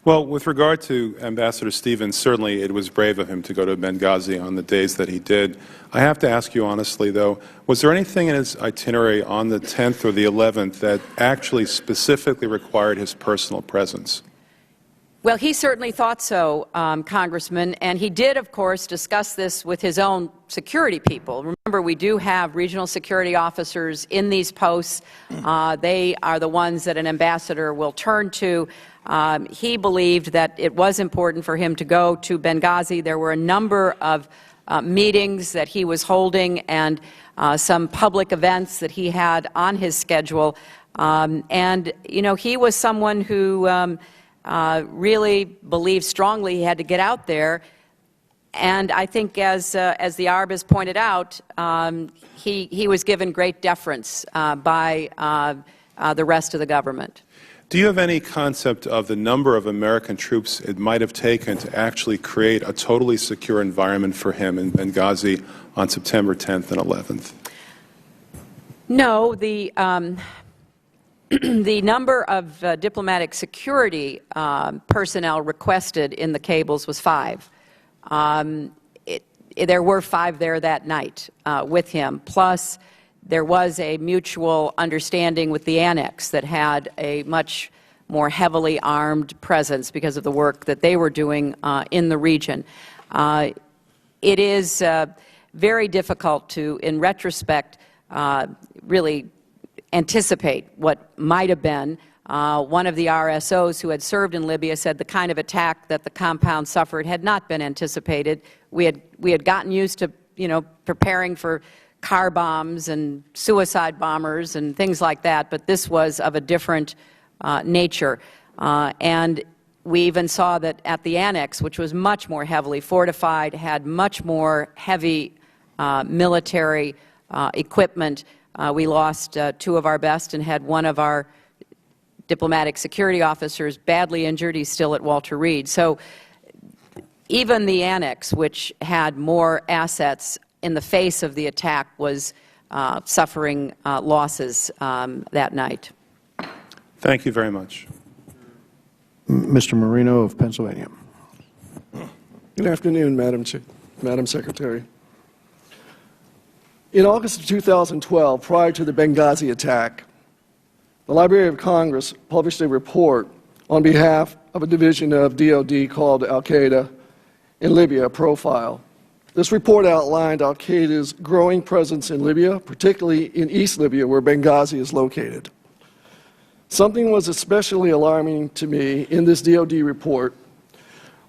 Well, with regard to Ambassador Stevens, certainly it was brave of him to go to Benghazi on the days that he did. I have to ask you honestly, though, was there anything in his itinerary on the 10th or the 11th that actually specifically required his personal presence? Well, he certainly thought so, Congressman, and he did, of course, discuss this with his own security people. Remember, we do have regional security officers in these posts. They are the ones that an ambassador will turn to. He believed that it was important for him to go to Benghazi. There were a number of meetings that he was holding and some public events that he had on his schedule. And, he was someone who really believed strongly he had to get out there. And I think, as the ARB has pointed out, he was given great deference by the rest of the government. Do you have any concept of the number of American troops it might have taken to actually create a totally secure environment for him in Benghazi on September 10th and 11th? No, the number of diplomatic security personnel requested in the cables was 5. There were 5 there that night with him, plus there was a mutual understanding with the annex that had a much more heavily armed presence because of the work that they were doing in the region. It is very difficult to, in retrospect, really anticipate what might have been. One of the RSOs who had served in Libya said the kind of attack that the compound suffered had not been anticipated. We had gotten used to, preparing for car bombs and suicide bombers and things like that, but this was of a different nature. And we even saw that at the annex, which was much more heavily fortified, had much more heavy military equipment. We lost 2 of our best and had one of our diplomatic security officers badly injured. He's still at Walter Reed. So even the annex, which had more assets in the face of the attack, was suffering losses that night. Thank you very much. Mr. Marino of Pennsylvania. Good afternoon, Madam Secretary. In August of 2012, prior to the Benghazi attack, the Library of Congress published a report on behalf of a division of DoD called Al-Qaeda in Libya, a profile. This report outlined Al-Qaeda's growing presence in Libya, particularly in East Libya, where Benghazi is located. Something was especially alarming to me in this DoD report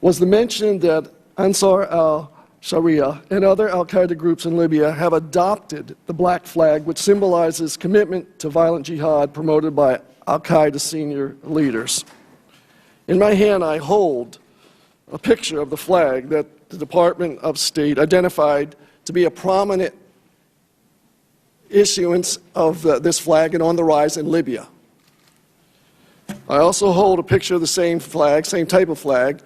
was the mention that Ansar al-Sharia and other al-Qaeda groups in Libya have adopted the black flag, which symbolizes commitment to violent jihad promoted by al-Qaeda senior leaders. In my hand, I hold a picture of the flag that the Department of State identified to be a prominent issuance of this flag and on the rise in Libya. I also hold a picture of the same flag, same type of flag,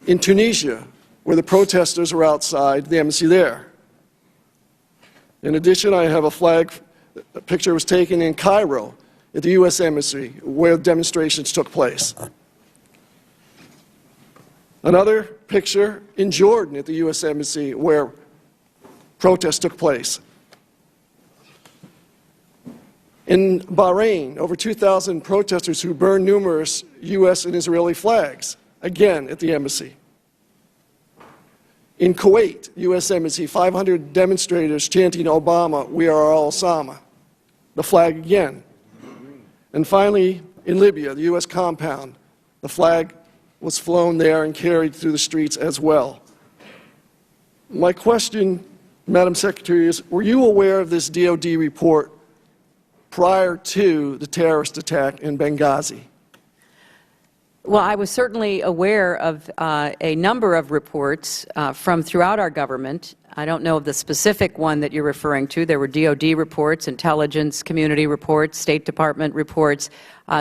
in Tunisia, where the protesters were outside the embassy there. In addition, I have a picture was taken in Cairo at the U.S. Embassy, where demonstrations took place. Another picture in Jordan at the U.S. Embassy, where protests took place. In Bahrain, over 2,000 protesters who burned numerous U.S. and Israeli flags, again at the embassy. In Kuwait, U.S. Embassy, 500 demonstrators chanting Obama, we are all Osama, the flag again. And finally, in Libya, the U.S. compound, the flag was flown there and carried through the streets as well. My question, Madam Secretary, is, were you aware of this DoD report prior to the terrorist attack in Benghazi? Well, I was certainly aware of a number of reports from throughout our government. I don't know of the specific one that you're referring to. There were DOD reports, intelligence community reports, State Department reports,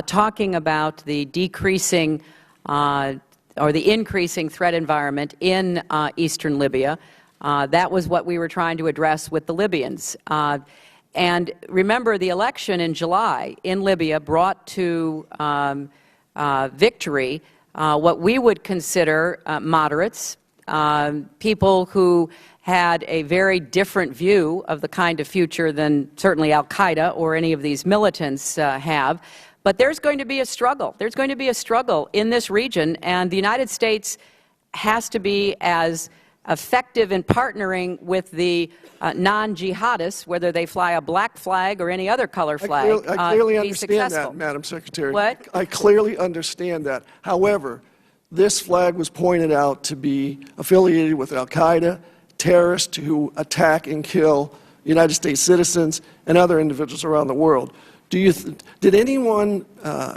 talking about the decreasing or the increasing threat environment in eastern Libya. That was what we were trying to address with the Libyans. And remember, the election in July in Libya brought to victory what we would consider moderates, people who had a very different view of the kind of future than certainly al-Qaeda or any of these militants have. But there's going to be a struggle. There's going to be a struggle in this region, and the United States has to be as effective in partnering with the non-jihadists, whether they fly a black flag or any other color flag, I clearly to be understand successful. that, Madam Secretary. What? I clearly understand that. However, this flag was pointed out to be affiliated with al-Qaeda, terrorists who attack and kill United States citizens and other individuals around the world. Did anyone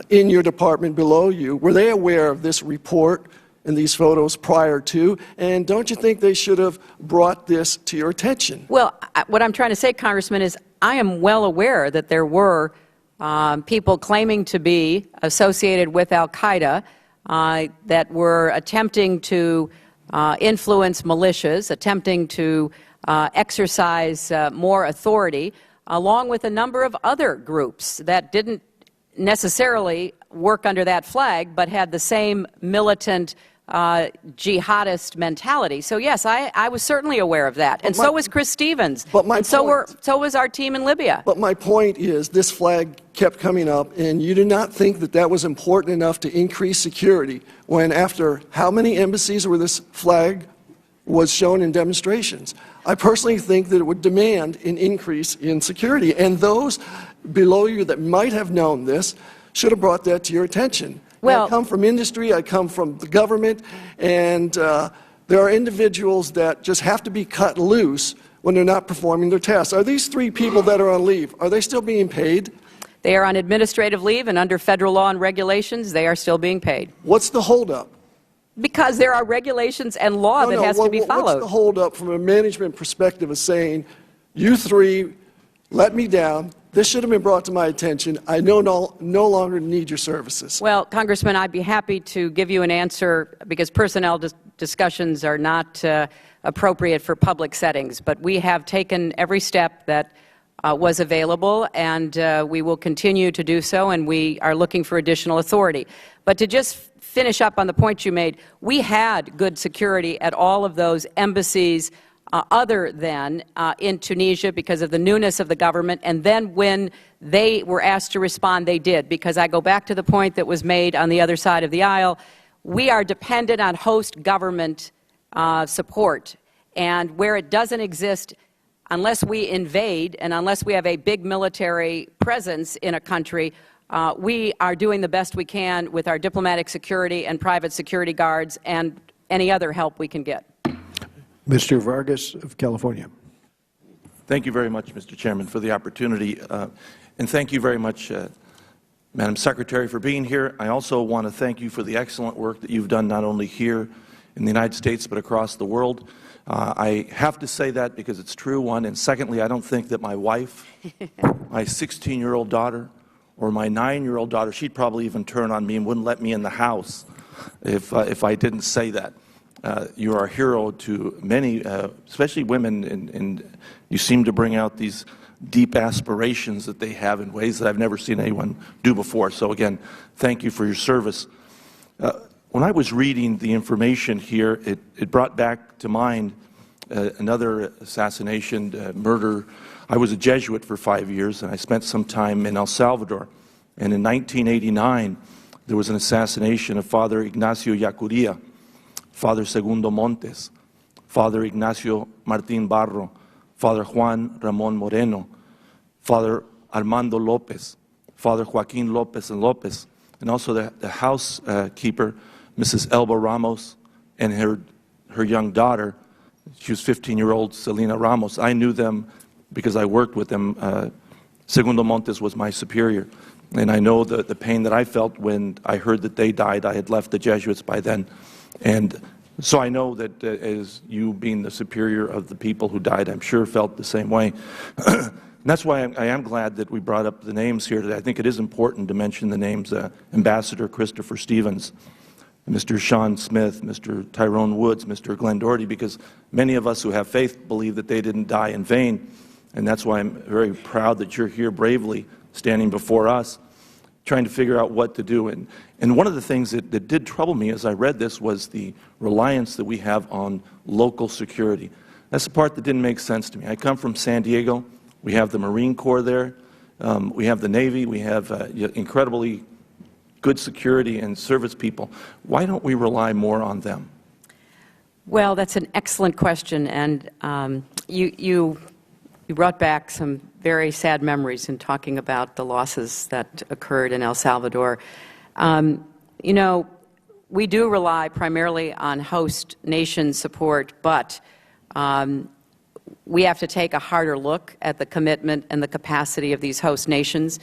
in your department below you, were they aware of this report and these photos prior to? And don't you think they should have brought this to your attention? Well, what I'm trying to say, Congressman, is I am well aware that there were people claiming to be associated with al-Qaeda that were attempting to influence militias, attempting to exercise more authority, along with a number of other groups that didn't necessarily work under that flag, but had the same militant jihadist mentality. So yes, I was certainly aware of that, and so was Chris Stevens, and so was our team in Libya. But my point is, this flag kept coming up, and you do not think that that was important enough to increase security when, after how many embassies where this flag was shown in demonstrations? I personally think that it would demand an increase in security, and those below you that might have known this should have brought that to your attention. Well, I come from industry, I come from the government, and there are individuals that just have to be cut loose when they're not performing their tasks. Are these 3 people that are on leave, are they still being paid? They are on administrative leave, and under federal law and regulations, they are still being paid. What's the holdup? Because there are regulations and law that has to be followed. What's the holdup from a management perspective of saying, you 3 let me down, this should have been brought to my attention, I no longer need your services? Well, Congressman, I'd be happy to give you an answer, because personnel discussions are not appropriate for public settings. But we have taken every step that was available, and we will continue to do so, and we are looking for additional authority. But to just finish up on the point you made, we had good security at all of those embassies other than in Tunisia because of the newness of the government, and then when they were asked to respond, they did. Because I go back to the point that was made on the other side of the aisle, we are dependent on host government support, and where it doesn't exist, unless we invade and unless we have a big military presence in a country, we are doing the best we can with our diplomatic security and private security guards and any other help we can get. Mr. Vargas of California. Thank you very much, Mr. Chairman, for the opportunity. And thank you very much, Madam Secretary, for being here. I also want to thank you for the excellent work that you've done not only here in the United States but across the world. I have to say that because it's true, one. And secondly, I don't think that my wife, my 16-year-old daughter, or my 9-year-old daughter, she'd probably even turn on me and wouldn't let me in the house if I didn't say that. You are a hero to many, especially women, and you seem to bring out these deep aspirations that they have in ways that I've never seen anyone do before. So again, thank you for your service. When I was reading the information here, it brought back to mind another assassination, murder. I was a Jesuit for 5 years, and I spent some time in El Salvador. And in 1989, there was an assassination of Father Ignacio Yacuria, Father Segundo Montes, Father Ignacio Martín Barro, Father Juan Ramón Moreno, Father Armando Lopez, Father Joaquín Lopez and Lopez, and also the housekeeper, Mrs. Elba Ramos, and her young daughter. She was 15-year-old Selena Ramos. I knew them because I worked with them Segundo Montes was my superior. And I know the pain that I felt when I heard that they died. I had left the Jesuits by then. And so I know that as you being the superior of the people who died, I'm sure felt the same way. And that's why I am glad that we brought up the names here today. I think it is important to mention the names, Ambassador Christopher Stevens, Mr. Sean Smith, Mr. Tyrone Woods, Mr. Glenn Doherty, because many of us who have faith believe that they didn't die in vain. And that's why I'm very proud that you're here bravely standing before us, trying to figure out what to do. And one of the things that did trouble me as I read this was the reliance that we have on local security. That's the part that didn't make sense to me. I come from San Diego. We have the Marine Corps there. We have the Navy. We have incredibly good security and service people. Why don't we rely more on them? Well, that's an excellent question, and you brought back some very sad memories in talking about the losses that occurred in El Salvador. You know, we do rely primarily on host nation support, but we have to take a harder look at the commitment and the capacity of these host nations.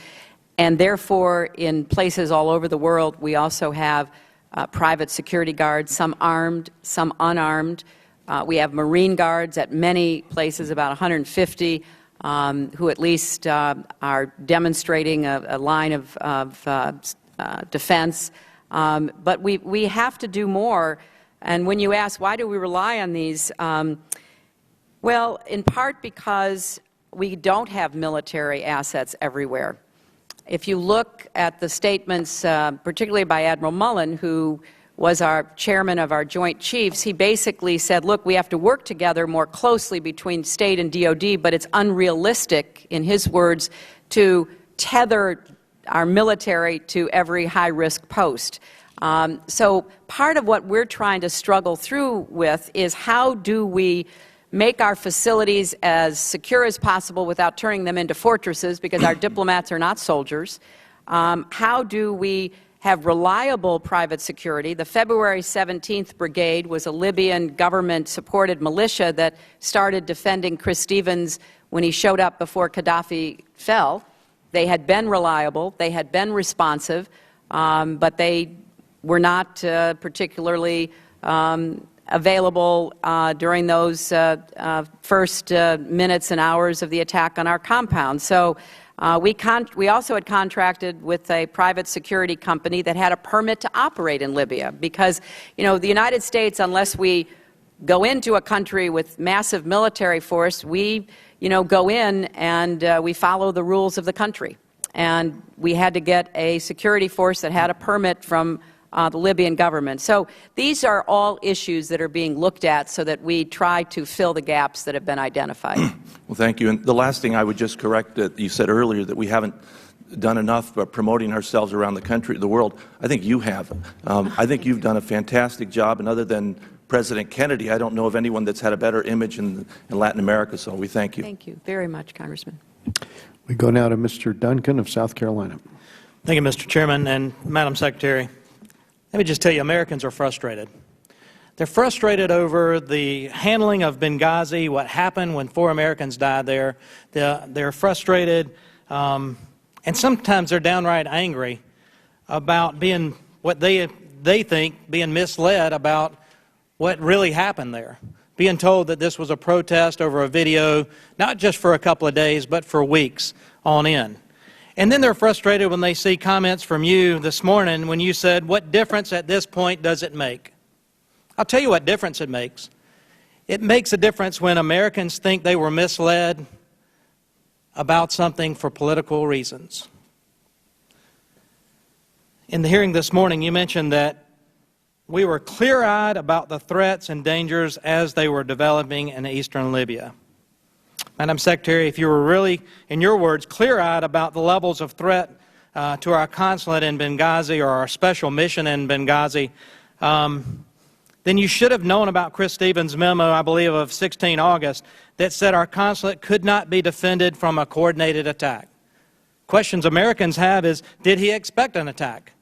And therefore, in places all over the world, we also have private security guards, some armed, some unarmed. We have Marine Guards at many places, about 150, who at least are demonstrating a line of defense. But we have to do more. And when you ask, why do we rely on these? Well, in part because we don't have military assets everywhere. If you look at the statements, particularly by Admiral Mullen, who was our chairman of our Joint Chiefs, he basically said, look, we have to work together more closely between state and DOD, but it's unrealistic, in his words, to tether our military to every high-risk post. So part of what we're trying to struggle through with is how do we make our facilities as secure as possible without turning them into fortresses, because our diplomats are not soldiers. How do we have reliable private security? The February 17th Brigade was a Libyan government-supported militia that started defending Chris Stevens when he showed up before Gaddafi fell. They had been reliable, they had been responsive, but they were not particularly available during those first minutes and hours of the attack on our compound. So we also had contracted with a private security company that had a permit to operate in Libya, because, you know, the United States, unless we go into a country with massive military force, we, you know, go in and we follow the rules of the country. And we had to get a security force that had a permit from the Libyan government. So these are all issues that are being looked at so that we try to fill the gaps that have been identified. Well, thank you. And the last thing I would just correct that you said earlier, that we haven't done enough promoting ourselves around the country, the world. I think you have. I think you've done a fantastic job, and other than President Kennedy, I don't know of anyone that's had a better image in Latin America, so we thank you. Thank you very much, Congressman. We go now to Mr. Duncan of South Carolina. Thank you, Mr. Chairman and Madam Secretary. Let me just tell you, Americans are frustrated. They're frustrated over the handling of Benghazi, what happened when 4 Americans died there. They're frustrated, and sometimes they're downright angry about being, what they think, being misled about what really happened there. Being told that this was a protest over a video, not just for a couple of days, but for weeks on end. And then they're frustrated when they see comments from you this morning when you said, what difference at this point does it make? I'll tell you what difference it makes. It makes a difference when Americans think they were misled about something for political reasons. In the hearing this morning, you mentioned that we were clear-eyed about the threats and dangers as they were developing in eastern Libya. Madam Secretary, if you were really, in your words, clear-eyed about the levels of threat to our consulate in Benghazi or our special mission in Benghazi, then you should have known about Chris Stevens' memo, I believe, of 16 August, that said our consulate could not be defended from a coordinated attack. Questions Americans have is, did he expect an attack?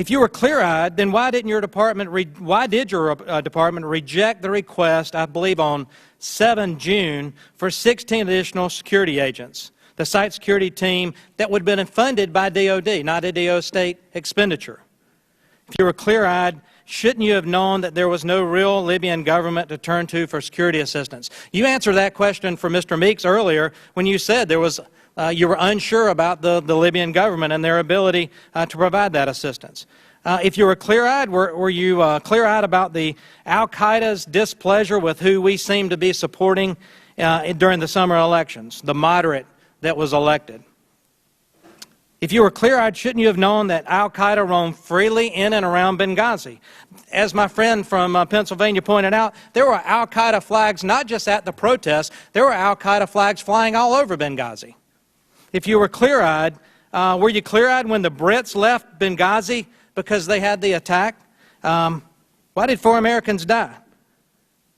If you were clear-eyed, then why did your department reject the request, I believe on 7 June, for 16 additional security agents, the site security team that would have been funded by DOD, not a DOD state expenditure? If you were clear-eyed, shouldn't you have known that there was no real Libyan government to turn to for security assistance? You answered that question for Mr. Meeks earlier when you said there was you were unsure about the Libyan government and their ability to provide that assistance. If you were clear-eyed, were you clear-eyed about the al-Qaeda's displeasure with who we seem to be supporting during the summer elections, the moderate that was elected? If you were clear-eyed, shouldn't you have known that al-Qaeda roamed freely in and around Benghazi? As my friend from Pennsylvania pointed out, there were al-Qaeda flags not just at the protests, there were al-Qaeda flags flying all over Benghazi. If you were clear-eyed, were you clear-eyed when the Brits left Benghazi because they had the attack? Why did 4 Americans die?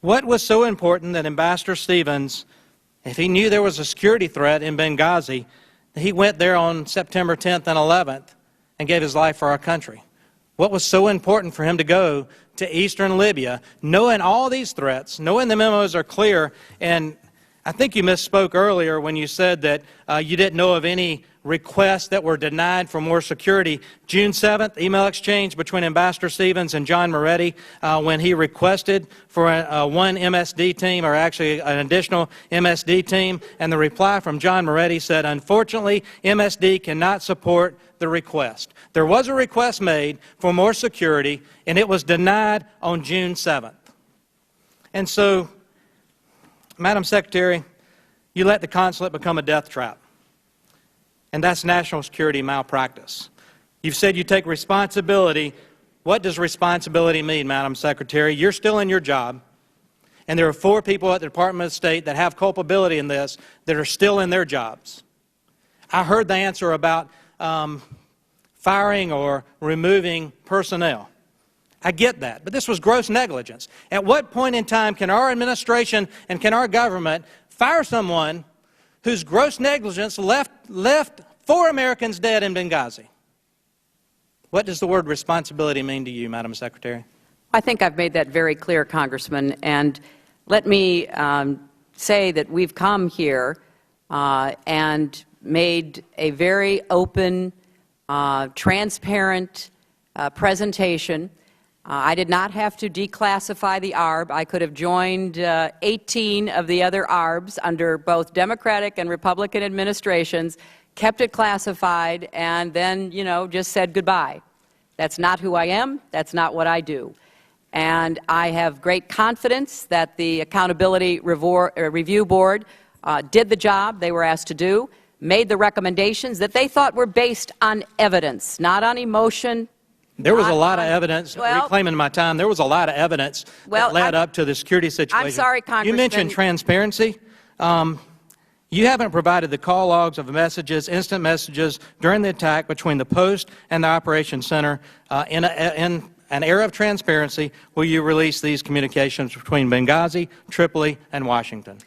What was so important that Ambassador Stevens, if he knew there was a security threat in Benghazi, he went there on September 10th and 11th and gave his life for our country? What was so important for him to go to eastern Libya, knowing all these threats, knowing the memos are clear? And I think you misspoke earlier when you said that you didn't know of any requests that were denied for more security. June 7th, email exchange between Ambassador Stevens and John Moretti when he requested for one MSD team, or actually an additional MSD team, and the reply from John Moretti said, unfortunately, MSD cannot support the request. There was a request made for more security, and it was denied on June 7th. And so, Madam Secretary, you let the consulate become a death trap, and that's national security malpractice. You've said you take responsibility. What does responsibility mean, Madam Secretary? You're still in your job, and there are 4 people at the Department of State that have culpability in this that are still in their jobs. I heard the answer about firing or removing personnel. I get that, but this was gross negligence. At what point in time can our administration and can our government fire someone whose gross negligence left 4 Americans dead in Benghazi? What does the word responsibility mean to you, Madam Secretary? I think I've made that very clear, Congressman, and let me say that we've come here and made a very open, transparent presentation. I did not have to declassify the ARB. I could have joined 18 of the other ARBs under both Democratic and Republican administrations, kept it classified, and then, just said goodbye. That's not who I am. That's not what I do. And I have great confidence that the Accountability Review Board did the job they were asked to do, made the recommendations that they thought were based on evidence, not on emotion. There was a lot of evidence, reclaiming my time, there was a lot of evidence that led up to the security situation. I'm sorry, Congressman. You mentioned transparency. You haven't provided the call logs of messages, instant messages, during the attack between the Post and the Operations Center. In an era of transparency, will you release these communications between Benghazi, Tripoli, and Washington?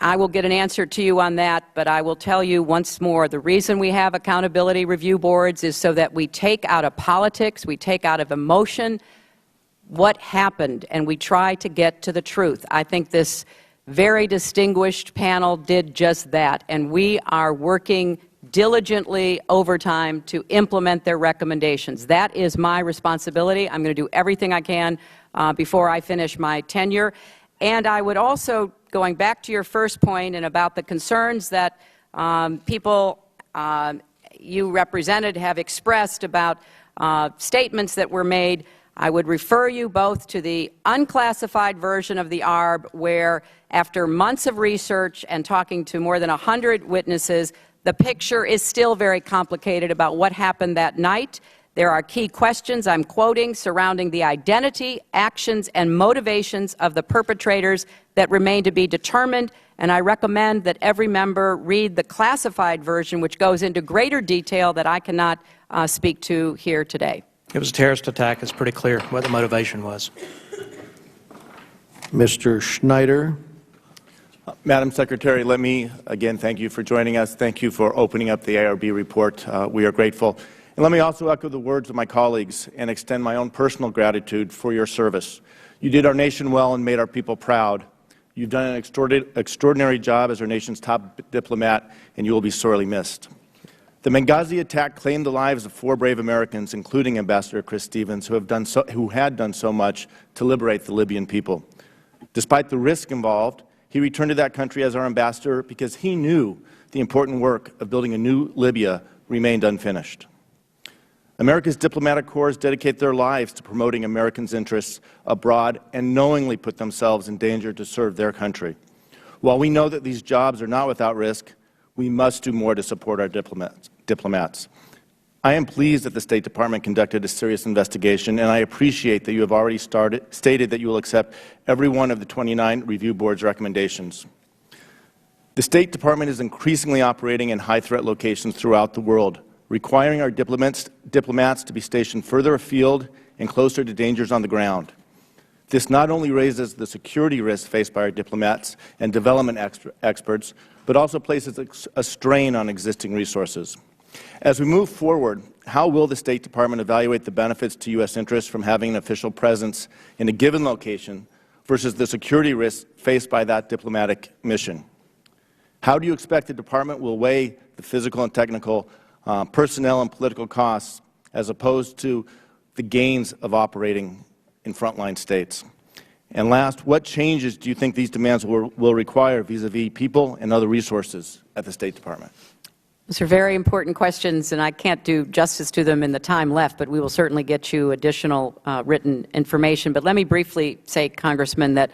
I will get an answer to you on that, but I will tell you once more, the reason we have accountability review boards is so that we take out of politics, we take out of emotion what happened, and we try to get to the truth. I think this very distinguished panel did just that, and we are working diligently overtime to implement their recommendations. That is my responsibility. I'm going to do everything I can before I finish my tenure. And I would also, going back to your first point and about the concerns that people you represented have expressed about statements that were made, I would refer you both to the unclassified version of the ARB, where after months of research and talking to more than 100 witnesses, the picture is still very complicated about what happened that night. There are key questions, I'm quoting, surrounding the identity, actions, and motivations of the perpetrators that remain to be determined, and I recommend that every member read the classified version, which goes into greater detail that I cannot speak to here today. It was a terrorist attack. It's pretty clear what the motivation was. Mr. Schneider. Madam Secretary, let me again thank you for joining us. Thank you for opening up the ARB report. We are grateful. And let me also echo the words of my colleagues and extend my own personal gratitude for your service. You did our nation well and made our people proud. You've done an extraordinary job as our nation's top diplomat, and you will be sorely missed. The Benghazi attack claimed the lives of 4 brave Americans, including Ambassador Chris Stevens, who had done so much to liberate the Libyan people. Despite the risk involved, he returned to that country as our ambassador because he knew the important work of building a new Libya remained unfinished. America's diplomatic corps dedicate their lives to promoting Americans' interests abroad and knowingly put themselves in danger to serve their country. While we know that these jobs are not without risk, we must do more to support our diplomats. I am pleased that the State Department conducted a serious investigation, and I appreciate that you have already stated that you will accept every one of the 29 review board's recommendations. The State Department is increasingly operating in high-threat locations throughout the world, requiring our diplomats to be stationed further afield and closer to dangers on the ground. This not only raises the security risks faced by our diplomats and development experts, but also places a strain on existing resources. As we move forward, how will the State Department evaluate the benefits to U.S. interests from having an official presence in a given location versus the security risks faced by that diplomatic mission? How do you expect the Department will weigh the physical and technical personnel and political costs as opposed to the gains of operating in frontline states? And last, what changes do you think these demands will require vis-a-vis people and other resources at the State Department? Those are very important questions, and I can't do justice to them in the time left, but we will certainly get you additional written information. But let me briefly say, Congressman, that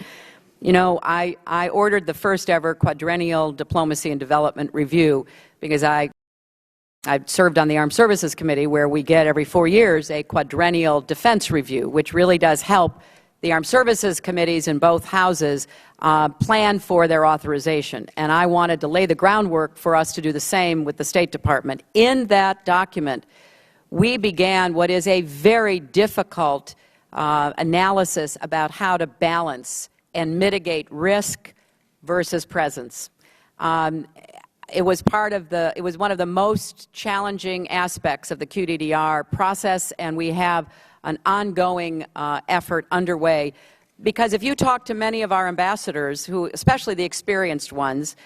I ordered the first ever quadrennial diplomacy and development review because I served on the Armed Services Committee, where we get every 4 years a quadrennial defense review, which really does help the Armed Services Committees in both houses plan for their authorization. And I wanted to lay the groundwork for us to do the same with the State Department. In that document, we began what is a very difficult analysis about how to balance and mitigate risk versus presence. It was one of the most challenging aspects of the QDDR process, and we have an ongoing effort underway. Because if you talk to many of our ambassadors, especially the experienced ones,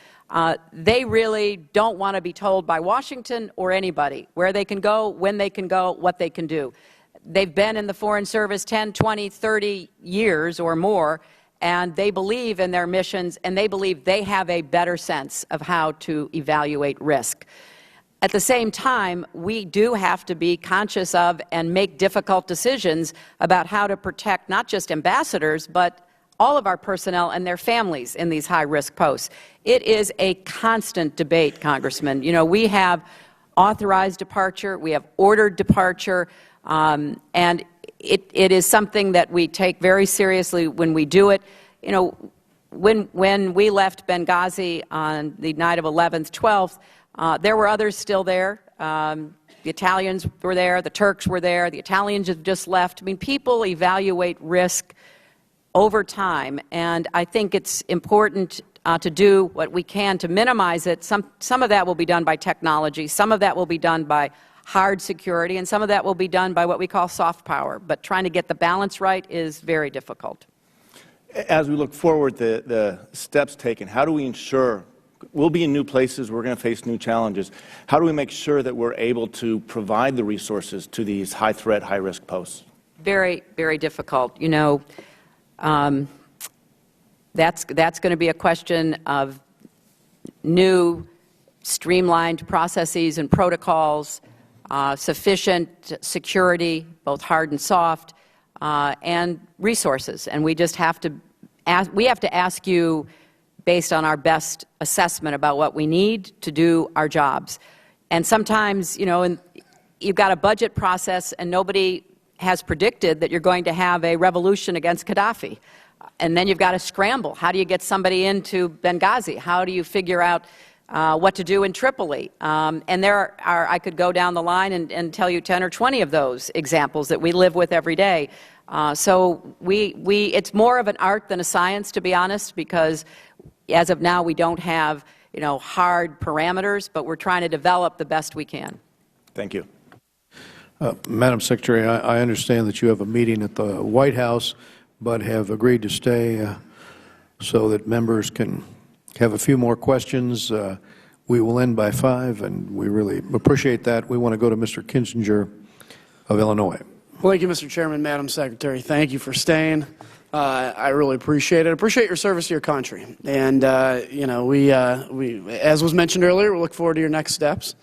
they really don't want to be told by Washington or anybody where they can go, when they can go, what they can do. They've been in the Foreign Service 10, 20, 30 years or more, and they believe in their missions, and they believe they have a better sense of how to evaluate risk. At the same time, we do have to be conscious of and make difficult decisions about how to protect not just ambassadors, but all of our personnel and their families in these high-risk posts. It is a constant debate, Congressman. We have authorized departure, we have ordered departure, and it is something that we take very seriously when we do it. When we left Benghazi on the night of 11th, 12th, there were others still there. The Italians were there, the Turks were there, the Italians have just left. I mean, people evaluate risk over time, and I think it's important to do what we can to minimize it. Some of that will be done by technology, some of that will be done by hard security, and some of that will be done by what we call soft power. But trying to get the balance right is very difficult. As we look forward, the steps taken, how do we ensure we'll be in new places, we're going to face new challenges. How do we make sure that we're able to provide the resources to these high-threat, high-risk posts? Very, very difficult. That's going to be a question of new, streamlined processes and protocols, sufficient security, both hard and soft, and resources. And we just have to ask you, based on our best assessment about what we need to do our jobs. And sometimes, you've got a budget process and nobody has predicted that you're going to have a revolution against Gaddafi. And then you've got to scramble. How do you get somebody into Benghazi? How do you figure out what to do in Tripoli? And there are, I could go down the line and tell you 10 or 20 of those examples that we live with every day. So it's more of an art than a science, to be honest, because as of now, we don't have, hard parameters, but we're trying to develop the best we can. Thank you. Madam Secretary, I understand that you have a meeting at the White House, but have agreed to stay so that members can have a few more questions. We will end by 5, and we really appreciate that. We want to go to Mr. Kinzinger of Illinois. Well, thank you, Mr. Chairman, Madam Secretary. Thank you for staying. I really appreciate it. I appreciate your service to your country. And, you know, we, as was mentioned earlier, we look forward to your next steps.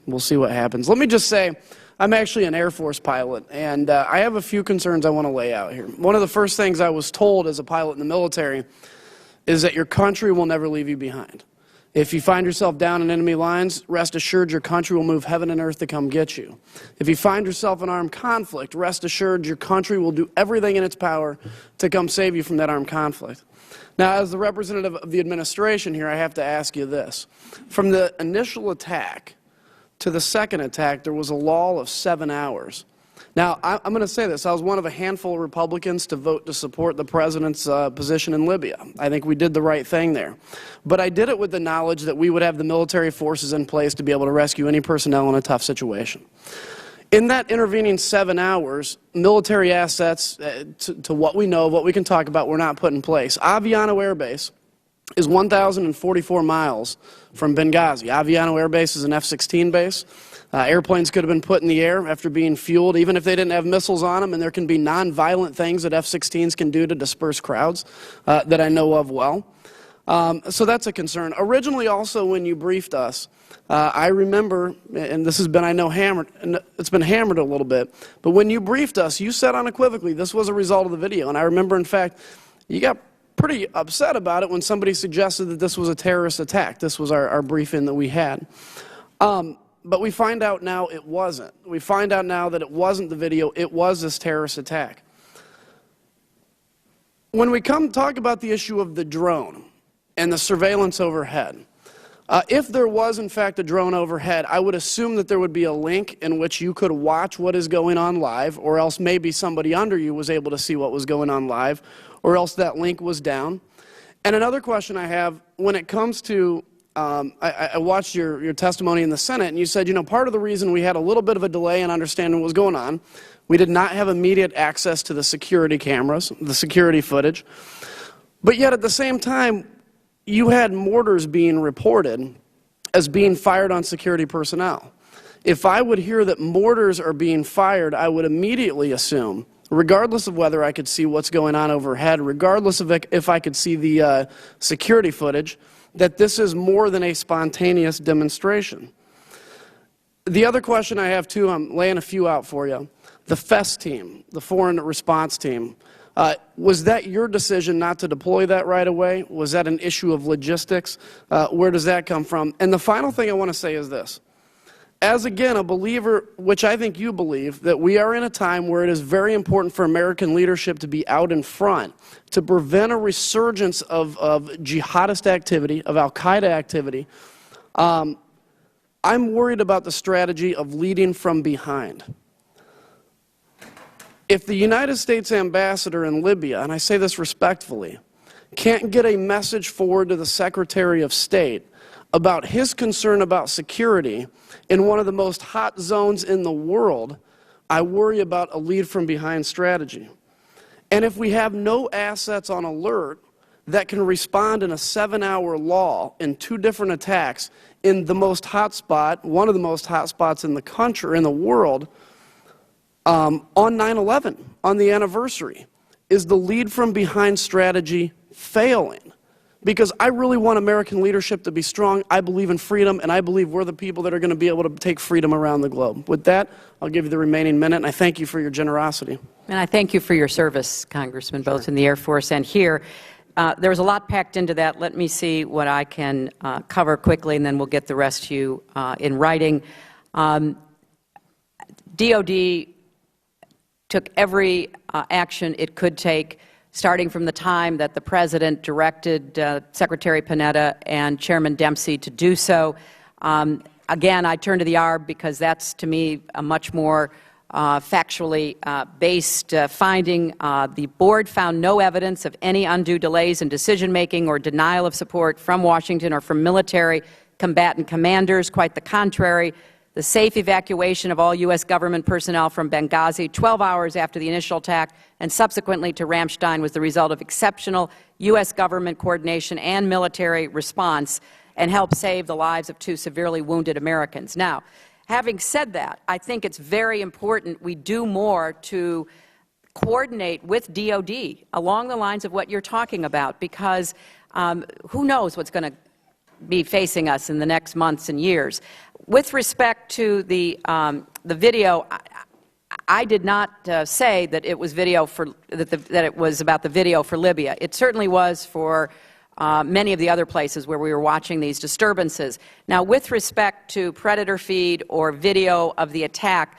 We'll see what happens. Let me just say, I'm actually an Air Force pilot, and I have a few concerns I want to lay out here. One of the first things I was told as a pilot in the military is that your country will never leave you behind. If you find yourself down in enemy lines, rest assured your country will move heaven and earth to come get you. If you find yourself in armed conflict, rest assured your country will do everything in its power to come save you from that armed conflict. Now, as the representative of the administration here, I have to ask you this. From the initial attack to the second attack, there was a lull of 7 hours. Now, I'm going to say this. I was one of a handful of Republicans to vote to support the President's position in Libya. I think we did the right thing there. But I did it with the knowledge that we would have the military forces in place to be able to rescue any personnel in a tough situation. In that intervening 7 hours, military assets, to what we know, what we can talk about, were not put in place. Aviano Air Base is 1,044 miles from Benghazi. Aviano Air Base is an F-16 base. Airplanes could have been put in the air after being fueled, even if they didn't have missiles on them, and there can be nonviolent things that F-16s can do to disperse crowds that I know of well. So that's a concern. Originally, also, when you briefed us, I remember, and this has been, I know, hammered, and it's been hammered a little bit, but when you briefed us, you said unequivocally this was a result of the video. And I remember, in fact, you got pretty upset about it when somebody suggested that this was a terrorist attack. This was our briefing that we had. But we find out now it wasn't. We find out now that it wasn't the video, it was this terrorist attack. When we come talk about the issue of the drone and the surveillance overhead, if there was, in fact, a drone overhead, I would assume that there would be a link in which you could watch what is going on live, or else maybe somebody under you was able to see what was going on live, or else that link was down. And another question I have, when it comes to I watched your testimony in the Senate, and you said, you know, part of the reason we had a little bit of a delay in understanding what was going on, we did not have immediate access to the security cameras, the security footage. But yet at the same time, you had mortars being reported as being fired on security personnel. If I would hear that mortars are being fired, I would immediately assume, regardless of whether I could see what's going on overhead, regardless of if I could see the security footage, that this is more than a spontaneous demonstration. The other question I have, too, I'm laying a few out for you. The FES team, the Foreign Response Team, was that your decision not to deploy that right away? Was that an issue of logistics? Where does that come from? And the final thing I want to say is this. As, again, a believer, which I think you believe, that we are in a time where it is very important for American leadership to be out in front to prevent a resurgence of jihadist activity, of al-Qaeda activity. I'm worried about the strategy of leading from behind. If the United States ambassador in Libya, and I say this respectfully, can't get a message forward to the Secretary of State about his concern about security in one of the most hot zones in the world, I worry about a lead from behind strategy. And if we have no assets on alert that can respond in a 7-hour lull in 2 different attacks in the most hot spot, one of the most hot spots in the country, in the world, on 9/11, on the anniversary, is the lead from behind strategy failing? Because I really want American leadership to be strong. I believe in freedom, and I believe we're the people that are going to be able to take freedom around the globe. With that, I'll give you the remaining minute, and I thank you for your generosity. And I thank you for your service, Congressman, both in the Air Force and here. There was a lot packed into that. Let me see what I can cover quickly, and then we'll get the rest to you in writing. DOD took every action it could take, starting from the time that the President directed Secretary Panetta and Chairman Dempsey to do so. Again, I turn to the ARB because that's, to me, a much more factually based finding. The Board found no evidence of any undue delays in decision-making or denial of support from Washington or from military combatant commanders. Quite the contrary, the safe evacuation of all U.S. government personnel from Benghazi 12 hours after the initial attack and subsequently to Ramstein was the result of exceptional U.S. government coordination and military response and helped save the lives of 2 severely wounded Americans. Now, having said that, I think it's very important we do more to coordinate with DOD along the lines of what you're talking about, because who knows what's going to be facing us in the next months and years. With respect to the video, I did not say that it was video for that it was about the video for Libya. It certainly was for many of the other places where we were watching these disturbances. Now, with respect to predator feed or video of the attack,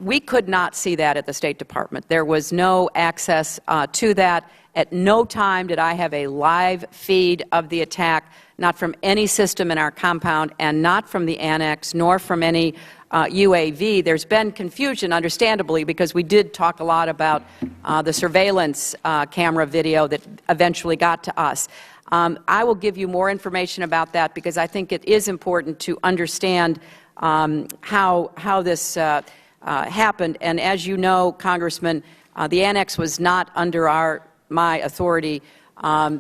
we could not see that at the State Department. There was no access to that. At no time did I have a live feed of the attack, not from any system in our compound and not from the annex, nor from any UAV. There's been confusion, understandably, because we did talk a lot about the surveillance camera video that eventually got to us. I will give you more information about that because I think it is important to understand how this happened. And as you know, Congressman, the annex was not under my authority,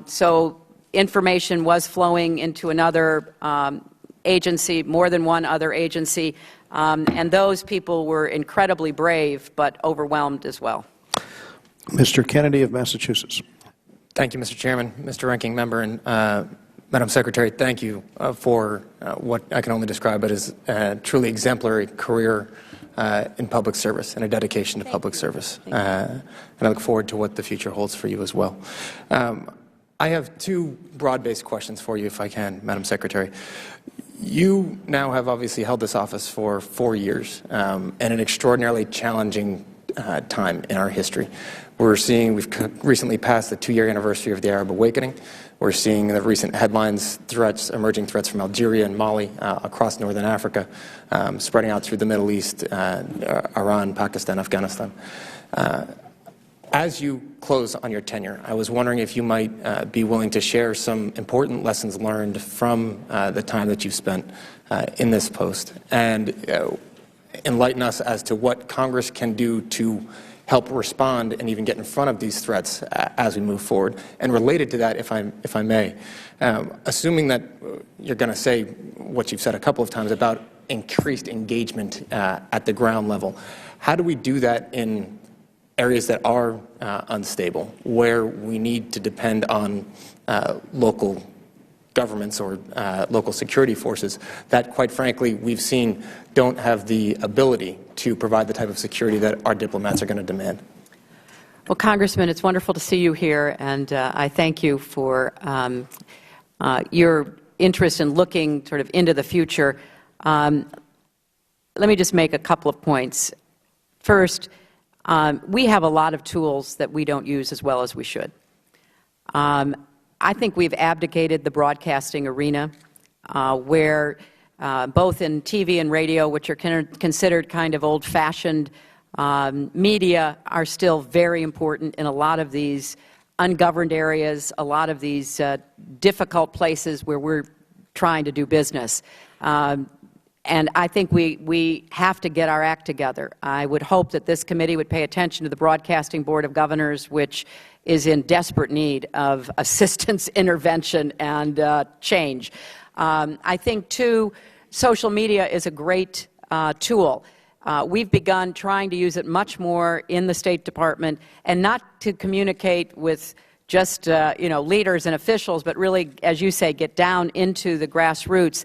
so information was flowing into another agency, more than one other agency, and those people were incredibly brave but overwhelmed as well. Mr. Kennedy of Massachusetts. Thank you, Mr. Chairman, Mr. Ranking Member, and Madam Secretary, thank you for what I can only describe as a truly exemplary career in public service and a dedication to public service. And I look forward to what the future holds for you as well. I have 2 broad-based questions for you, if I can, Madam Secretary. You now have obviously held this office for 4 years, and an extraordinarily challenging time in our history. We've recently passed the 2-year anniversary of the Arab Awakening. We're seeing the recent headlines, emerging threats from Algeria and Mali across northern Africa, spreading out through the Middle East, Iran, Pakistan, Afghanistan. As you close on your tenure, I was wondering if you might be willing to share some important lessons learned from the time that you've spent in this post and enlighten us as to what Congress can do to help respond and even get in front of these threats as we move forward. And related to that, if I may, assuming that you're going to say what you've said a couple of times about increased engagement at the ground level, how do we do that in areas that are unstable, where we need to depend on local governments or local security forces that, quite frankly, we've seen don't have the ability to provide the type of security that our diplomats are going to demand? Well, Congressman, it's wonderful to see you here, and I thank you for your interest in looking sort of into the future. Let me just make a couple of points. First, we have a lot of tools that we don't use as well as we should. I think we've abdicated the broadcasting arena, where both in TV and radio, which are considered kind of old-fashioned media, are still very important in a lot of these ungoverned areas, a lot of these difficult places where we're trying to do business. And I think we have to get our act together. I would hope that this committee would pay attention to the Broadcasting Board of Governors, which is in desperate need of assistance, intervention, and change. I think, too, social media is a great tool. We've begun trying to use it much more in the State Department, and not to communicate with just leaders and officials, but really, as you say, get down into the grassroots.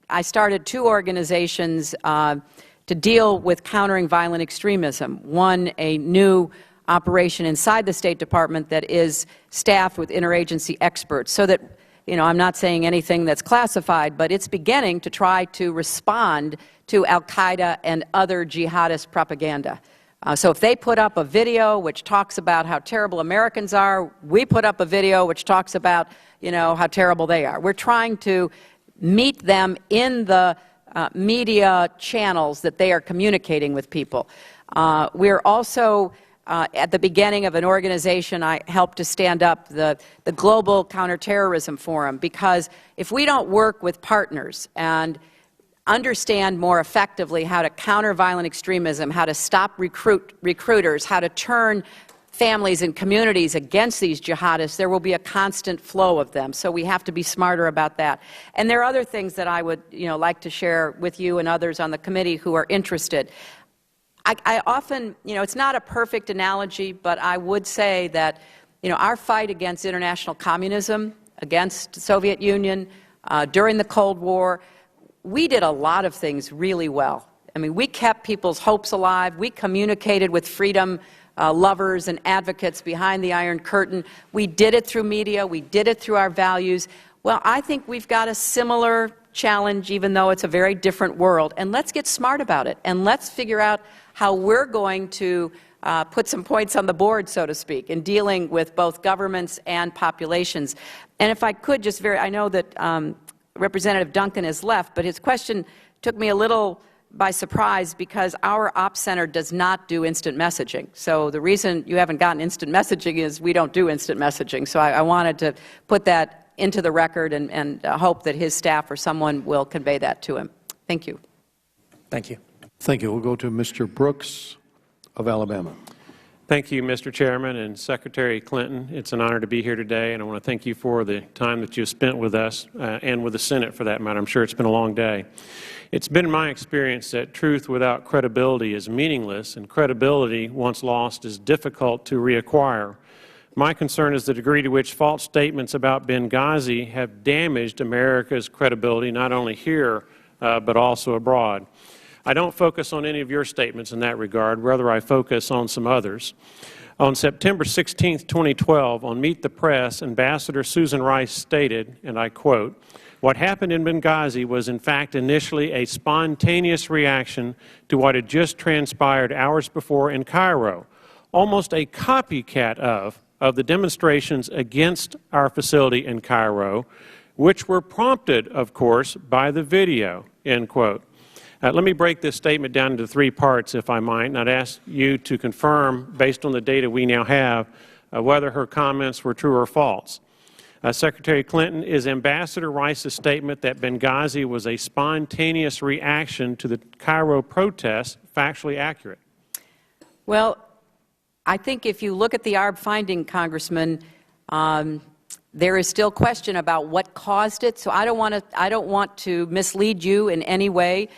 I started 2 organizations to deal with countering violent extremism. One, a new operation inside the State Department that is staffed with interagency experts, so that, I'm not saying anything that's classified, but it's beginning to try to respond to al-Qaeda and other jihadist propaganda. So if they put up a video which talks about how terrible Americans are, we put up a video which talks about, how terrible they are. We're trying to meet them in the media channels that they are communicating with people. We're also at the beginning of an organization I helped to stand up, the Global Counterterrorism Forum, because if we don't work with partners and understand more effectively how to counter violent extremism, how to stop recruiters, how to turn families and communities against these jihadists, there will be a constant flow of them. So we have to be smarter about that. And there are other things that I would like to share with you and others on the committee who are interested. I often, it's not a perfect analogy, but I would say that, our fight against international communism, against the Soviet Union, during the Cold War, we did a lot of things really well. I mean, we kept people's hopes alive. We communicated with freedom lovers and advocates behind the Iron Curtain. We did it through media. We did it through our values. Well, I think we've got a similar challenge, even though it's a very different world. And let's get smart about it. And let's figure out how we're going to put some points on the board, so to speak, in dealing with both governments and populations. And if I could just I know that Representative Duncan has left, but his question took me a little by surprise because our Ops Center does not do instant messaging. So the reason you haven't gotten instant messaging is we don't do instant messaging. So I wanted to put that into the record and hope that his staff or someone will convey that to him. Thank you. Thank you. Thank you. We'll go to Mr. Brooks of Alabama. Thank you, Mr. Chairman and Secretary Clinton. It's an honor to be here today, and I want to thank you for the time that you spent with us and with the Senate, for that matter. I'm sure it's been a long day. It's been my experience that truth without credibility is meaningless, and credibility, once lost, is difficult to reacquire. My concern is the degree to which false statements about Benghazi have damaged America's credibility, not only here, but also abroad. I don't focus on any of your statements in that regard. Rather, I focus on some others. On September 16, 2012, on Meet the Press, Ambassador Susan Rice stated, and I quote, "What happened in Benghazi was in fact initially a spontaneous reaction to what had just transpired hours before in Cairo, almost a copycat of the demonstrations against our facility in Cairo, which were prompted, of course, by the video," end quote. Let me break this statement down into three parts, if I might, and I'd ask you to confirm, based on the data we now have, whether her comments were true or false. Secretary Clinton, is Ambassador Rice's statement that Benghazi was a spontaneous reaction to the Cairo protests factually accurate? Well, I think if you look at the ARB finding, Congressman, there is still question about what caused it, so I don't want to mislead you in any way.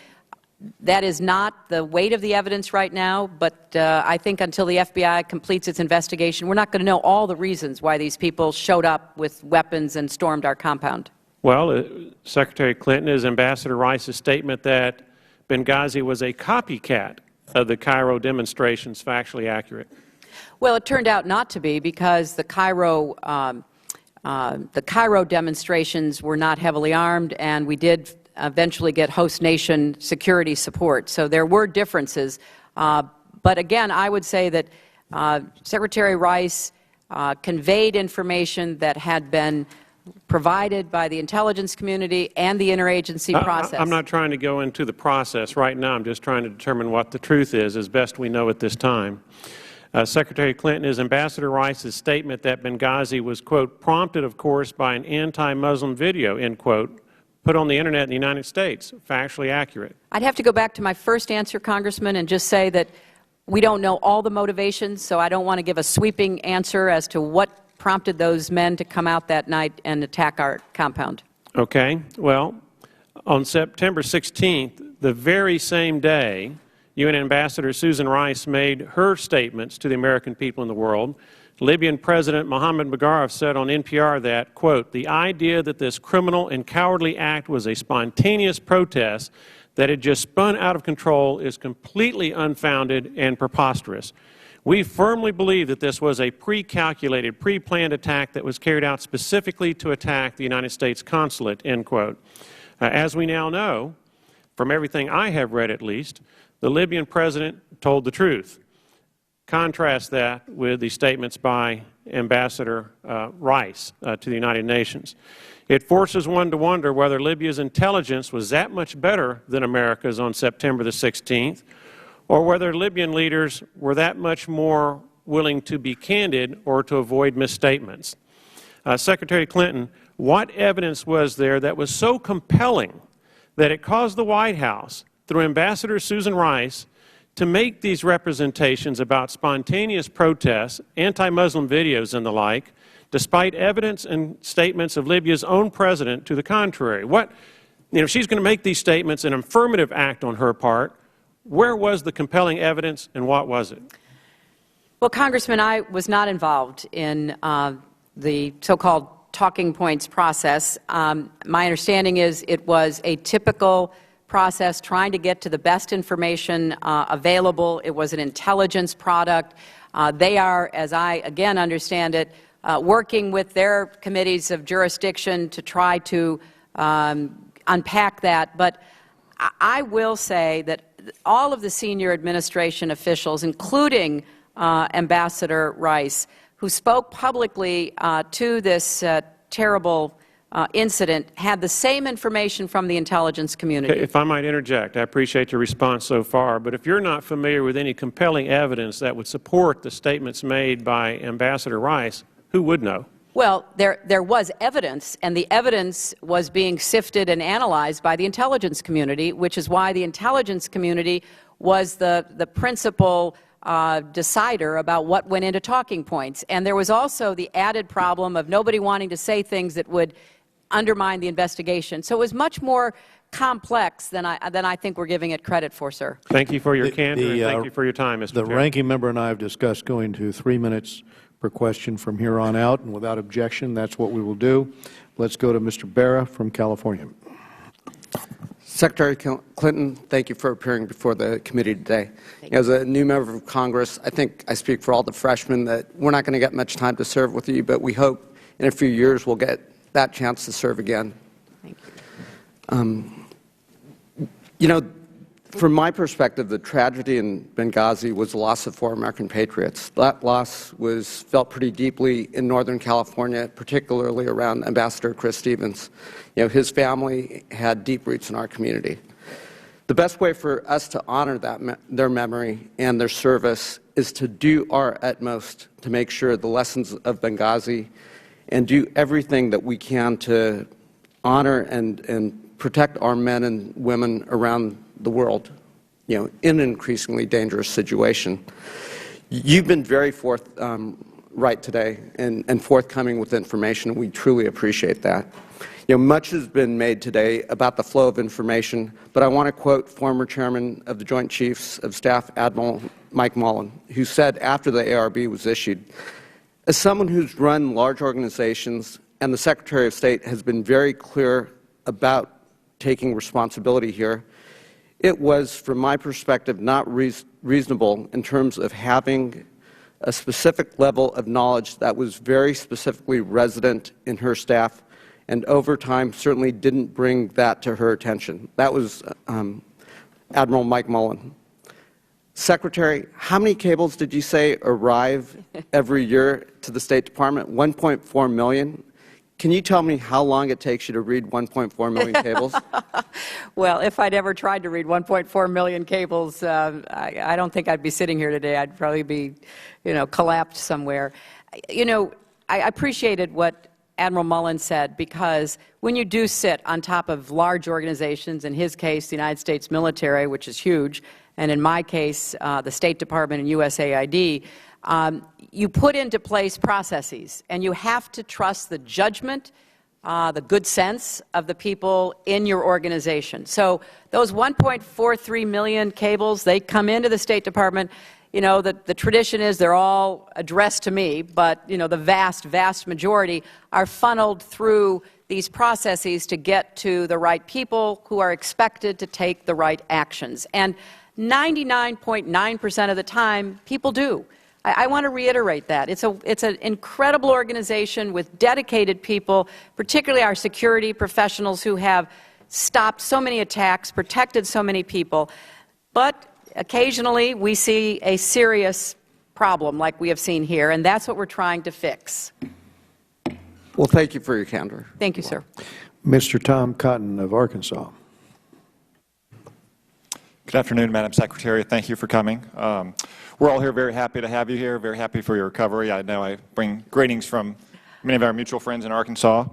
That is not the weight of the evidence right now, but I think until the FBI completes its investigation, we're not going to know all the reasons why these people showed up with weapons and stormed our compound. Well, Secretary Clinton, is Ambassador Rice's statement that Benghazi was a copycat of the Cairo demonstrations factually accurate? Well, it turned out not to be, because the Cairo demonstrations were not heavily armed, and we did eventually get host nation security support. So there were differences. But again, I would say that Secretary Rice conveyed information that had been provided by the intelligence community and the interagency process. I'm not trying to go into the process right now. I'm just trying to determine what the truth is as best we know at this time. Secretary Clinton, is Ambassador Rice's statement that Benghazi was, quote, prompted, of course, by an anti-Muslim video, end quote, put on the Internet in the United States, factually accurate? I'd have to go back to my first answer, Congressman, and just say that we don't know all the motivations, so I don't want to give a sweeping answer as to what prompted those men to come out that night and attack our compound. Okay. Well, on September 16th, the very same day, UN Ambassador Susan Rice made her statements to the American people in the world. Libyan President Mohammed Magharov said on NPR that, quote, "The idea that this criminal and cowardly act was a spontaneous protest that had just spun out of control is completely unfounded and preposterous. We firmly believe that this was a pre-calculated, pre-planned attack that was carried out specifically to attack the United States consulate," end quote. As we now know, from everything I have read at least, the Libyan president told the truth. Contrast that with the statements by Ambassador Rice to the United Nations. It forces one to wonder whether Libya's intelligence was that much better than America's on September the 16th, or whether Libyan leaders were that much more willing to be candid or to avoid misstatements. Secretary Clinton, what evidence was there that was so compelling that it caused the White House, through Ambassador Susan Rice, to make these representations about spontaneous protests, anti-Muslim videos and the like, despite evidence and statements of Libya's own president to the contrary? She's going to make these statements, an affirmative act on her part. Where was the compelling evidence and what was it? Well, Congressman, I was not involved in the so-called talking points process. My understanding is it was a typical process trying to get to the best information available. It was an intelligence product. They are, as I again understand it, working with their committees of jurisdiction to try to unpack that. But I will say that all of the senior administration officials, including Ambassador Rice, who spoke publicly to this terrible incident, had the same information from the intelligence community. If I might interject, I appreciate your response so far, but if you're not familiar with any compelling evidence that would support the statements made by Ambassador Rice, who would know? Well, there was evidence, and the evidence was being sifted and analyzed by the intelligence community, which is why the intelligence community was the principal decider about what went into talking points. And there was also the added problem of nobody wanting to say things that would undermine the investigation. So it was much more complex than I think we're giving it credit for, sir. Thank you for your candor, and thank you for your time, Mr. The Chair. ranking member and I have discussed going to 3 minutes per question from here on out, and without objection, that's what we will do. Let's go to Mr. Barra from California. Secretary Clinton, thank you for appearing before the committee today. As a new member of Congress, I think I speak for all the freshmen that we're not going to get much time to serve with you, but we hope in a few years we'll get that chance to serve again. Thank you. From my perspective, the tragedy in Benghazi was the loss of 4 American patriots. That loss was felt pretty deeply in Northern California, particularly around Ambassador Chris Stevens. His family had deep roots in our community. The best way for us to honor their memory and their service is to do our utmost to make sure the lessons of Benghazi and do everything that we can to honor and protect our men and women around the world, in an increasingly dangerous situation. You've been very forthright today and forthcoming with information. We truly appreciate that. Much has been made today about the flow of information, but I want to quote former Chairman of the Joint Chiefs of Staff, Admiral Mike Mullen, who said after the ARB was issued, "As someone who's run large organizations and the Secretary of State has been very clear about taking responsibility here, it was, from my perspective, not reasonable in terms of having a specific level of knowledge that was very specifically resident in her staff, and over time certainly didn't bring that to her attention." That was Admiral Mike Mullen. Secretary, how many cables did you say arrive every year to the State Department? 1.4 million. Can you tell me how long it takes you to read 1.4 million cables? Well, if I'd ever tried to read 1.4 million cables, I don't think I'd be sitting here today. I'd probably be, collapsed somewhere. I appreciated what Admiral Mullen said, because when you do sit on top of large organizations, in his case, the United States military, which is huge, and in my case, the State Department and USAID, you put into place processes, and you have to trust the judgment, the good sense of the people in your organization. So those 1.43 million cables, they come into the State Department. The tradition is they're all addressed to me, but, the vast, vast majority are funneled through these processes to get to the right people who are expected to take the right actions. And 99.9% of the time, people do. I want to reiterate that. It's an incredible organization with dedicated people, particularly our security professionals who have stopped so many attacks, protected so many people. But occasionally we see a serious problem like we have seen here, and that's what we're trying to fix. Well, thank you for your candor. Thank you, sir. Mr. Tom Cotton of Arkansas. Good afternoon, Madam Secretary. Thank you for coming. We're all here very happy to have you here, very happy for your recovery. I know I bring greetings from many of our mutual friends in Arkansas.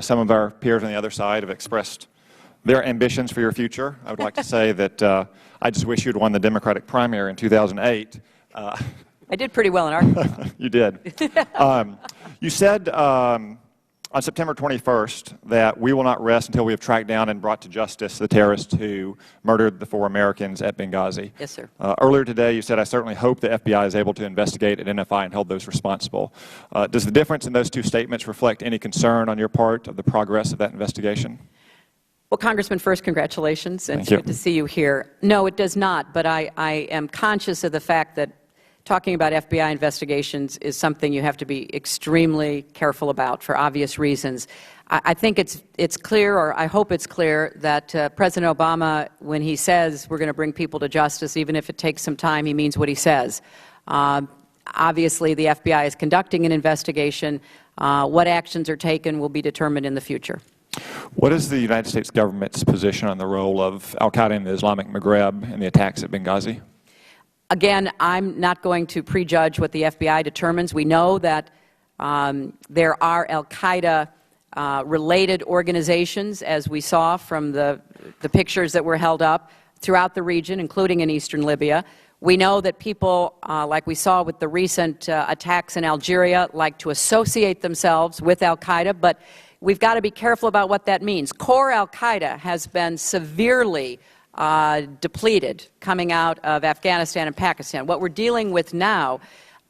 Some of our peers on the other side have expressed their ambitions for your future. I would like to say that I just wish you'd won the Democratic primary in 2008. I did pretty well in Arkansas. You did. You said on September 21st that we will not rest until we have tracked down and brought to justice the terrorists who murdered the 4 Americans at Benghazi. Yes, sir. Earlier today, you said, I certainly hope the FBI is able to investigate, identify, and hold those responsible. Does the difference in those two statements reflect any concern on your part of the progress of that investigation? Well, Congressman, first, congratulations, and Thank it's you. good to see you here. No, it does not, but I am conscious of the fact that talking about FBI investigations is something you have to be extremely careful about for obvious reasons. I think it's clear, or I hope it's clear, that President Obama, when he says we're going to bring people to justice, even if it takes some time, he means what he says. Obviously, the FBI is conducting an investigation. What actions are taken will be determined in the future. What is the United States government's position on the role of al-Qaeda in the Islamic Maghreb in the attacks at Benghazi? Again, I'm not going to prejudge what the FBI determines. We know that there are al-Qaeda related organizations, as we saw from the pictures that were held up throughout the region, including in eastern Libya. We know that people, like we saw with the recent attacks in Algeria, like to associate themselves with al-Qaeda, but we've got to be careful about what that means. Core al-Qaeda has been severely depleted coming out of Afghanistan and Pakistan. What we're dealing with now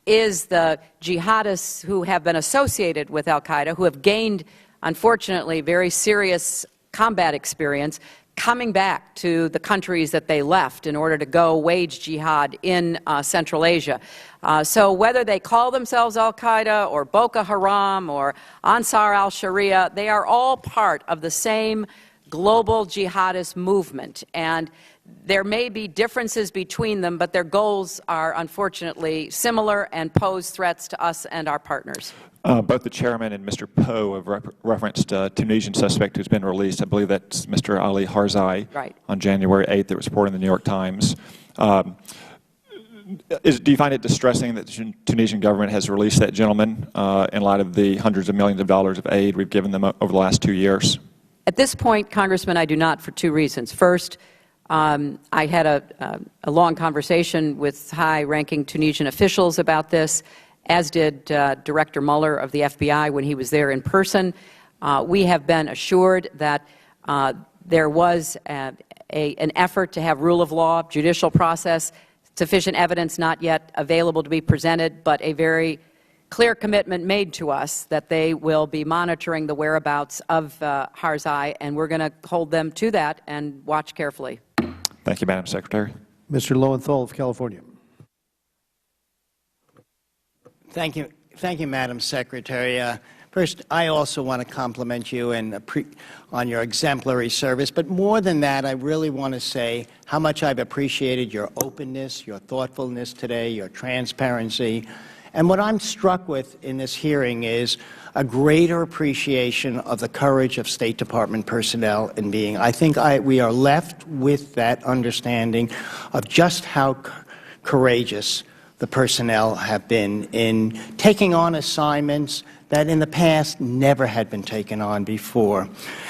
is the jihadists who have been associated with al-Qaeda, who have gained, unfortunately, very serious combat experience, coming back to the countries that they left in order to go wage jihad in Central Asia. So whether they call themselves al-Qaeda or Boko Haram or Ansar al-Sharia, they are all part of the same global jihadist movement, and there may be differences between them, but their goals are unfortunately similar and pose threats to us and our partners. Both the chairman and Mr. Poe have referenced a Tunisian suspect who's been released. I believe that's Mr. Ali Harzai. Right. On January 8th. That was reported in the New York Times. Do you find it distressing that the Tunisian government has released that gentleman in light of the hundreds of millions of dollars of aid we've given them over the last 2 years? At this point, Congressman, I do not, for 2 reasons. First, I had a long conversation with high-ranking Tunisian officials about this, as did Director Mueller of the FBI when he was there in person. We have been assured that there was an effort to have rule of law, judicial process, sufficient evidence not yet available to be presented, but a very clear commitment made to us that they will be monitoring the whereabouts of Harzai, and we're going to hold them to that and watch carefully. Thank you, Madam Secretary. Mr. Lowenthal of California. Thank you, Madam Secretary. First, I also want to compliment you on your exemplary service, but more than that, I really want to say how much I've appreciated your openness, your thoughtfulness today, your transparency. And what I'm struck with in this hearing is a greater appreciation of the courage of State Department personnel in being. I think we are left with that understanding of just how courageous the personnel have been in taking on assignments that in the past never had been taken on before.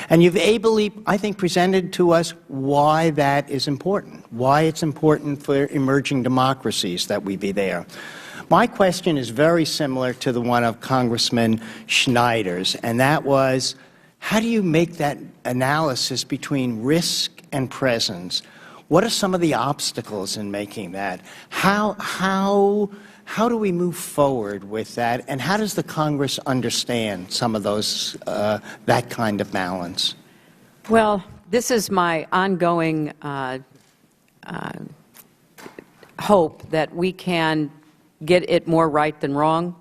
And you've ably, I think, presented to us why that is important, why it's important for emerging democracies that we be there. My question is very similar to the one of Congressman Schneider's, and that was, how do you make that analysis between risk and presence? What are some of the obstacles in making that? How do we move forward with that, and how does the Congress understand some of those, that kind of balance? Well, this is my ongoing hope that we can get it more right than wrong.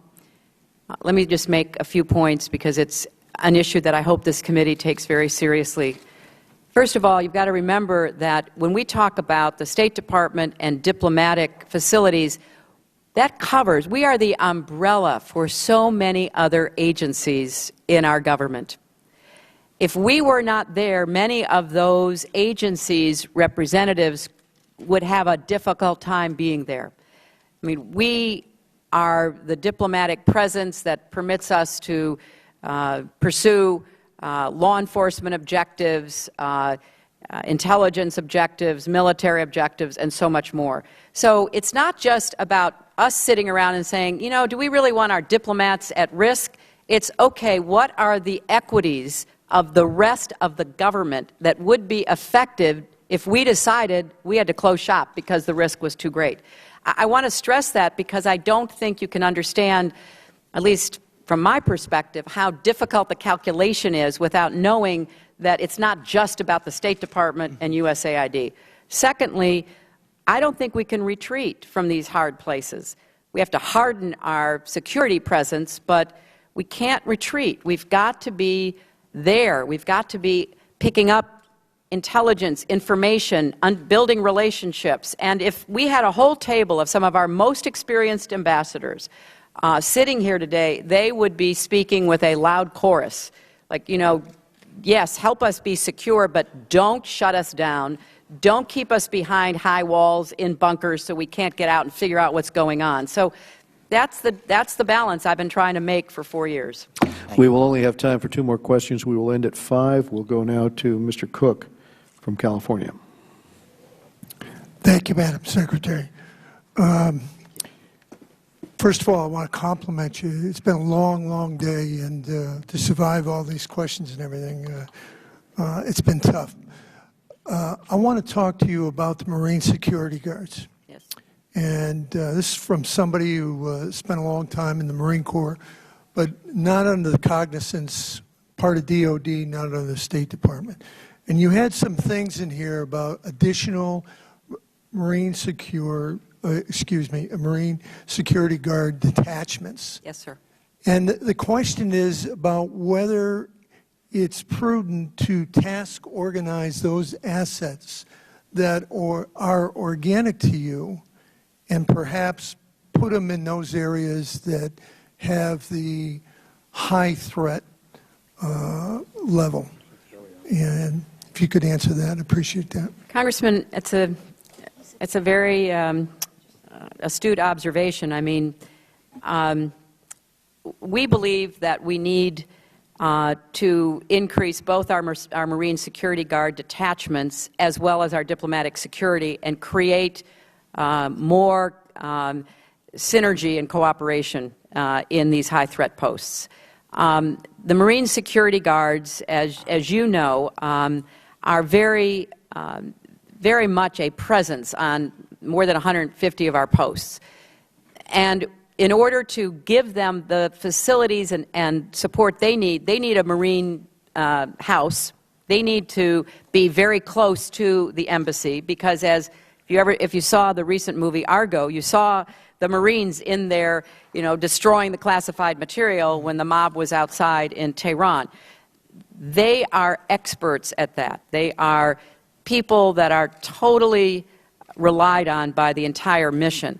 Let me just make a few points because it's an issue that I hope this committee takes very seriously. First of all, you've got to remember that when we talk about the State Department and diplomatic facilities, that covers, we are the umbrella for so many other agencies in our government. If we were not there, many of those agencies' representatives would have a difficult time being there. I mean, we are the diplomatic presence that permits us to pursue law enforcement objectives, intelligence objectives, military objectives, and so much more. So it's not just about us sitting around and saying, you know, do we really want our diplomats at risk? It's, okay, what are the equities of the rest of the government that would be effective if we decided we had to close shop because the risk was too great? I want to stress that because I don't think you can understand, at least from my perspective, how difficult the calculation is without knowing that it's not just about the State Department and USAID. Secondly, I don't think we can retreat from these hard places. We have to harden our security presence, but we can't retreat. We've got to be there. We've got to be picking up intelligence, information, building relationships. And if we had a whole table of some of our most experienced ambassadors sitting here today, they would be speaking with a loud chorus. Like, you know, yes, help us be secure, but don't shut us down. Don't keep us behind high walls in bunkers so we can't get out and figure out what's going on. So that's the balance I've been trying to make for 4 years. We will only have time for 2 more questions. We will end at 5. We'll go now to Mr. Cook from California. Thank you, Madam Secretary. First of all, I want to compliment you. It's been a long, long day, and to survive all these questions and everything, it's been tough. I want to talk to you about the Marine security guards. Yes. And this is from somebody who spent a long time in the Marine Corps, but not under the cognizance, part of DOD, not under the State Department. And you had some things in here about additional Marine Marine Security Guard detachments. Yes, sir. And the question is about whether it's prudent to task organize those assets that are organic to you and perhaps put them in those areas that have the high threat level. And if you could answer that, I'd appreciate that. Congressman, it's a very astute observation. I mean, we believe that we need to increase both our Marine Security Guard detachments as well as our diplomatic security and create more synergy and cooperation in these high-threat posts. The Marine Security Guards, as you know, are very much a presence on more than 150 of our posts. And in order to give them the facilities and support they need a Marine house. They need to be very close to the embassy because if you saw the recent movie Argo, you saw the Marines in there, you know, destroying the classified material when the mob was outside in Tehran. They are experts at that. They are people that are totally relied on by the entire mission.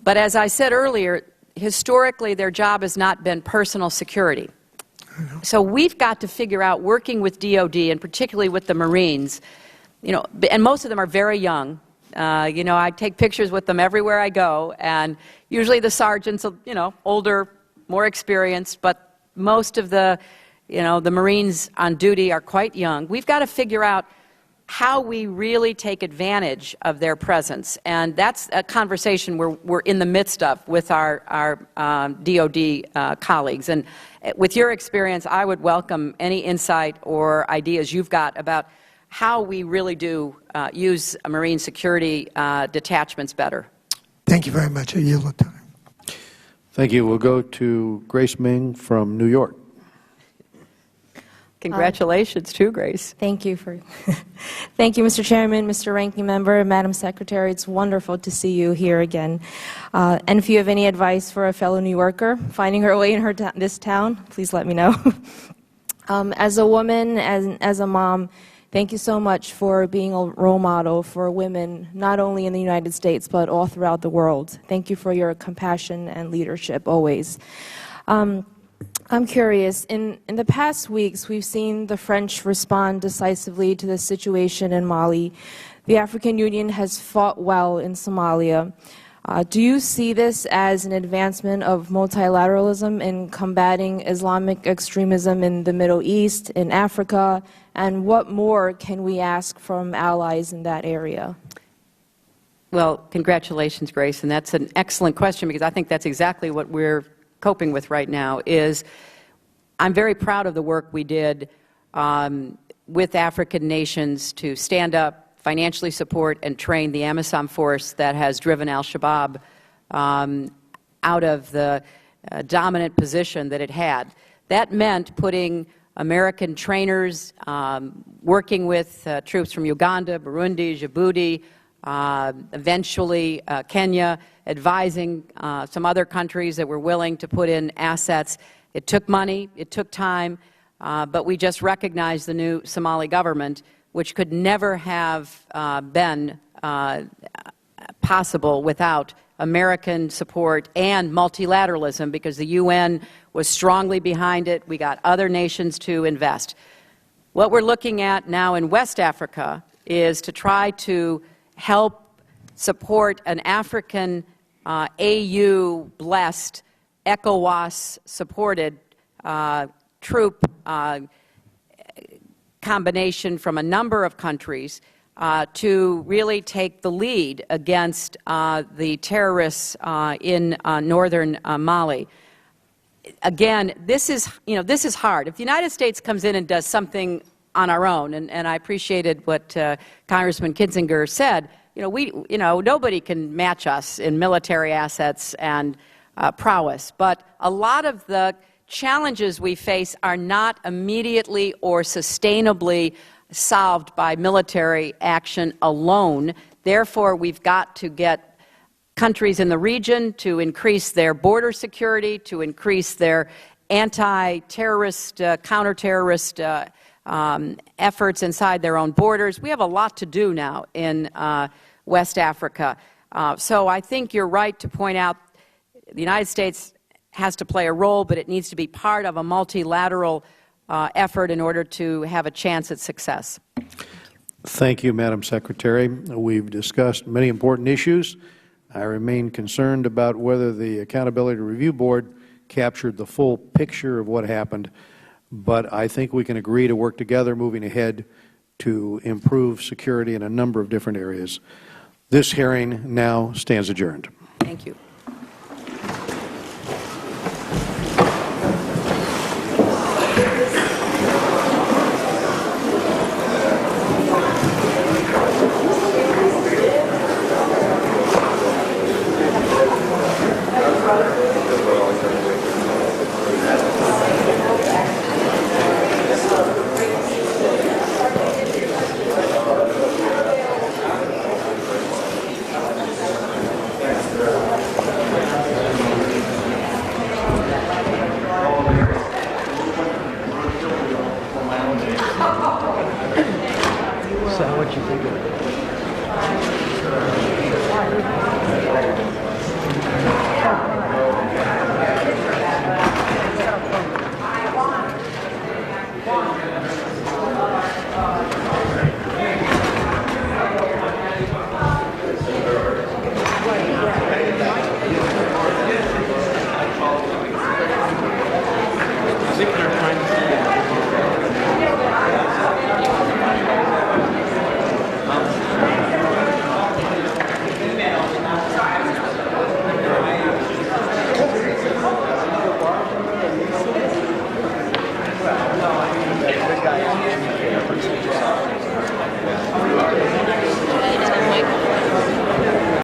But as I said earlier, historically their job has not been personal security. So we've got to figure out, working with DOD and particularly with the Marines, you know, and most of them are very young. You know, I take pictures with them everywhere I go, and usually the sergeants, you know, older, more experienced, but most of the, you know, the Marines on duty are quite young. We've got to figure out how we really take advantage of their presence, and that's a conversation we're in the midst of with our DOD colleagues. And with your experience, I would welcome any insight or ideas you've got about how we really do use Marine security detachments better. Thank you very much. I yield the time. Thank you. We'll go to Grace Ming from New York. Congratulations too, Grace. Thank you, Mr. Chairman, Mr. Ranking Member, Madam Secretary. It's wonderful to see you here again. And if you have any advice for a fellow New Yorker finding her way in this town, please let me know. As a woman, as a mom, thank you so much for being a role model for women, not only in the United States, but all throughout the world. Thank you for your compassion and leadership always. I'm curious, in the past weeks, we've seen the French respond decisively to the situation in Mali. The African Union has fought well in Somalia. Do you see this as an advancement of multilateralism in combating Islamic extremism in the Middle East, in Africa, and what more can we ask from allies in that area? Well, congratulations, Grace, and that's an excellent question because I think that's exactly what we're coping with right now. I'm very proud of the work we did with African nations to stand up, financially support, and train the AMISOM force that has driven al-Shabaab out of the dominant position that it had. That meant putting American trainers, working with troops from Uganda, Burundi, Djibouti, eventually Kenya, advising some other countries that were willing to put in assets. It took money, it took time, but we just recognized the new Somali government, which could never have been possible without American support and multilateralism, because the UN was strongly behind it. We got other nations to invest. What we're looking at now in West Africa is to try to help support an African AU-blessed, ECOWAS-supported troop combination from a number of countries to really take the lead against the terrorists in northern Mali. Again, this is hard. If the United States comes in and does something on our own, and I appreciated what Congressman Kinzinger said, nobody can match us in military assets and prowess. But a lot of the challenges we face are not immediately or sustainably solved by military action alone. Therefore, we've got to get countries in the region to increase their border security, to increase their anti-terrorist, counter-terrorist efforts inside their own borders. We have a lot to do now in West Africa. So I think you're right to point out the United States has to play a role, but it needs to be part of a multilateral effort in order to have a chance at success. Thank you, Madam Secretary. We've discussed many important issues. I remain concerned about whether the Accountability Review Board captured the full picture of what happened, but I think we can agree to work together moving ahead to improve security in a number of different areas. This hearing now stands adjourned. Thank you. So what you think of it?